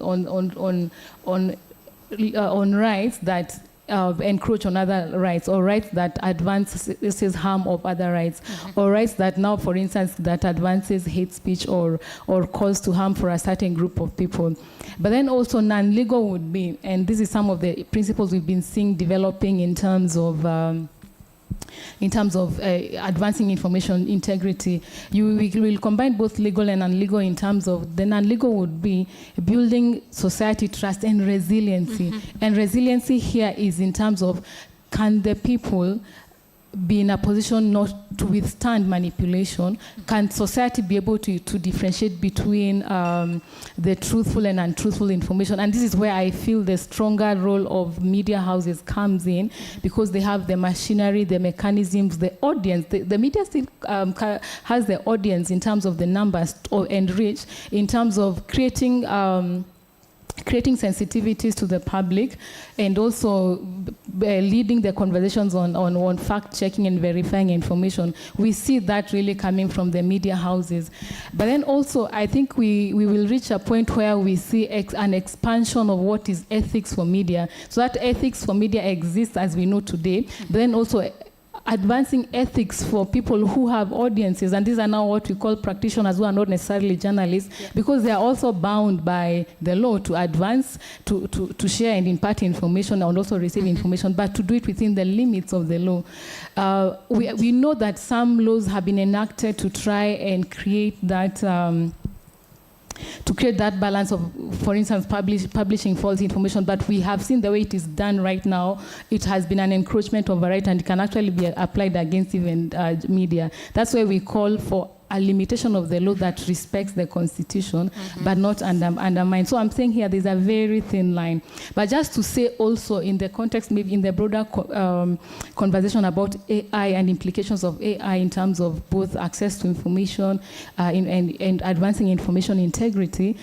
rights that encroach on other rights, or rights that advances harm of other rights, or rights that now, for instance, that advances hate speech or cause to harm for a certain group of people. But then also non-legal would be, and this is some of the principles we've been seeing developing in terms of advancing information integrity. We will combine both legal and unlegal in terms of the non-legal would be building society trust and resiliency. And resiliency here is in terms of, can the people be in a position not to withstand manipulation? Can society be able to differentiate between the truthful and untruthful information? And this is where I feel the stronger role of media houses comes in, because they have the machinery, the mechanisms, the audience. The media still has the audience in terms of the numbers and reach, in terms of creating sensitivities to the public, and also leading the conversations on fact-checking and verifying information. We see that really coming from the media houses. But then also, I think we will reach a point where we see an expansion of what is ethics for media. So that ethics for media exists as we know today, but then also advancing ethics for people who have audiences, and these are now what we call practitioners who are not necessarily journalists, because they are also bound by the law to advance, to share and impart information and also receive information, but to do it within the limits of the law. We know that some laws have been enacted to try and create that balance of, for instance, publishing false information, but we have seen the way it is done right now. It has been an encroachment of a right, and it can actually be applied against even media. That's why we call for a limitation of the law that respects the Constitution, but not undermine. So I'm saying here there's a very thin line. But just to say also in the context, maybe in the broader conversation about AI and implications of AI in terms of both access to information and advancing information integrity,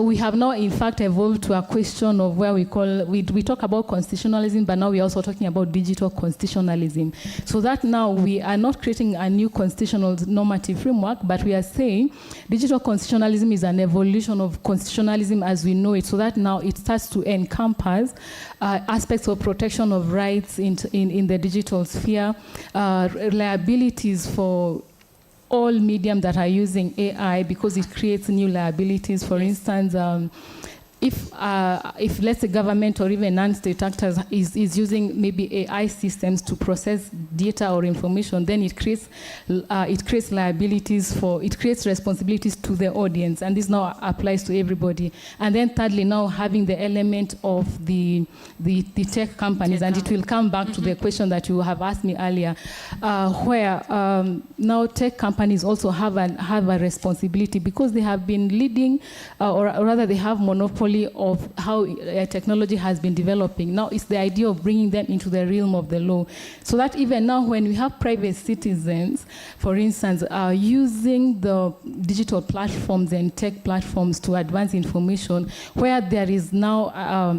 we have now, in fact, evolved to a question of where we talk about constitutionalism, but now we're also talking about digital constitutionalism. So that now we are not creating a new constitutional normative framework, but we are saying digital constitutionalism is an evolution of constitutionalism as we know it, so that now it starts to encompass aspects of protection of rights in the digital sphere, liabilities for all medium that are using AI, because it creates new liabilities. For instance, if let's say government or even non-state actors is using maybe AI systems to process data or information, then it creates liabilities it creates responsibilities to the audience, and this now applies to everybody. And then thirdly, now having the element of the tech companies, and it will come back to the question that you have asked me earlier, where now tech companies also have a responsibility because they have been leading, or rather they have monopoly of how technology has been developing. Now it's the idea of bringing them into the realm of the law, so that even now when we have private citizens, for instance, using the digital platforms and tech platforms to advance information, where there is now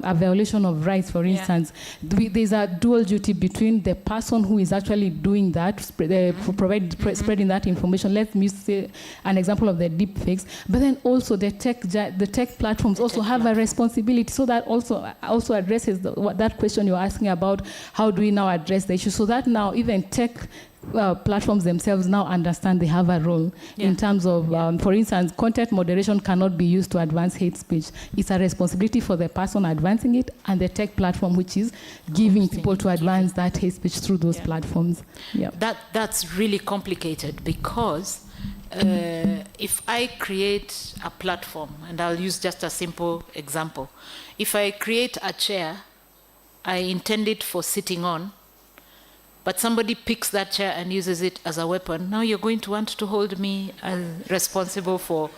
a violation of rights, for instance, there's a dual duty between the person who is actually doing that, spreading that information. Let me say an example of the deep fakes, but then also the tech platforms also have a responsibility. So that also addresses that question you're asking about, how do we now address the issue, so that now even tech platforms themselves now understand they have a role in terms of, for instance, content moderation cannot be used to advance hate speech. It's a responsibility for the person advancing it and the tech platform, which is giving people to advance that hate speech through those platforms. That's really complicated, because if I create a platform, and I'll use just a simple example. If I create a chair, I intend it for sitting on, but somebody picks that chair and uses it as a weapon. Now you're going to want to hold me responsible for,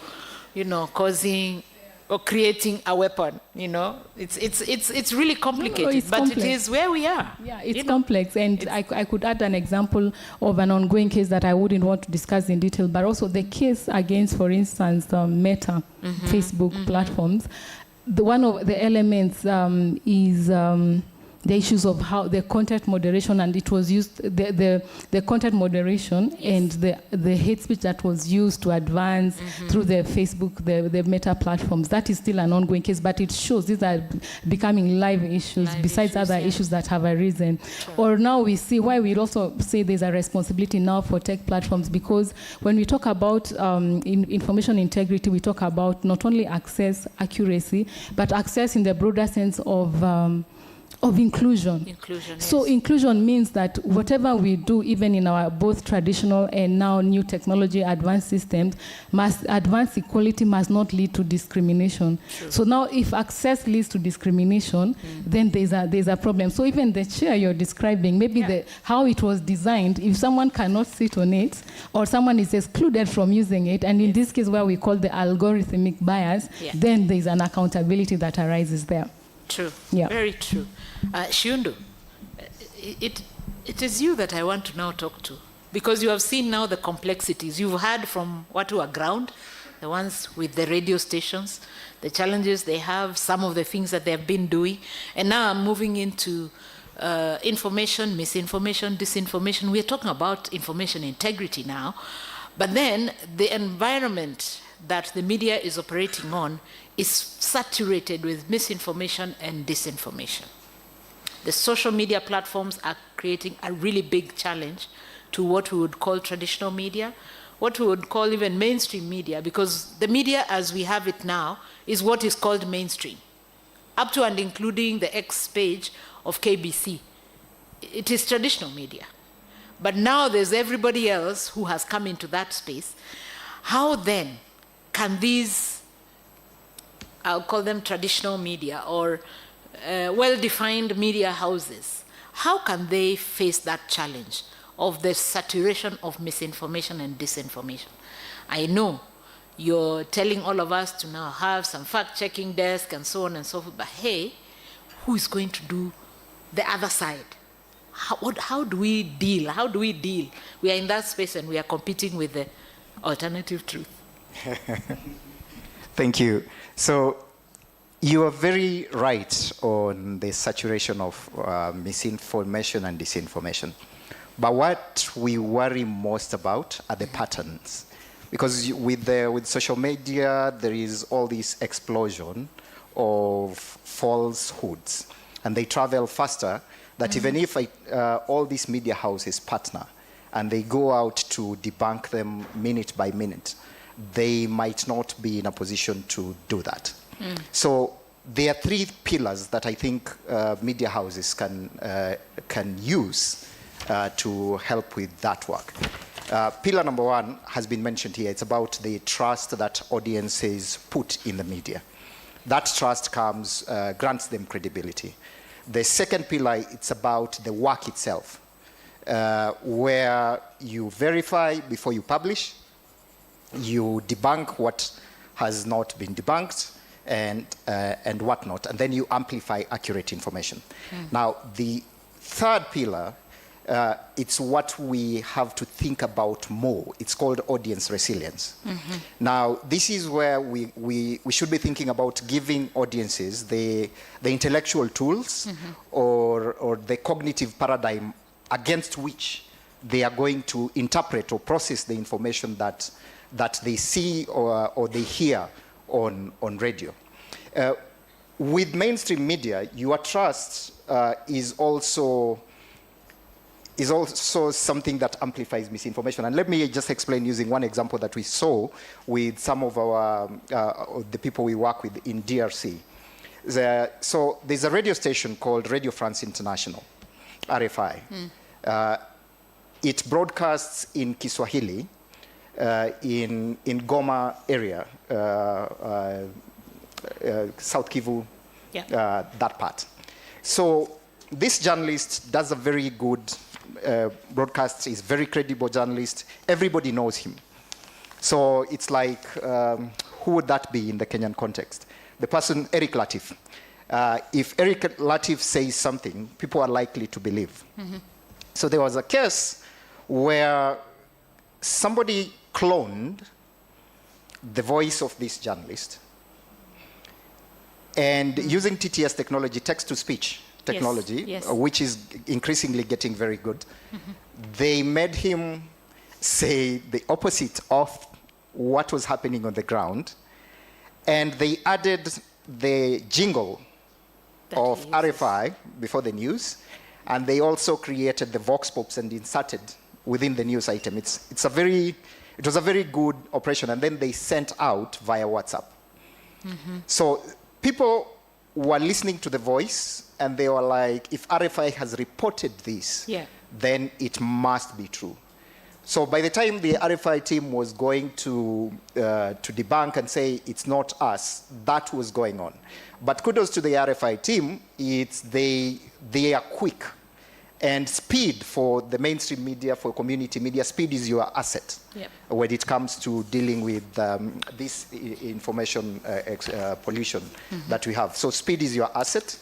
causing or creating a weapon. It's really complicated, but complex. It is where we are. Yeah, it's complex, and I could add an example of an ongoing case that I wouldn't want to discuss in detail, but also the case against, for instance, Meta, Facebook platforms. One of the elements is the issues of how the content moderation, and it was used, the content moderation and the hate speech that was used to advance through the Facebook, the Meta platforms. That is still an ongoing case, but it shows these are becoming live issues besides other issues that have arisen. Sure. Or now we see why we also say there's a responsibility now for tech platforms, because when we talk about information integrity, we talk about not only access, accuracy, but access in the broader sense of inclusion. So inclusion means that whatever we do, even in our both traditional and now new technology advanced systems, advanced equality must not lead to discrimination. True. So now if access leads to discrimination, then there's a problem. So even the chair you're describing, maybe how it was designed, if someone cannot sit on it, or someone is excluded from using it, and in this case where we call the algorithmic bias, then there's an accountability that arises there. True. Very true. Shundu, it is you that I want to now talk to, because you have seen now the complexities. You've heard from Watu are ground, the ones with the radio stations, the challenges they have, some of the things that they have been doing, and now I'm moving into information, misinformation, disinformation. We're talking about information integrity now, but then the environment that the media is operating on is saturated with misinformation and disinformation. The social media platforms are creating a really big challenge to what we would call traditional media, what we would call even mainstream media, because the media as we have it now is what is called mainstream, up to and including the X page of KBC. It is traditional media. But now there's everybody else who has come into that space. How then can these, I'll call them traditional media or well-defined media houses, how can they face that challenge of the saturation of misinformation and disinformation? I know you're telling all of us to now have some fact-checking desk and so on and so forth, but hey, who is going to do the other side? How do we deal? How do we deal? We are in that space and we are competing with the alternative truth. Thank you. So you are very right on the saturation of misinformation and disinformation. But what we worry most about are the patterns. Because with social media, there is all this explosion of falsehoods. And they travel faster that even if all these media houses partner and they go out to debunk them minute by minute, they might not be in a position to do that. So there are three pillars that I think media houses can use to help with that work. Pillar number one has been mentioned here. It's about the trust that audiences put in the media. That trust grants them credibility. The second pillar, it's about the work itself, where you verify before you publish, you debunk what has not been debunked, and whatnot, and then you amplify accurate information. Now, the third pillar, it's what we have to think about more. It's called audience resilience. Now, this is where we should be thinking about giving audiences the intellectual tools or the cognitive paradigm against which they are going to interpret or process the information that they see or they hear on radio. With mainstream media, your trust is also something that amplifies misinformation. And let me just explain using one example that we saw with some of the people we work with in DRC. So there's a radio station called Radio France International, RFI. It broadcasts in Kiswahili in Goma area, South Kivu, that part. So this journalist does a very good broadcast. He's a very credible journalist. Everybody knows him. So it's like, who would that be in the Kenyan context? The person, Eric Latif. If Eric Latif says something, people are likely to believe. So there was a case where somebody cloned the voice of this journalist, and using TTS technology, text-to-speech technology, which is increasingly getting very good, they made him say the opposite of what was happening on the ground, and they added the jingle of RFI before the news, and they also created the vox pops and inserted within the news item. It was a very good operation, and then they sent out via WhatsApp. So people were listening to the voice, and they were like, if RFI has reported this, then it must be true. So by the time the RFI team was going to debunk and say it's not us, that was going on. But kudos to the RFI team, they are quick. And speed for the mainstream media, for community media, speed is your asset when it comes to dealing with this information pollution that we have. So speed is your asset.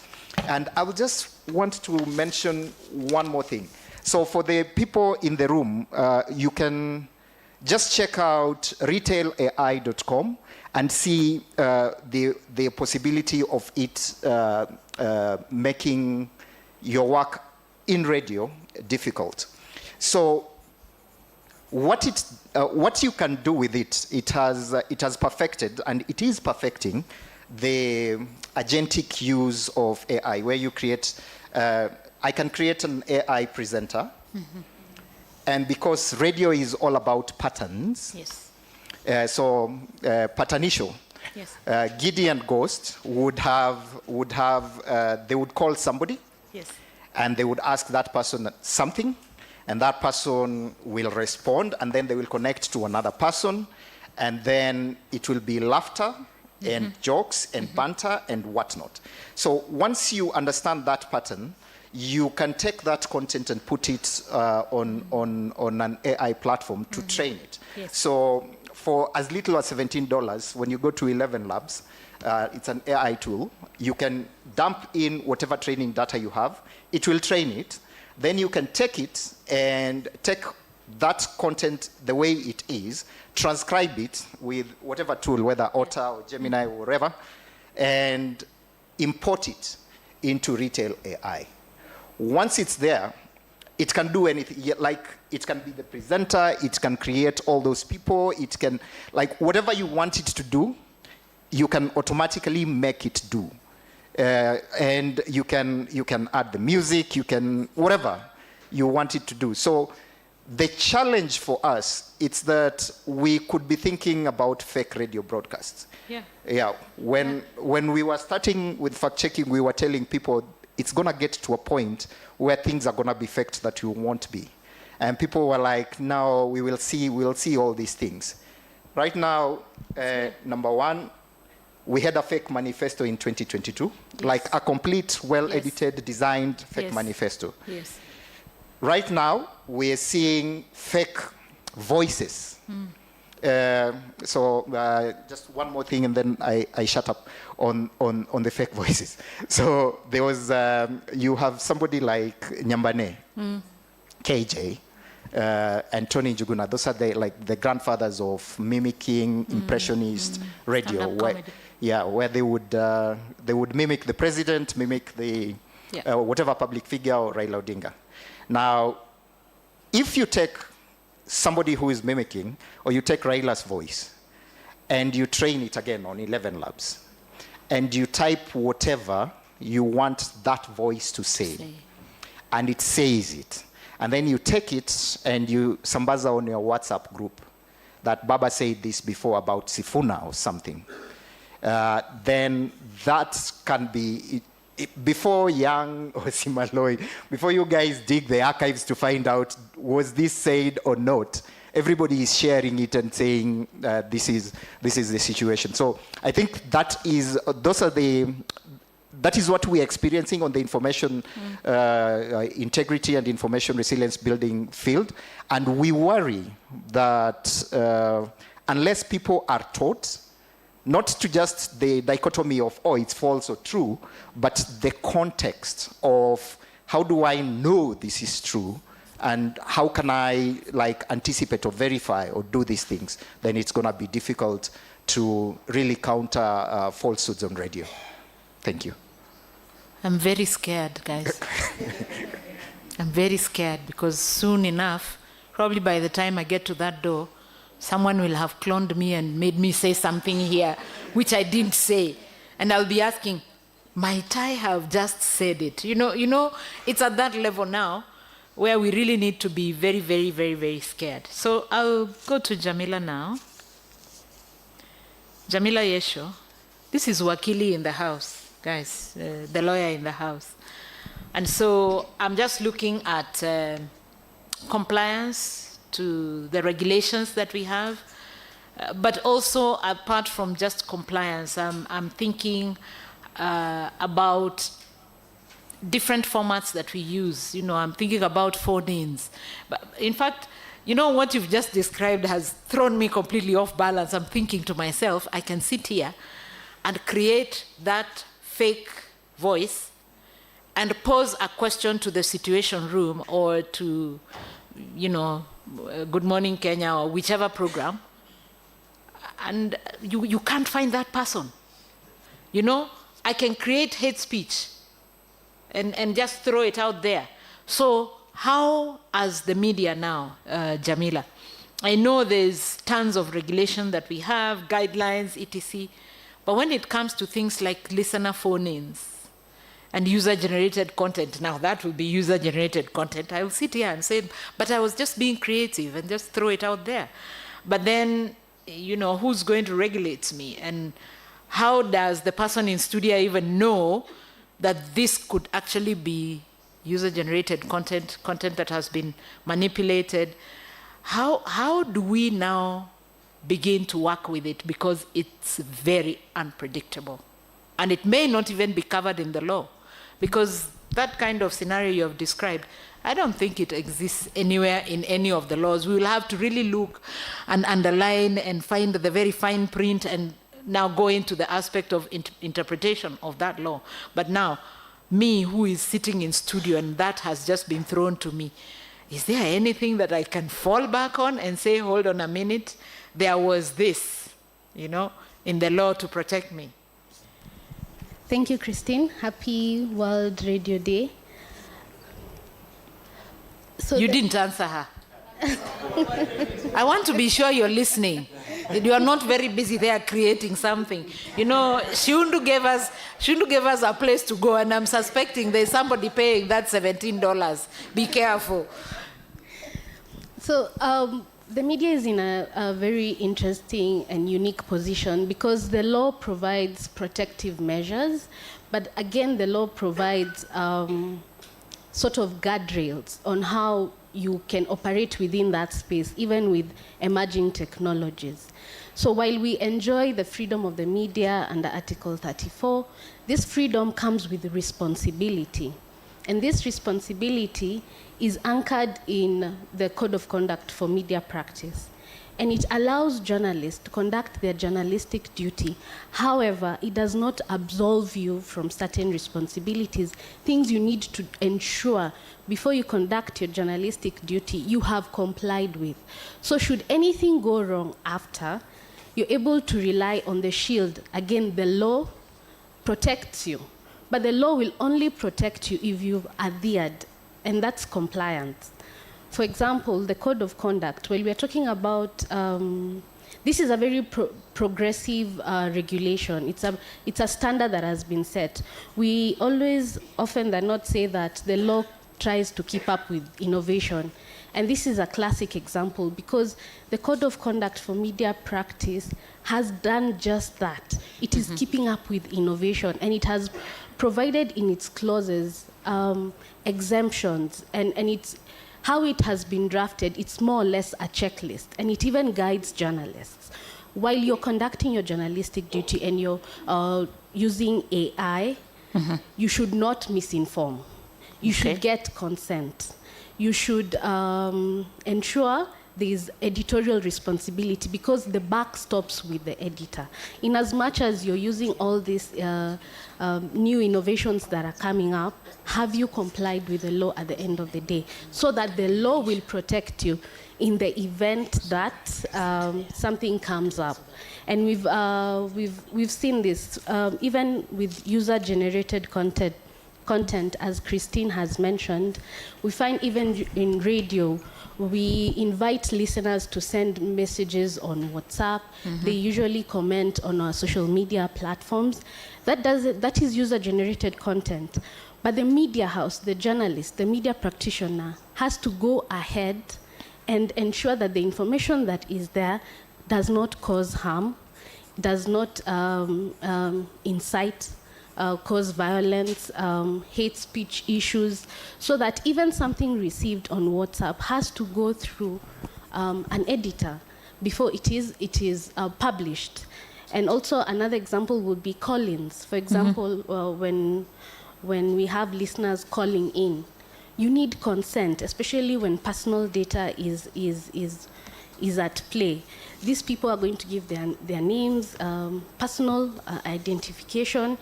And I would just want to mention one more thing. So for the people in the room, you can just check out retailai.com and see the possibility of it making your work in radio difficult. So what you can do with it, it has perfected, and it is perfecting the agentic use of AI, where you create, I can create an AI presenter, and because radio is all about patterns, Patanisho, Giddy and Ghost would they would call somebody, and they would ask that person something, and that person will respond, and then they will connect to another person, and then it will be laughter and jokes and banter and whatnot. So once you understand that pattern, you can take that content and put it on an AI platform to train it. So for as little as $17, when you go to 11 Labs, it's an AI tool. You can dump in whatever training data you have. It will train it. Then you can take it and take that content the way it is, transcribe it with whatever tool, whether Otter or Gemini or whatever, and import it into Retail AI. Once it's there, it can do anything. Like, it can be the presenter, it can create all those people, it can, like, whatever you want it to do, you can automatically make it do. And you can add the music, you can, whatever you want it to do. So The challenge for us, it's that we could be thinking about fake radio broadcasts. Yeah. Yeah. When we were starting with fact checking, we were telling people it's gonna get to a point where things are gonna be faked that you won't be, and people were like, "No, we'll see all these things." Right now, number one, we had a fake manifesto in 2022, like a complete, well-edited, designed fake manifesto. Yes. Right now, we're seeing fake voices. Just one more thing, and then I shut up on the fake voices. So there was, you have somebody like Nyambane, KJ, and Tony Njuguna. Those are the grandfathers of mimicking impressionist radio, where they would mimic the president, mimic the whatever public figure or Raila Odinga. Now, if you take somebody who is mimicking, or you take Raila's voice, and you train it again on 11 labs, and you type whatever you want that voice to say, and it says it, and then you take it and you sambaza on your WhatsApp group that Baba said this before about Sifuna or something, then that can be... Before Young or Simaloi, before you guys dig the archives to find out was this said or not, everybody is sharing it and saying this is the situation. So I think that is what we're experiencing on the information integrity and information resilience building field, and we worry that unless people are taught, not to just the dichotomy of, oh, it's false or true, but the context of how do I know this is true, and how can I anticipate or verify or do these things, then it's going to be difficult to really counter falsehoods on radio. Thank you. I'm very scared, guys. I'm very scared because soon enough, probably by the time I get to that door, someone will have cloned me and made me say something here, which I didn't say. And I'll be asking, might I have just said it? You know, it's at that level now where we really need to be very, very, very, very scared. So I'll go to Jamila now. Jamila Yesho. This is Wakili in the house, guys, the lawyer in the house. And so I'm just looking at compliance to the regulations that we have, but also apart from just compliance, I'm thinking about different formats that we use. I'm thinking about phone-ins. But in fact, what you've just described has thrown me completely off balance. I'm thinking to myself, I can sit here and create that fake voice and pose a question to the Situation Room or to, Good Morning Kenya or whichever program, and you can't find that person. I can create hate speech and just throw it out there. So how, as the media now, Jamila, I know there's tons of regulation that we have, guidelines, etc. But when it comes to things like listener phone-ins and user-generated content, now that will be user-generated content. I will sit here and say, but I was just being creative and just throw it out there. But then, who's going to regulate me? And how does the person in studio even know that this could actually be user-generated content that has been manipulated? How do we now begin to work with it? Because it's very unpredictable. And it may not even be covered in the law. Because that kind of scenario you have described, I don't think it exists anywhere in any of the laws. We will have to really look and underline and find the very fine print and now go into the aspect of interpretation of that law. But now, me who is sitting in studio and that has just been thrown to me, is there anything that I can fall back on and say, hold on a minute, there was this, in the law to protect me? Thank you, Christine. Happy World Radio Day. So you didn't answer her. I want to be sure you're listening. You are not very busy there creating something. Shundu gave us a place to go, and I'm suspecting there's somebody paying that $17. Be careful. So the media is in a very interesting and unique position because the law provides protective measures, but again, the law provides sort of guardrails on how you can operate within that space, even with emerging technologies. So while we enjoy the freedom of the media under Article 34, this freedom comes with responsibility. And this responsibility is anchored in the Code of Conduct for Media Practice. And it allows journalists to conduct their journalistic duty. However, it does not absolve you from certain responsibilities, things you need to ensure before you conduct your journalistic duty you have complied with. So should anything go wrong after, you're able to rely on the shield. Again, the law protects you, but the law will only protect you if you've adhered, and that's compliance. For example, the Code of Conduct, well, we are talking about, this is a very progressive regulation. It's a standard that has been set. We always, often than not, say that the law tries to keep up with innovation. And this is a classic example because the Code of Conduct for Media Practice has done just that. It is keeping up with innovation, and it has provided in its clauses exemptions, and it's how it has been drafted, it's more or less a checklist, and it even guides journalists. While you're conducting your journalistic duty and you're using AI, you should not misinform. You should get consent. You should ensure there is editorial responsibility because the buck stops with the editor. In as much as you're using all these new innovations that are coming up, have you complied with the law at the end of the day so that the law will protect you in the event that something comes up? And we've seen this even with user-generated content, as Christine has mentioned. We find even in radio, we invite listeners to send messages on WhatsApp. They usually comment on our social media platforms. That is user-generated content. But the media house, the journalist, the media practitioner has to go ahead and ensure that the information that is there does not cause harm, does not incite, cause violence, hate speech issues, so that even something received on WhatsApp has to go through an editor before it is published. And also another example would be call-ins. For example, when we have listeners calling in, you need consent, especially when personal data is at play. These people are going to give their names, personal identification,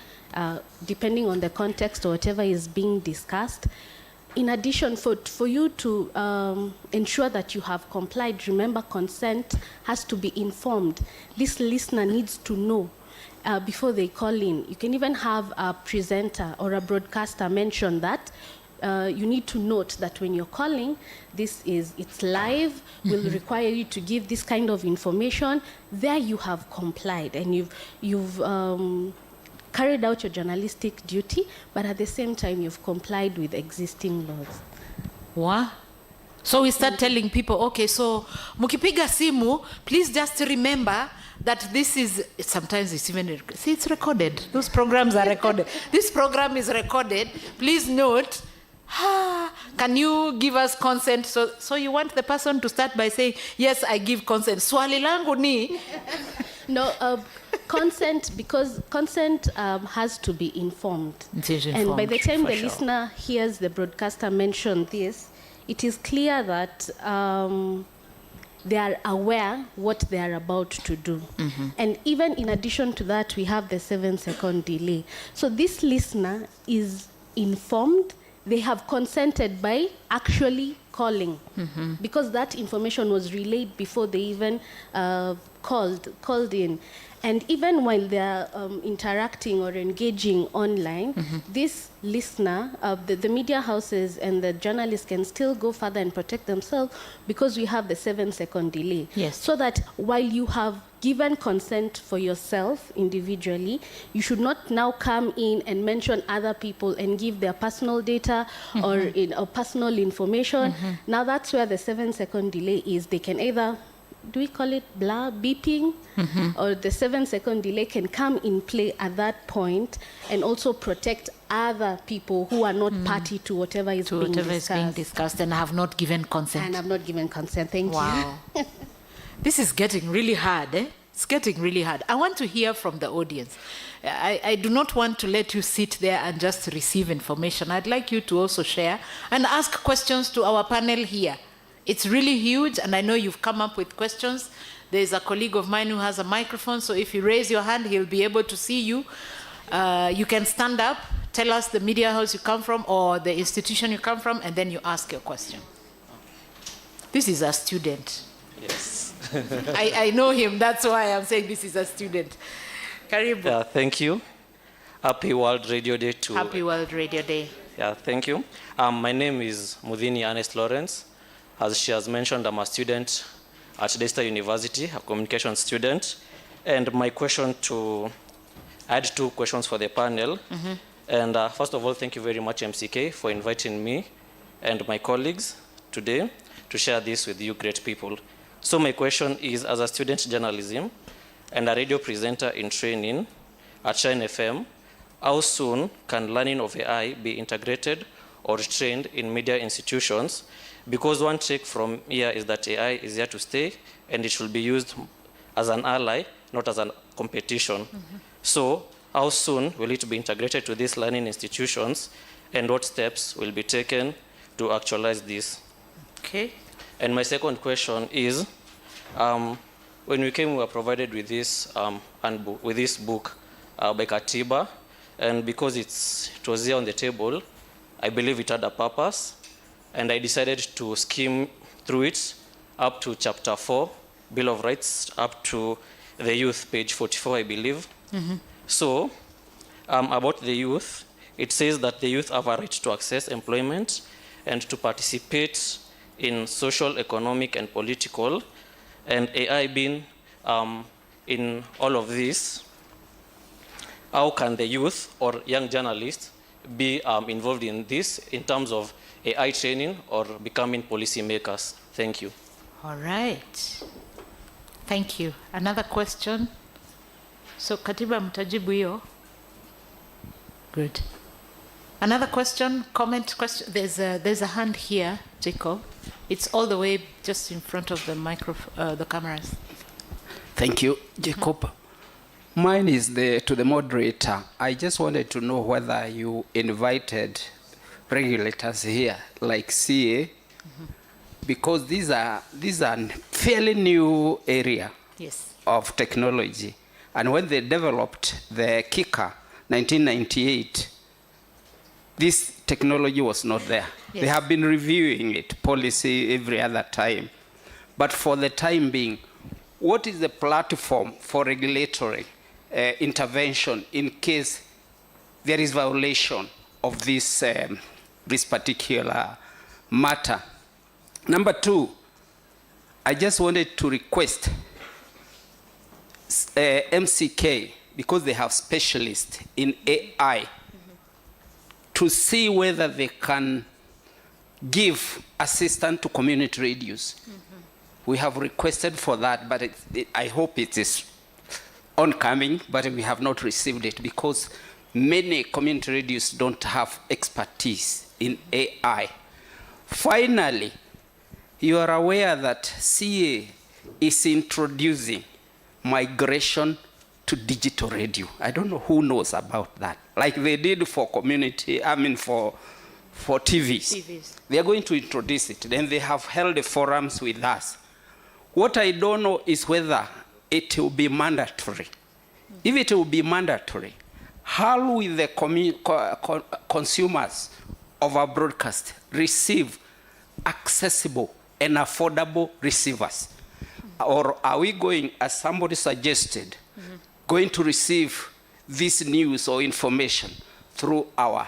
depending on the context or whatever is being discussed. In addition, for you to ensure that you have complied, remember, consent has to be informed. This listener needs to know before they call in. You can even have a presenter or a broadcaster mention that. You need to note that when you're calling, it's live, will require you to give this kind of information. There you have complied, and you've carried out your journalistic duty, but at the same time, you've complied with existing laws. Wow. So we start telling people, okay, so mukipiga simu, please just remember that this is, sometimes it's even, see, it's recorded. Those programs are recorded. This program is recorded. Please note, can you give us consent? So you want the person to start by saying, yes, I give consent. Swali langu ni. No, consent, because consent has to be informed. And by the time the listener hears the broadcaster mention this, it is clear that they are aware what they are about to do. And even in addition to that, we have the 7-second delay. So this listener is informed. They have consented by actually calling, because that information was relayed before they even called in. And even while they're interacting or engaging online, this listener, the media houses and the journalists can still go further and protect themselves because we have the 7-second delay. Yes. So that while you have given consent for yourself individually, you should not now come in and mention other people and give their personal data or personal information. Now that's where the 7-second delay is. They can either, do we call it beeping? Or the 7-second delay can come in play at that point and also protect other people who are not party to whatever is being discussed and have not given consent. And have not given consent. Thank you. This is getting really hard, eh? It's getting really hard. I want to hear from the audience. I do not want to let you sit there and just receive information. I'd like you to also share and ask questions to our panel here. It's really huge, and I know you've come up with questions. There's a colleague of mine who has a microphone, so if you raise your hand, he'll be able to see you. You can stand up, tell us the media house you come from or the institution you come from, and then you ask your question. This is a student. Yes. I know him, that's why I'm saying this is a student. Karibu. Yeah, thank you. Happy World Radio Day to... Happy World Radio Day. Yeah, thank you. My name is Mudhini Ernest Lawrence. As she has mentioned, I'm a student at Daystar University, a communication student. And my question I had 2 questions for the panel. And first of all, thank you very much, MCK, for inviting me and my colleagues today to share this with you great people. So my question is, as a student journalism and a radio presenter in training at Shine FM, how soon can learning of AI be integrated or trained in media institutions? Because one take from here is that AI is here to stay and it should be used as an ally, not as a competition. So how soon will it be integrated to these learning institutions and what steps will be taken to actualize this? Okay. And my second question is, when we came, we were provided with this, with this book by Katiba, and because it was here on the table, I believe it had a purpose. And I decided to skim through it up to chapter 4, Bill of Rights, up to the youth, page 44, I believe. So, about the youth, it says that the youth have a right to access employment and to participate in social, economic, and political. And AI being in all of this, how can the youth or young journalists be involved in this in terms of AI training or becoming policy makers? Thank you. All right. Thank you. Another question? So Katiba mtajibu hiyo? Good. Another question, comment, question? There's a hand here, Jacob. It's all the way just in front of the the cameras. Thank you, Jacob. Mine is to the moderator. I just wanted to know whether you invited regulators here, like CA, because these are fairly new area of technology. And when they developed the Kika, 1998, this technology was not there. They have been reviewing it, policy every other time. But for the time being, what is the platform for regulatory intervention in case there is violation of this particular matter? Number 2, I just wanted to request MCK, because they have specialists in AI, to see whether they can give assistance to community radios. We have requested for that, but I hope it is oncoming, but we have not received it because many community radios don't have expertise in AI. Finally, you are aware that CA is introducing migration to digital radio. I don't know who knows about that. Like they did for for TVs. They are going to introduce it. Then they have held forums with us. What I don't know is whether it will be mandatory. If it will be mandatory, how will the consumers of our broadcast receive accessible and affordable receivers? or are we going, as somebody suggested, going to receive this news or information through our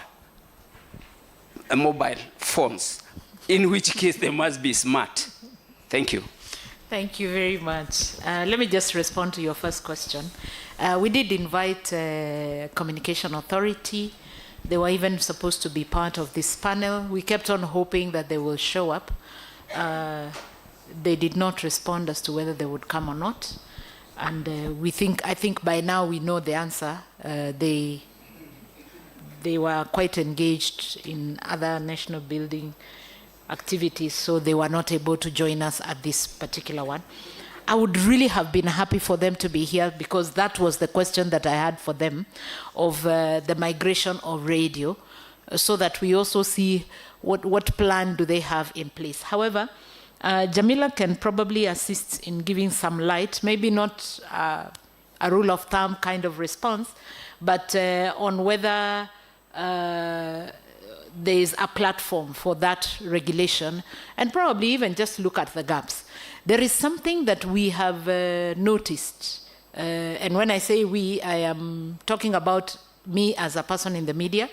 mobile phones, in which case they must be smart? Thank you. Thank you very much. Let me just respond to your first question. We did invite Communication Authority. They were even supposed to be part of this panel. We kept on hoping that they will show up. They did not respond as to whether they would come or not. And I think by now we know the answer. They were quite engaged in other national building activities, so they were not able to join us at this particular one. I would really have been happy for them to be here, because that was the question that I had for them of the migration of radio, so that we also see what plan do they have in place. However, Jamila can probably assist in giving some light, maybe not a rule of thumb kind of response, but on whether there is a platform for that regulation, and probably even just look at the gaps. There is something that we have noticed, and when I say we, I am talking about me as a person in the media,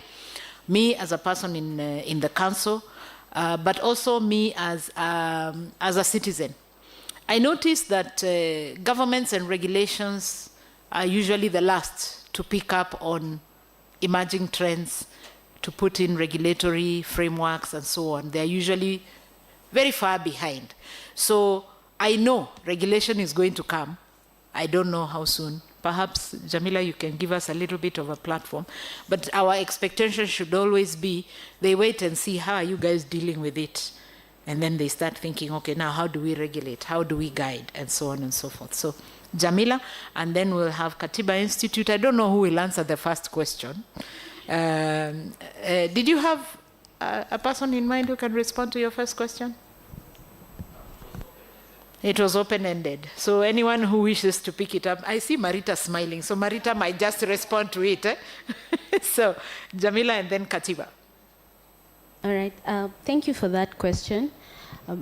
me as a person in the council, but also me as a citizen. I noticed that governments and regulations are usually the last to pick up on emerging trends, to put in regulatory frameworks and so on. They're usually very far behind. So I know regulation is going to come. I don't know how soon. Perhaps, Jamila, you can give us a little bit of a platform. But our expectation should always be, they wait and see, how are you guys dealing with it? And then they start thinking, okay, now how do we regulate? How do we guide? And so on and so forth. So Jamila, and then we'll have Katiba Institute. I don't know who will answer the first question. Did you have a person in mind who can respond to your first question? It was open-ended. So anyone who wishes to pick it up, I see Marita smiling, so Marita might just respond to it. So Jamila and then Katiba. All right, thank you for that question.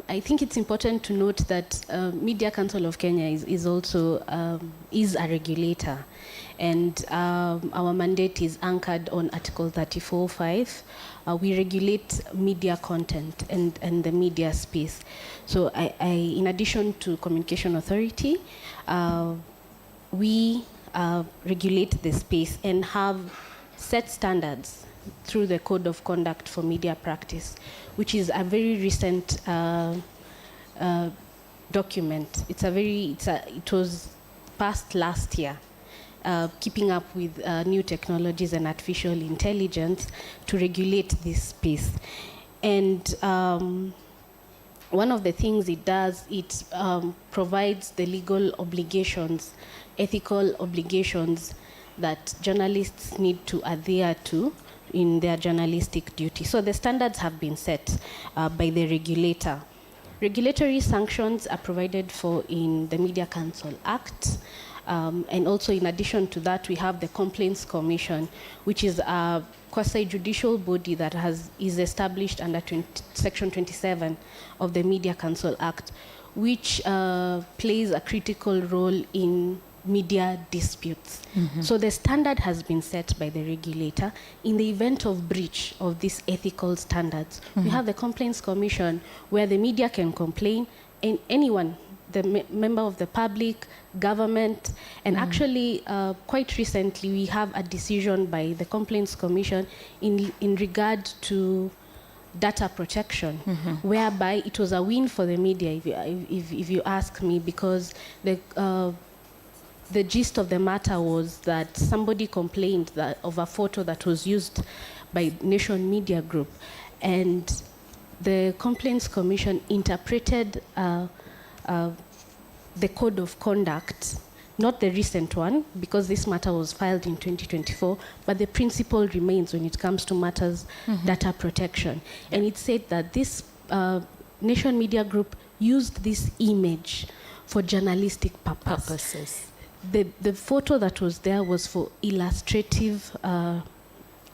I think it's important to note that Media Council of Kenya is also is a regulator, and our mandate is anchored on Article 34(5). We regulate media content and the media space. So in addition to Communication Authority, we regulate the space and have set standards through the Code of Conduct for Media Practice, which is a very recent document. It was passed last year, keeping up with new technologies and artificial intelligence to regulate this space. And one of the things it does, it provides the legal obligations, ethical obligations that journalists need to adhere to in their journalistic duty. So the standards have been set by the regulator. Regulatory sanctions are provided for in the Media Council Act. And also, in addition to that, we have the Complaints Commission, which is a quasi-judicial body that is established under Section 27 of the Media Council Act, which plays a critical role in media disputes. So the standard has been set by the regulator. In the event of breach of these ethical standards, we have the Complaints Commission, where the media can complain, and anyone, the member of the public, government, and actually quite recently we have a decision by the Complaints Commission in regard to data protection, whereby it was a win for the media, if you ask me, because the gist of the matter was that somebody complained of a photo that was used by Nation Media Group, and the Complaints Commission interpreted the Code of Conduct, not the recent one, because this matter was filed in 2024, but the principle remains when it comes to matters data protection. And it said that this Nation Media Group used this image for journalistic purposes. The photo that was there was for illustrative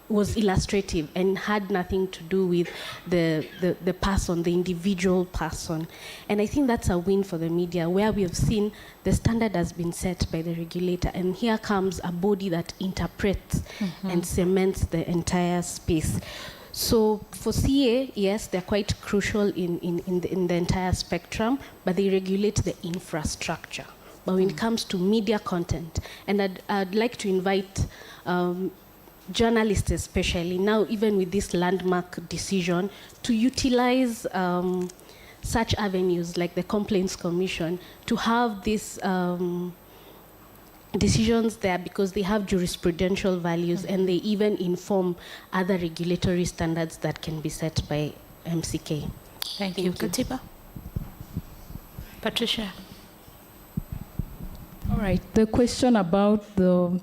was illustrative and had nothing to do with the person, the individual person. And I think that's a win for the media, where we have seen the standard has been set by the regulator, and here comes a body that interprets and cements the entire space. So for CA, yes, they're quite crucial in the entire spectrum, but they regulate the infrastructure. But when it comes to media content, and I'd like to invite journalists especially, now even with this landmark decision, to utilize such avenues like the Complaints Commission to have these decisions there, because they have jurisprudential values and they even inform other regulatory standards that can be set by MCK. Thank you. Katiba? Patricia? All right. The question about the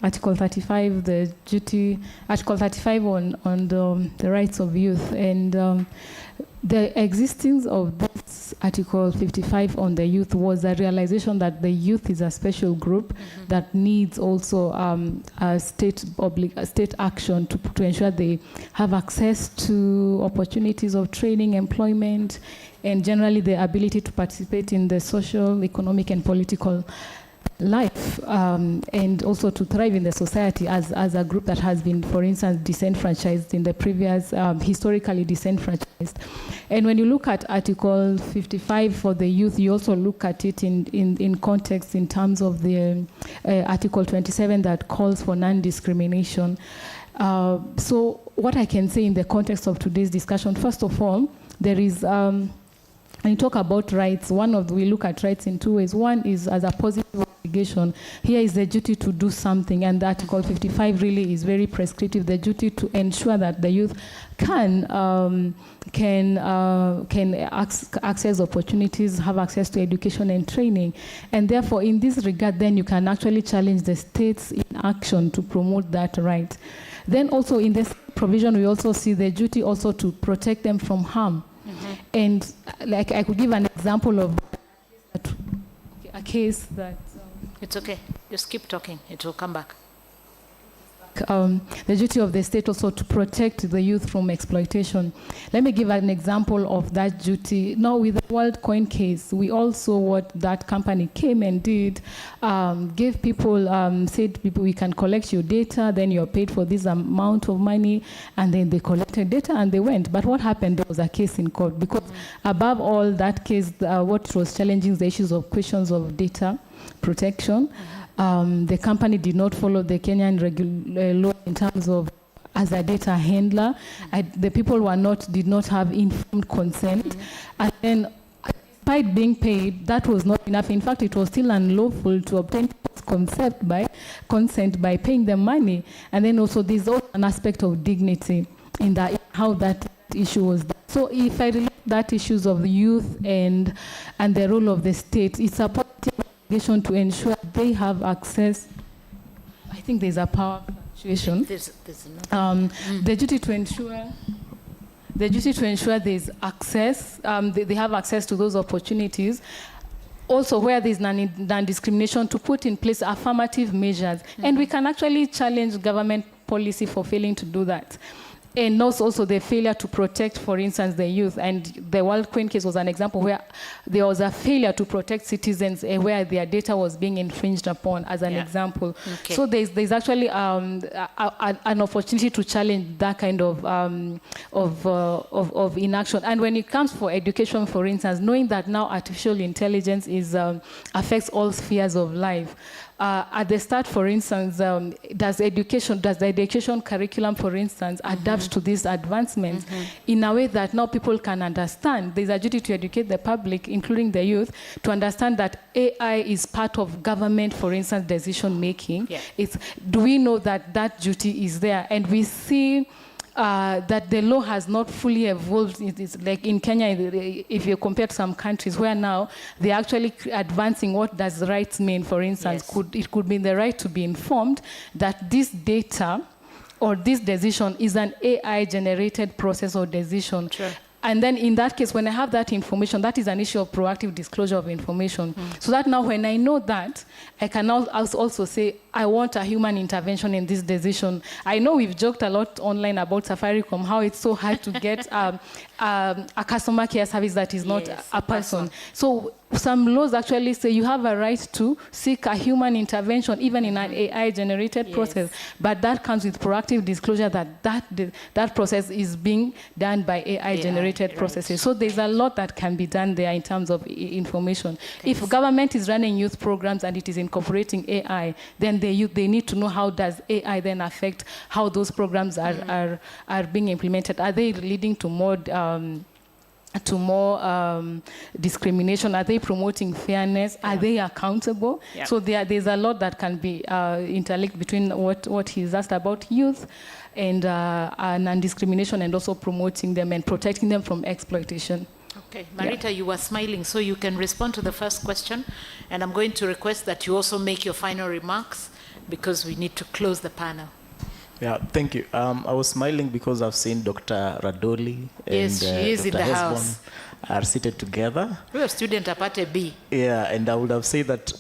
Article 35, the duty, Article 35 on the rights of youth, and the existence of this Article 55 on the youth was a realization that the youth is a special group that needs also a state action to ensure they have access to opportunities of training, employment, and generally the ability to participate in the social, economic, and political life, and also to thrive in the society as a group that has been, for instance, disenfranchised in the previous, historically disenfranchised. And when you look at Article 55 for the youth, you also look at it in context in terms of the Article 27 that calls for non-discrimination. So what I can say in the context of today's discussion, first of all, there is when you talk about rights, we look at rights in two ways. One is as a positive obligation. Here is the duty to do something, and Article 55 really is very prescriptive, the duty to ensure that the youth can access opportunities, have access to education and training. And therefore, in this regard, then you can actually challenge the state's inaction to promote that right. Then also in this provision, we also see the duty also to protect them from harm. And like I could give an example of a case that... It's okay. Just keep talking. It will come back. The duty of the state also to protect the youth from exploitation. Let me give an example of that duty. Now with the WorldCoin case, we all saw what that company came and did, gave people, said people, we can collect your data, then you're paid for this amount of money, and then they collected data and they went. But what happened? There was a case in court, because above all that case, what was challenging the issues of questions of data protection. The company did not follow the Kenyan law in terms of as a data handler. The people did not have informed consent. And then, despite being paid, that was not enough. In fact, it was still unlawful to obtain consent by paying them money. And then also there's also an aspect of dignity in that, how that issue was done. So if I relate that issues of youth and the role of the state, it's a positive obligation to ensure they have access. I think there's a power fluctuation. The duty to ensure there's access, they have access to those opportunities. Also, where there's non-discrimination, to put in place affirmative measures. And we can actually challenge government policy for failing to do that. And also the failure to protect, for instance, the youth. And the WorldCoin case was an example where there was a failure to protect citizens where their data was being infringed upon, as an example. Okay. So there's actually an opportunity to challenge that kind of inaction. And when it comes for education, for instance, knowing that now artificial intelligence affects all spheres of life. At the start, for instance, does the education curriculum, for instance, adapt to these advancements in a way that now people can understand? There's a duty to educate the public, including the youth, to understand that AI is part of government, for instance, decision making. Yeah. Do we know that duty is there? And we see that the law has not fully evolved. It's like in Kenya, if you compare to some countries where now they're actually advancing what does rights mean, for instance. Yes. It could mean the right to be informed that this data or this decision is an AI-generated process or decision. Sure. And then in that case, when I have that information, that is an issue of proactive disclosure of information. So that now when I know that, I can also say, I want a human intervention in this decision. I know we've joked a lot online about Safaricom, how it's so hard to get a customer care service that is not a person. So some laws actually say you have a right to seek a human intervention, even in an AI-generated process. But that comes with proactive disclosure that process is being done by AI-generated processes. So there's a lot that can be done there in terms of information. If government is running youth programs and it is incorporating AI, then they need to know how does AI then affect how those programs are being implemented. Are they leading to more discrimination? Are they promoting fairness? Are they accountable? So there's a lot that can be interlinked between what he's asked about youth and non-discrimination, and also promoting them and protecting them from exploitation. Okay, Marita, you were smiling, so you can respond to the first question, and I'm going to request that you also make your final remarks because we need to close the panel. Yeah, thank you. I was smiling because I've seen Dr. Radoli Yes, and she is Dr. in the Hesbon house. Are seated together. We're a student at Part B. Yeah, and I would have said that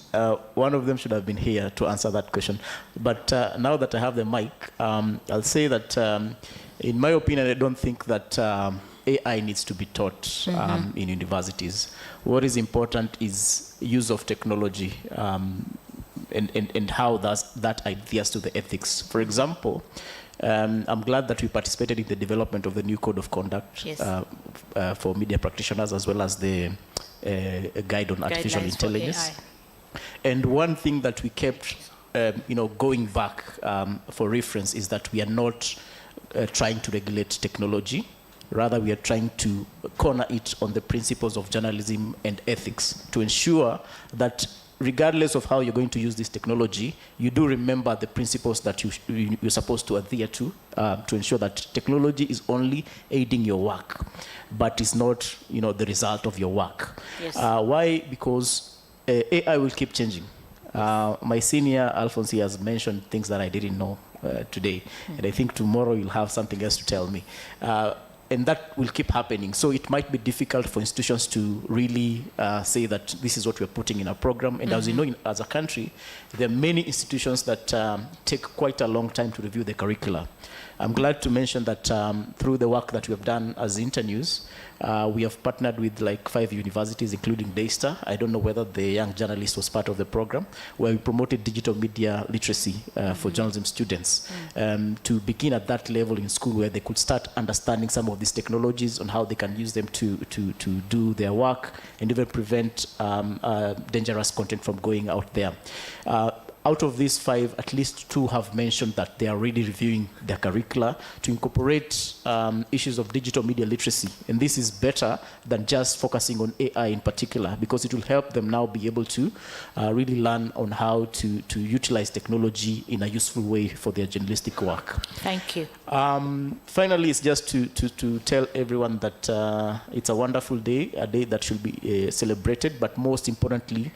one of them should have been here to answer that question. But now that I have the mic, I'll say that in my opinion, I don't think that AI needs to be taught in universities. What is important is use of technology and how that adheres to the ethics. For example, I'm glad that we participated in the development of the new code of conduct for media practitioners, as well as the guide on artificial intelligence. And one thing that we kept going back for reference is that we are not trying to regulate technology. Rather, we are trying to corner it on the principles of journalism and ethics to ensure that regardless of how you're going to use this technology, you do remember the principles that you're supposed to adhere to ensure that technology is only aiding your work, but is not, the result of your work. Yes. Why? Because AI will keep changing. My senior, Alphonse, has mentioned things that I didn't know today, and I think tomorrow you'll have something else to tell me. And that will keep happening. So it might be difficult for institutions to really say that this is what we're putting in our program. And as you know, as a country, there are many institutions that take quite a long time to review the curricula. I'm glad to mention that through the work that we have done as Internews, we have partnered with like 5 universities, including Daystar. I don't know whether the young journalist was part of the program, where we promoted digital media literacy for journalism students to begin at that level in school, where they could start understanding some of these technologies on how they can use them to do their work and even prevent dangerous content from going out there. Out of these 5, at least 2 have mentioned that they are really reviewing their curricula to incorporate issues of digital media literacy. And this is better than just focusing on AI in particular, because it will help them now be able to really learn on how to utilize technology in a useful way for their journalistic work. Thank you. Finally, it's just to tell everyone that it's a wonderful day, a day that should be celebrated, but most importantly,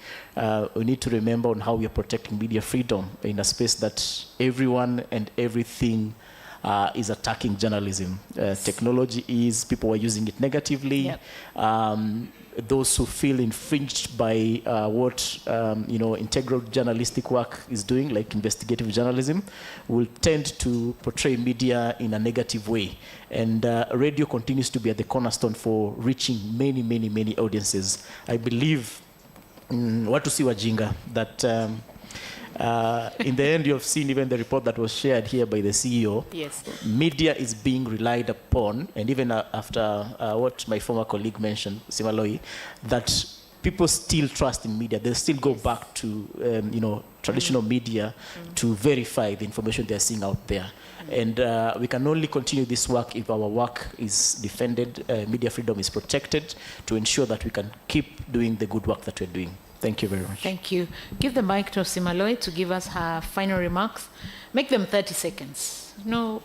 we need to remember on how we are protecting media freedom in a space that everyone and everything is attacking journalism. Technology is, people are using it negatively. Those who feel infringed by what integral journalistic work is doing, like investigative journalism, will tend to portray media in a negative way. And radio continues to be at the cornerstone for reaching many, many, many audiences. I believe, watu si wajinga, that in the end, you have seen even the report that was shared here by the CEO. Yes. Media is being relied upon, and even after what my former colleague mentioned, Simaloi, that people still trust in media. They still go back to traditional media to verify the information they're seeing out there. And we can only continue this work if our work is defended, media freedom is protected, to ensure that we can keep doing the good work that we're doing. Thank you very much. Thank you. Give the mic to Simaloi to give us her final remarks. Make them 30 seconds. We're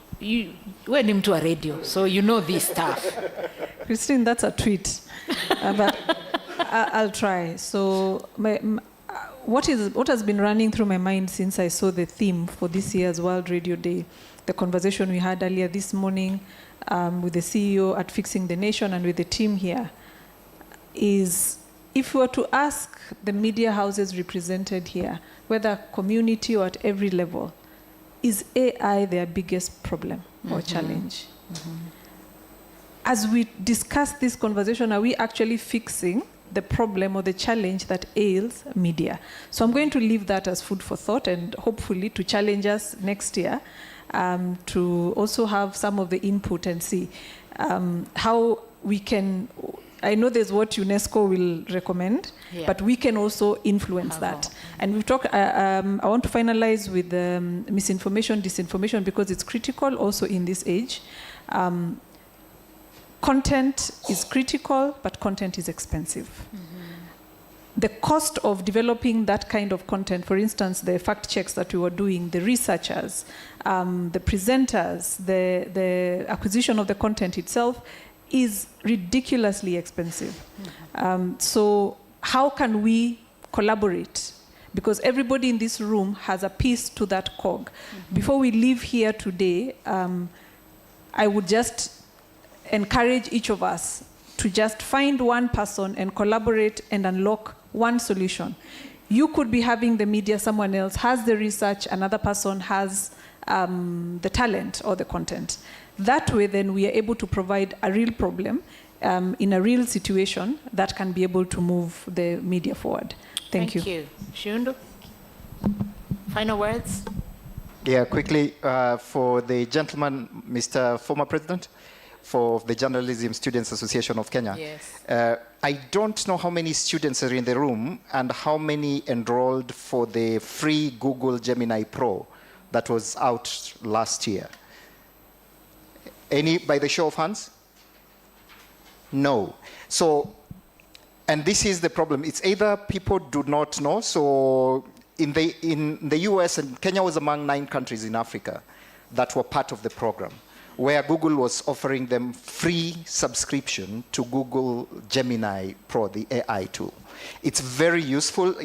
named to a radio, so you know this stuff. Christine, that's a tweet. But I'll try. So what has been running through my mind since I saw the theme for this year's World Radio Day, the conversation we had earlier this morning with the CEO at Fixing the Nation and with the team here, is if we were to ask the media houses represented here, whether community or at every level, is AI their biggest problem or challenge? As we discuss this conversation, are we actually fixing the problem or the challenge that ails media? So I'm going to leave that as food for thought, and hopefully to challenge us next year to also have some of the input and see how we can. I know there's what UNESCO will recommend, but we can also influence that. And we talk. I want to finalize with misinformation, disinformation, because it's critical also in this age. Content is critical, but content is expensive. The cost of developing that kind of content, for instance, the fact checks that we were doing, the researchers, the presenters, the acquisition of the content itself, is ridiculously expensive. So how can we collaborate? Because everybody in this room has a piece to that cog. Before we leave here today, I would just encourage each of us to just find one person and collaborate and unlock one solution. You could be having the media, someone else has the research, another person has the talent or the content. That way, then, we are able to provide a real problem in a real situation that can be able to move the media forward. Thank you. Thank you. Shundu, final words? Yeah, quickly, for the gentleman, Mr. Former President, for the Journalism Students Association of Kenya. Yes. I don't know how many students are in the room and how many enrolled for the free Google Gemini Pro that was out last year. Any, by the show of hands? No. So, and this is the problem. It's either people do not know. So in the US, and Kenya was among 9 countries in Africa that were part of the program, where Google was offering them free subscription to Google Gemini Pro, the AI tool. It's very useful.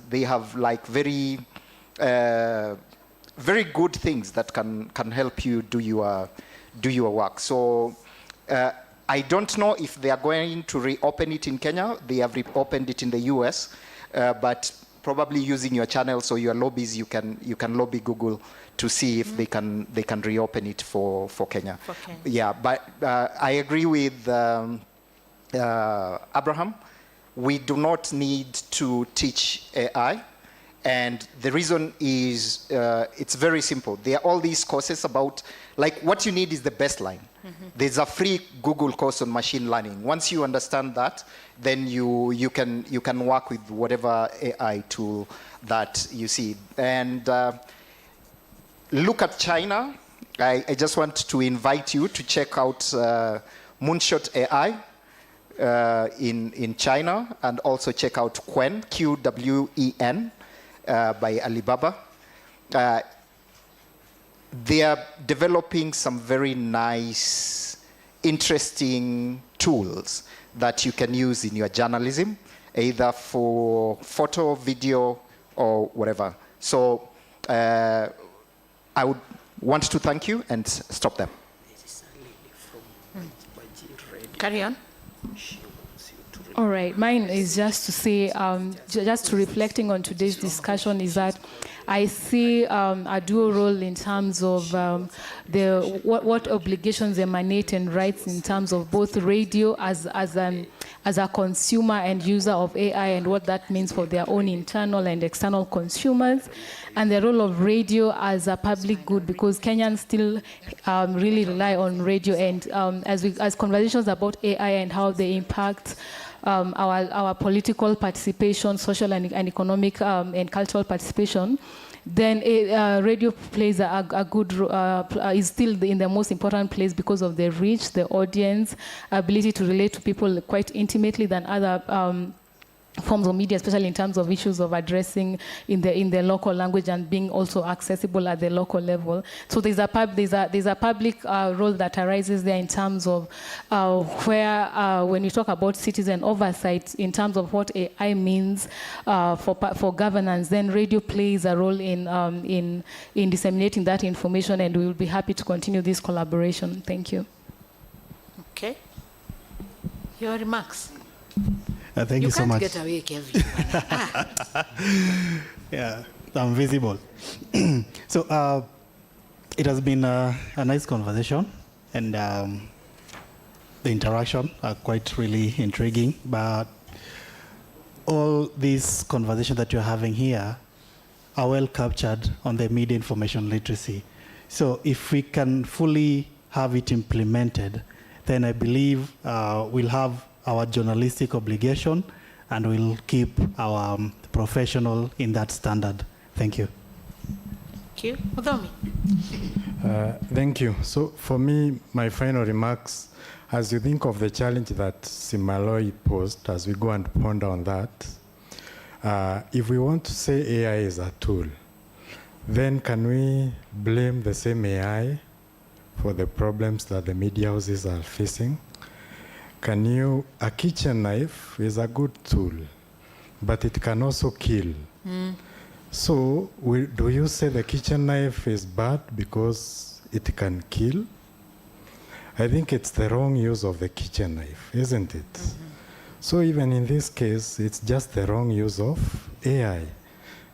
They have like very good things that can help you do your work. So I don't know if they are going to reopen it in Kenya. They have reopened it in the US, but probably using your channels or your lobbies, you can lobby Google to see if they can reopen it for Kenya. Yeah, but I agree with Abraham. We do not need to teach AI. And the reason is it's very simple. There are all these courses about, like, what you need is the baseline. There's a free Google course on machine learning. Once you understand that, then you can work with whatever AI tool that you see. And look at China. I just want to invite you to check out Moonshot AI in China, and also check out Qwen, Qwen, by Alibaba. They are developing some very nice, interesting tools that you can use in your journalism, either for photo, video, or whatever. So I would want to thank you and stop them. Carry on. All right, mine is just to say, just to reflecting on today's discussion, is that I see a dual role in terms of what obligations emanate and rights in terms of both radio as a consumer and user of AI, and what that means for their own internal and external consumers, and the role of radio as a public good, because Kenyans still really rely on radio, and as conversations about AI and how they impact our political participation, social and economic and cultural participation, then radio plays a good is still in the most important place because of the reach, the audience, ability to relate to people quite intimately than other forms of media, especially in terms of issues of addressing in the local language and being also accessible at the local level. So there's a public role that arises there in terms of where when you talk about citizen oversight in terms of what AI means for governance, then radio plays a role in disseminating that information, and we will be happy to continue this collaboration. Thank you. Okay. Your remarks. Thank you so much. You can't get away, Kevin. Yeah, I'm visible. So it has been a nice conversation, and the interaction are quite really intriguing. But all these conversations that you're having here are well captured on the media information literacy. So if we can fully have it implemented, then I believe we'll have our journalistic obligation and we'll keep our professional in that standard. Thank you. Thank you. Muthoni. Thank you. So for me, my final remarks, as you think of the challenge that Simaloi posed, as we go and ponder on that, if we want to say AI is a tool, then can we blame the same AI for the problems that the media houses are facing? A kitchen knife is a good tool, but it can also kill. So do you say the kitchen knife is bad because it can kill? I think it's the wrong use of the kitchen knife, isn't it? So even in this case, it's just the wrong use of AI,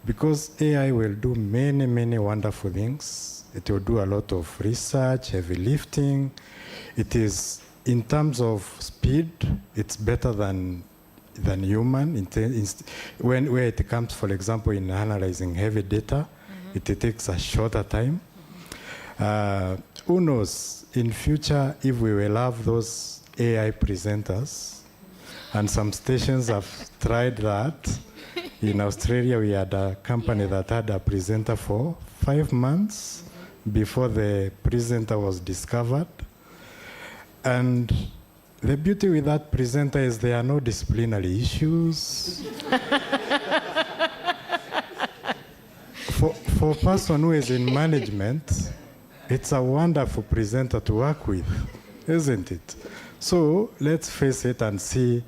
because AI will do many, many wonderful things. It will do a lot of research, heavy lifting. It is, in terms of speed, it's better than human. Where it comes, for example, in analyzing heavy data, it takes a shorter time. Who knows, in future, if we will have those AI presenters, and some stations have tried that. In Australia, we had a company that had a presenter for 5 months before the presenter was discovered. And the beauty with that presenter is there are no disciplinary issues. For a person who is in management, it's a wonderful presenter to work with, isn't it? So let's face it and see,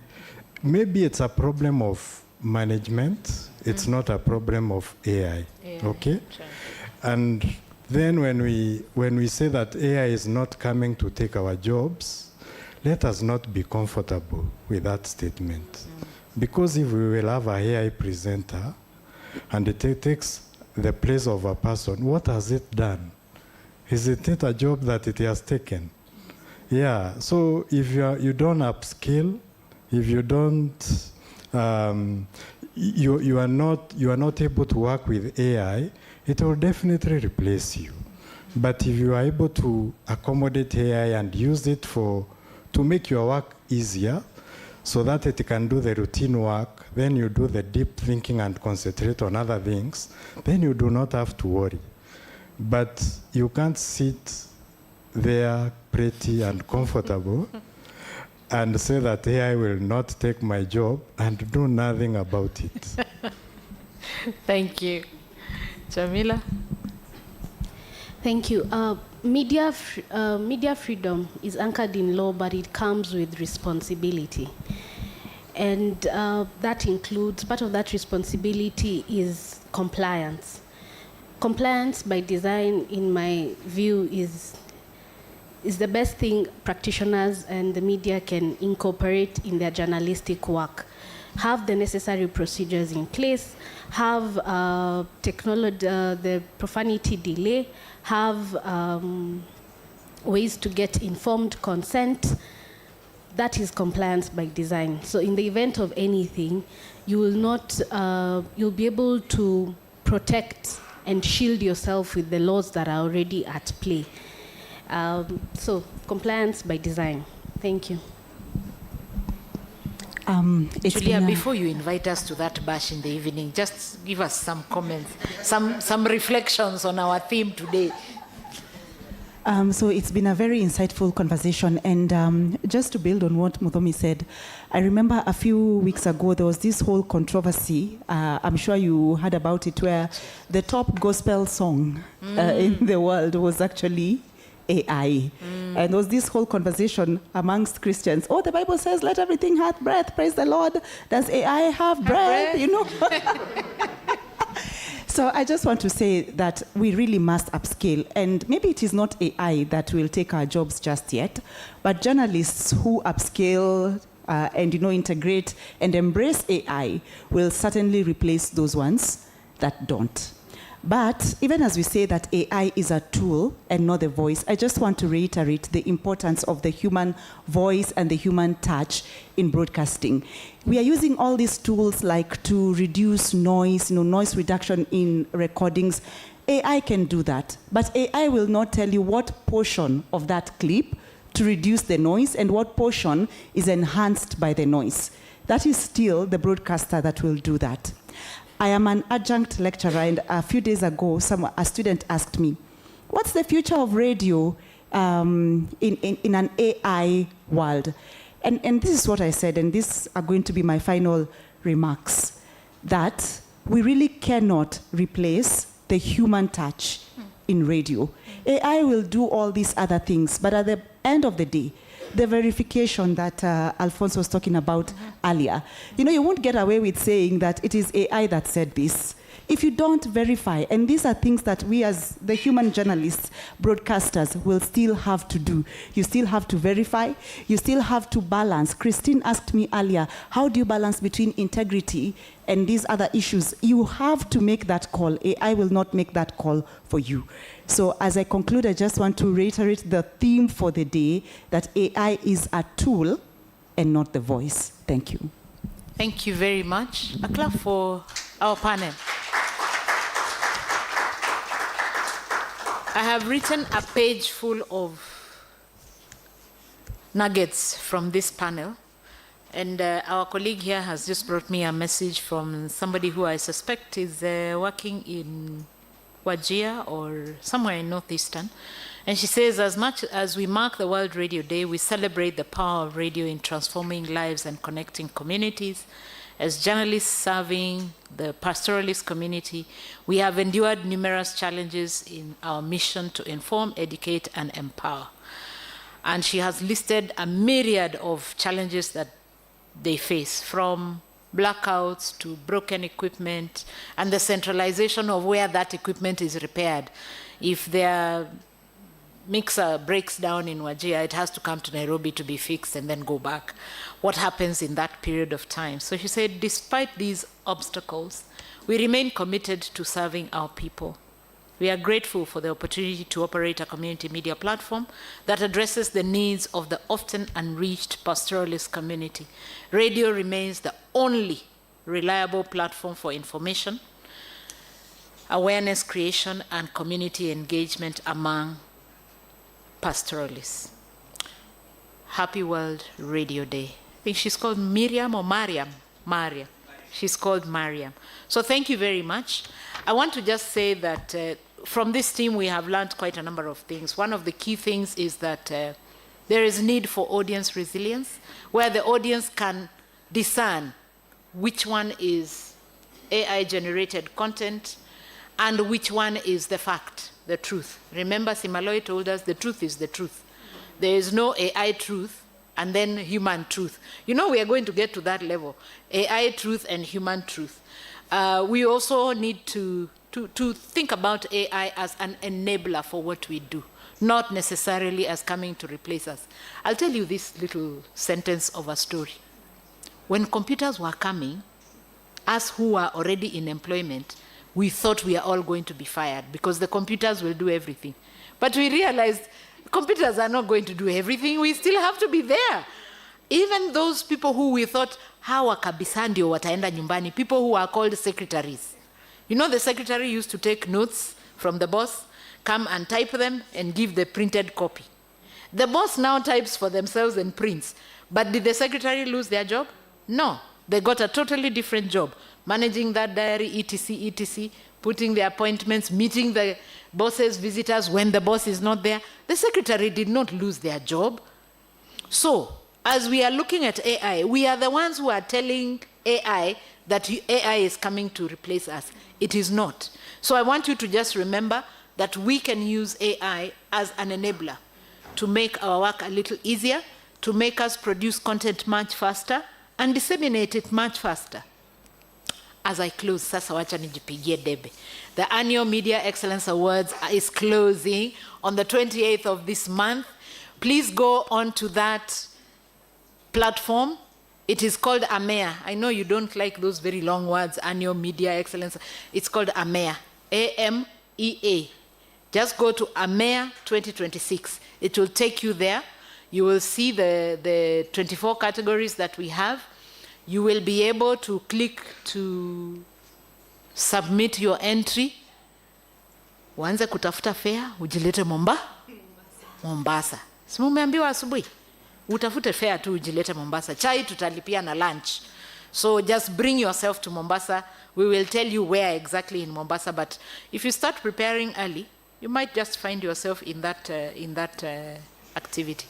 maybe it's a problem of management, it's not a problem of AI, okay? Sure. And then when we say that AI is not coming to take our jobs, let us not be comfortable with that statement. Because if we will have an AI presenter and it takes the place of a person, what has it done? Is it a job that it has taken? Yeah, so if you don't upskill, if you don't, you are not able to work with AI, it will definitely replace you. But if you are able to accommodate AI and use it to make your work easier, so that it can do the routine work, then you do the deep thinking and concentrate on other things, then you do not have to worry. But you can't sit there pretty and comfortable and say that AI will not take my job and do nothing about it. Thank you. Jamila? Thank you. Media freedom is anchored in law, but it comes with responsibility. And that includes, part of that responsibility is compliance. Compliance by design, in my view, is the best thing practitioners and the media can incorporate in their journalistic work. Have the necessary procedures in place, have the profanity delay, have ways to get informed consent. That is compliance by design. So in the event of anything, you will not, you'll be able to protect and shield yourself with the laws that are already at play. So compliance by design. Thank you. Julia, before you invite us to that bash in the evening, just give us some comments, some reflections on our theme today. So it's been a very insightful conversation, and just to build on what Muthoni said, I remember a few weeks ago there was this whole controversy, I'm sure you heard about it, where the top gospel song in the world was actually AI. And there was this whole conversation amongst Christians. Oh, the Bible says, let everything have breath, praise the Lord. Does AI have breath? You know? So I just want to say that we really must upskill. And maybe it is not AI that will take our jobs just yet, but journalists who upskill and integrate and embrace AI will certainly replace those ones that don't. But even as we say that AI is a tool and not a voice, I just want to reiterate the importance of the human voice and the human touch in broadcasting. We are using all these tools like to reduce noise, noise reduction in recordings. AI can do that, but AI will not tell you what portion of that clip to reduce the noise and what portion is enhanced by the noise. That is still the broadcaster that will do that. I am an adjunct lecturer, and a few days ago, a student asked me, what's the future of radio in an AI world? And this is what I said, and these are going to be my final remarks, that we really cannot replace the human touch in radio. AI will do all these other things, but at the end of the day, the verification that Alphonse was talking about earlier, you won't get away with saying that it is AI that said this if you don't verify. And these are things that we as the human journalists, broadcasters, will still have to do. You still have to verify. You still have to balance. Christine asked me earlier, how do you balance between integrity and these other issues? You have to make that call. AI will not make that call for you. So as I conclude, I just want to reiterate the theme for the day, that AI is a tool and not the voice. Thank you. Thank you very much. A clap for our panel. I have written a page full of nuggets from this panel. And our colleague here has just brought me a message from somebody who I suspect is working in Wajir or somewhere in Northeastern. And she says, as much as we mark the World Radio Day, we celebrate the power of radio in transforming lives and connecting communities. As journalists serving the pastoralist community, we have endured numerous challenges in our mission to inform, educate, and empower. And she has listed a myriad of challenges that they face, from blackouts to broken equipment and the centralization of where that equipment is repaired. If their mixer breaks down in Wajir, it has to come to Nairobi to be fixed and then go back. What happens in that period of time? So she said, despite these obstacles, we remain committed to serving our people. We are grateful for the opportunity to operate a community media platform that addresses the needs of the often unreached pastoralist community. Radio remains the only reliable platform for information, awareness creation, and community engagement among pastoralists. Happy World Radio Day. I think she's called Miriam or Mariam? Mariam. She's called Mariam. So thank you very much. I want to just say that from this team we have learned quite a number of things. One of the key things is that there is need for audience resilience, where the audience can discern which one is AI-generated content and which one is the fact, the truth. Remember, Simaloi told us the truth is the truth. There is no AI truth and then human truth. We are going to get to that level, AI truth and human truth. We also need to think about AI as an enabler for what we do, not necessarily as coming to replace us. I'll tell you this little sentence of a story. When computers were coming, us who are already in employment, we thought we are all going to be fired because the computers will do everything. But we realized computers are not going to do everything. We still have to be there. Even those people who we thought, hawa kabisa ndio wataenda nyumbani, people who are called secretaries. The secretary used to take notes from the boss, come and type them and give the printed copy. The boss now types for themselves and prints. But did the secretary lose their job? No. They got a totally different job, managing that diary, etc., etc., putting the appointments, meeting the boss's visitors when the boss is not there. The secretary did not lose their job. So, as we are looking at AI, we are the ones who are telling AI that AI is coming to replace us. It is not. So I want you to just remember that we can use AI as an enabler to make our work a little easier, to make us produce content much faster, and disseminate it much faster. As I close, sasa wacha nijipigie debe. The annual Media Excellence Awards is closing on the 28th of this month. Please go on to that platform It is called AMEA. I know you don't like those very long words, Annual Media Excellence. It's called AMEA, A-M-E-A. Just go to AMEA 2026. It will take you there. You will see the 24 categories that we have. You will be able to click to submit your entry. Uanze kutafuta fare, ujilete Mombasa. Si mumeambiwa asubuhi? Utafute fare tu ujilete Mombasa. Chai tutalipia na lunch. So just bring yourself to Mombasa. We will tell you where exactly in Mombasa, but if you start preparing early, you might just find yourself in that activity.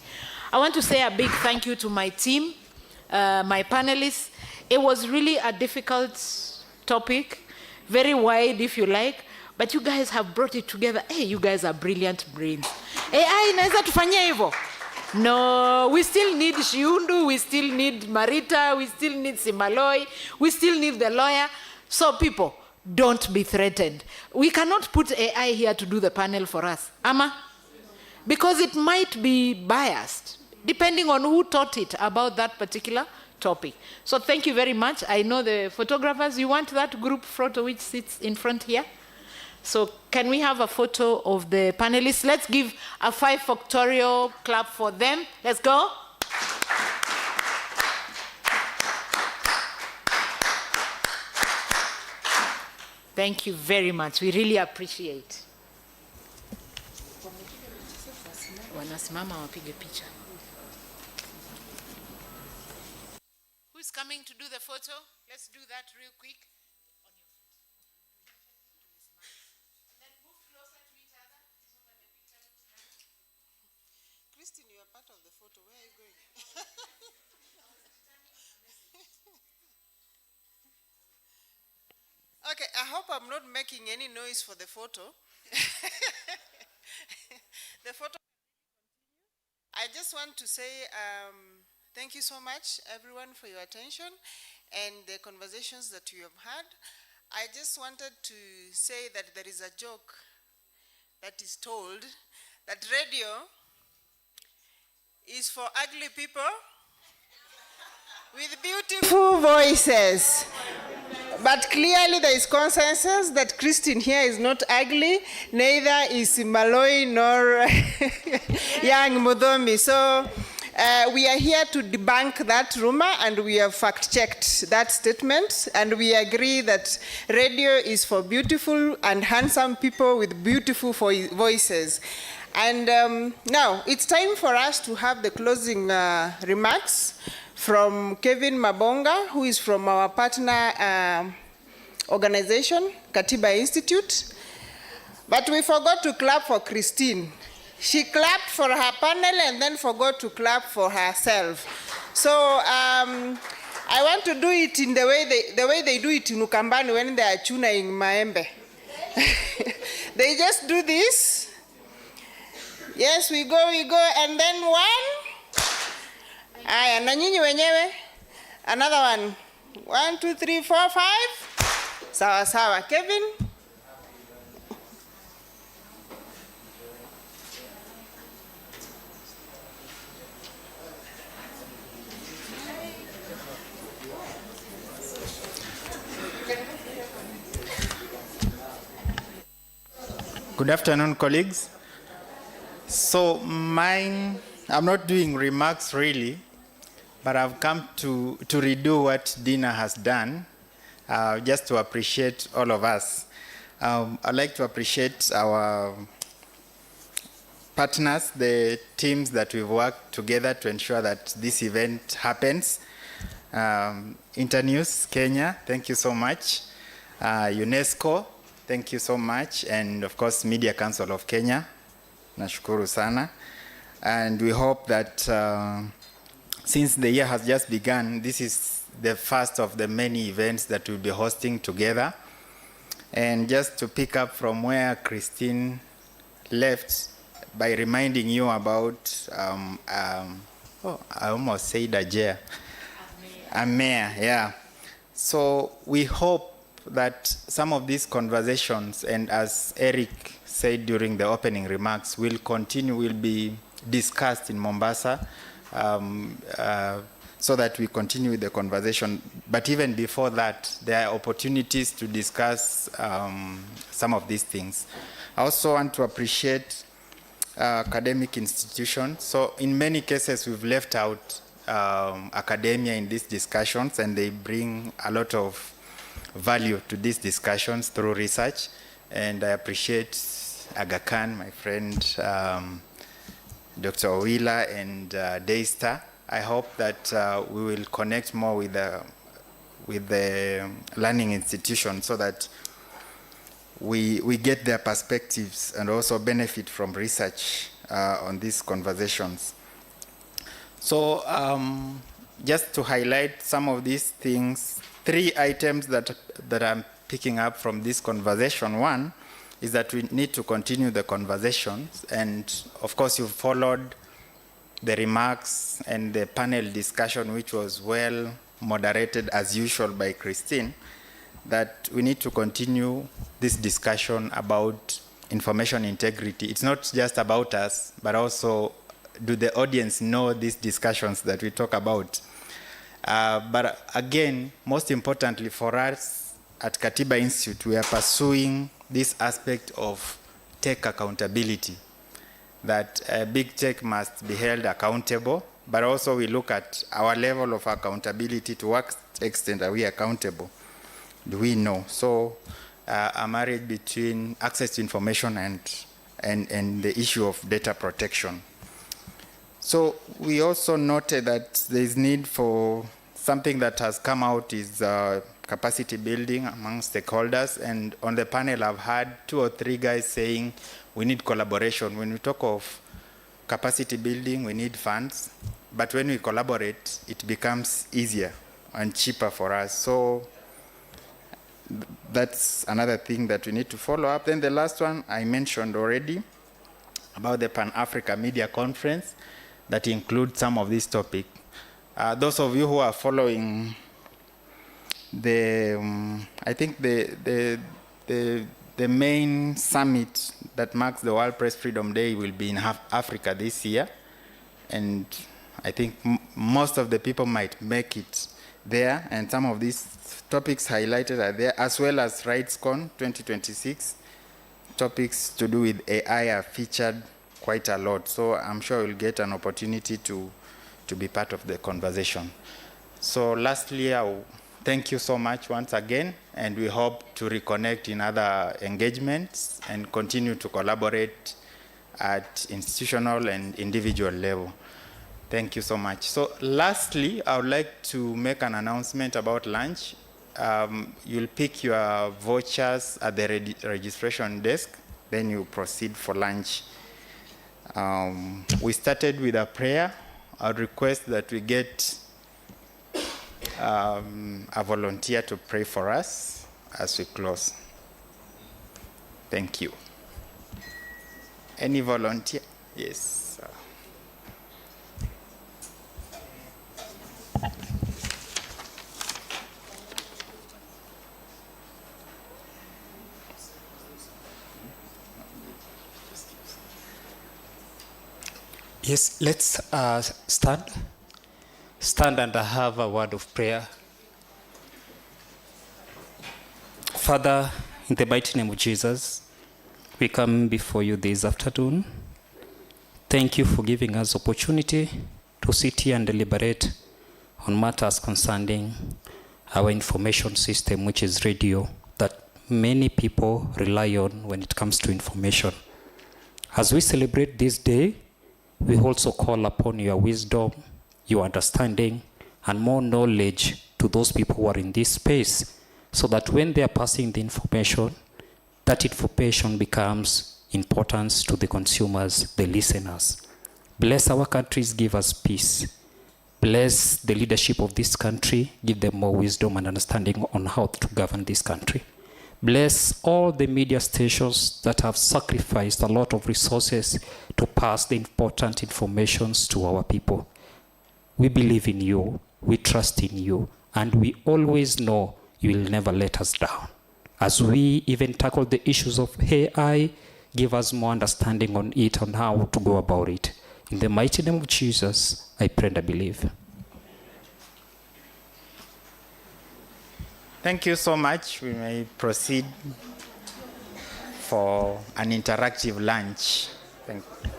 I want to say a big thank you to my team, my panelists. It was really a difficult topic, very wide if you like, but you guys have brought it together. Hey, you guys are brilliant brains. AI inaweza tufanyia hivyo? No, we still need Shiundu, we still need Marita, we still need Simaloi, we still need the lawyer. So people, don't be threatened. We cannot put AI here to do the panel for us. Ama? Because it might be biased, depending on who taught it about that particular topic. So thank you very much. I know the photographers, you want that group photo which sits in front here? So can we have a photo of the panelists? Let's give a 5-factorial clap for them. Let's go. Thank you very much. We really appreciate. Wanasimama wapige picha. Who's coming to do the photo? Let's do that real quick. Christine, you are part of the photo. Where are you going? Okay, I hope I'm not making any noise for the photo. The photo. I just want to say thank you so much, everyone, for your attention and the conversations that you have had. I just wanted to say that there is a joke that is told that radio is for ugly people with beautiful voices. But clearly there is consensus that Christine here is not ugly, neither is Maloi nor young Mudomi. So we are here to debunk that rumor, and we have fact-checked that statement, and we agree that radio is for beautiful and handsome people with beautiful voices. And now it's time for us to have the closing remarks from Kevin Mabonga, who is from our partner organization, Katiba Institute. But we forgot to clap for Christine. She clapped for her panel and then forgot to clap for herself. So I want to do it in the way they do it in Ukambani when they are tuning maembe. They just do this. Yes, we go, and then one. Aya, na nyinyi wenyewe. Another one. 1, 2, 3, 4, 5. Sawa sawa. Kevin. Good afternoon, colleagues. So I'm not doing remarks really, but I've come to redo what Dina has done, just to appreciate all of us. I'd like to appreciate our partners, the teams that we've worked together to ensure that this event happens. Internews Kenya, thank you so much. UNESCO, thank you so much. And of course, Media Council of Kenya, nashukuru sana. And we hope that since the year has just begun, this is the first of the many events that we'll be hosting together. And just to pick up from where Christine left, by reminding you about, I almost said AJEA. AMEA, yeah. So we hope that some of these conversations, and as Eric said during the opening remarks, will be discussed in Mombasa. so that we continue with the conversation. But even before that, there are opportunities to discuss some of these things. I also want to appreciate academic institutions. So in many cases, we've left out academia in these discussions, and they bring a lot of value to these discussions through research. And I appreciate Aga Khan, my friend, Dr. Owila, and Daystar. I hope that we will connect more with the learning institution so that we get their perspectives and also benefit from research on these conversations. So just to highlight some of these things, 3 items that I'm picking up from this conversation. One is that we need to continue the conversations, and of course you've followed the remarks and the panel discussion, which was well moderated as usual by Christine, that we need to continue this discussion about information integrity. It's not just about us, but also do the audience know these discussions that we talk about. But again, most importantly for us at Katiba Institute, we are pursuing this aspect of tech accountability, that big tech must be held accountable, but also we look at our level of accountability. To what extent are we accountable? Do we know? So a marriage between access to information and the issue of data protection. So we also noted that there is need for something that has come out is capacity building among stakeholders. And on the panel, I've had 2 or 3 guys saying we need collaboration. When we talk of capacity building, we need funds. But when we collaborate, it becomes easier and cheaper for us. So that's another thing that we need to follow up. Then the last one I mentioned already about the Pan-Africa Media Conference that includes some of these topics. Those of you who are following I think the main summit that marks the World Press Freedom Day will be in Africa this year. And I think most of the people might make it there. And some of these topics highlighted are there, as well as RightsCon 2026. Topics to do with AI are featured quite a lot. So I'm sure we'll get an opportunity to be part of the conversation. So lastly, I'll thank you so much once again, and we hope to reconnect in other engagements and continue to collaborate at institutional and individual level. Thank you so much. So lastly, I would like to make an announcement about lunch. You'll pick your vouchers at the registration desk, then you proceed for lunch. We started with a prayer. I would request that we get a volunteer to pray for us as we close. Thank you. Any volunteer? Yes. Yes, let's stand and have a word of prayer. Father, in the mighty name of Jesus, we come before you this afternoon. Thank you for giving us opportunity to sit here and deliberate on matters concerning our information system, which is radio, that many people rely on when it comes to information. As we celebrate this day, we also call upon your wisdom, your understanding, and more knowledge to those people who are in this space, so that when they are passing the information, that information becomes important to the consumers, the listeners. Bless our countries, give us peace. Bless the leadership of this country, give them more wisdom and understanding on how to govern this country. Bless all the media stations that have sacrificed a lot of resources to pass the important information to our people. We believe in you, we trust in you, and we always know you will never let us down. As we even tackle the issues of AI, give us more understanding on it, on how to go about it. In the mighty name of Jesus, I pray and I believe. Thank you so much. We may proceed for an interactive lunch. Thank you.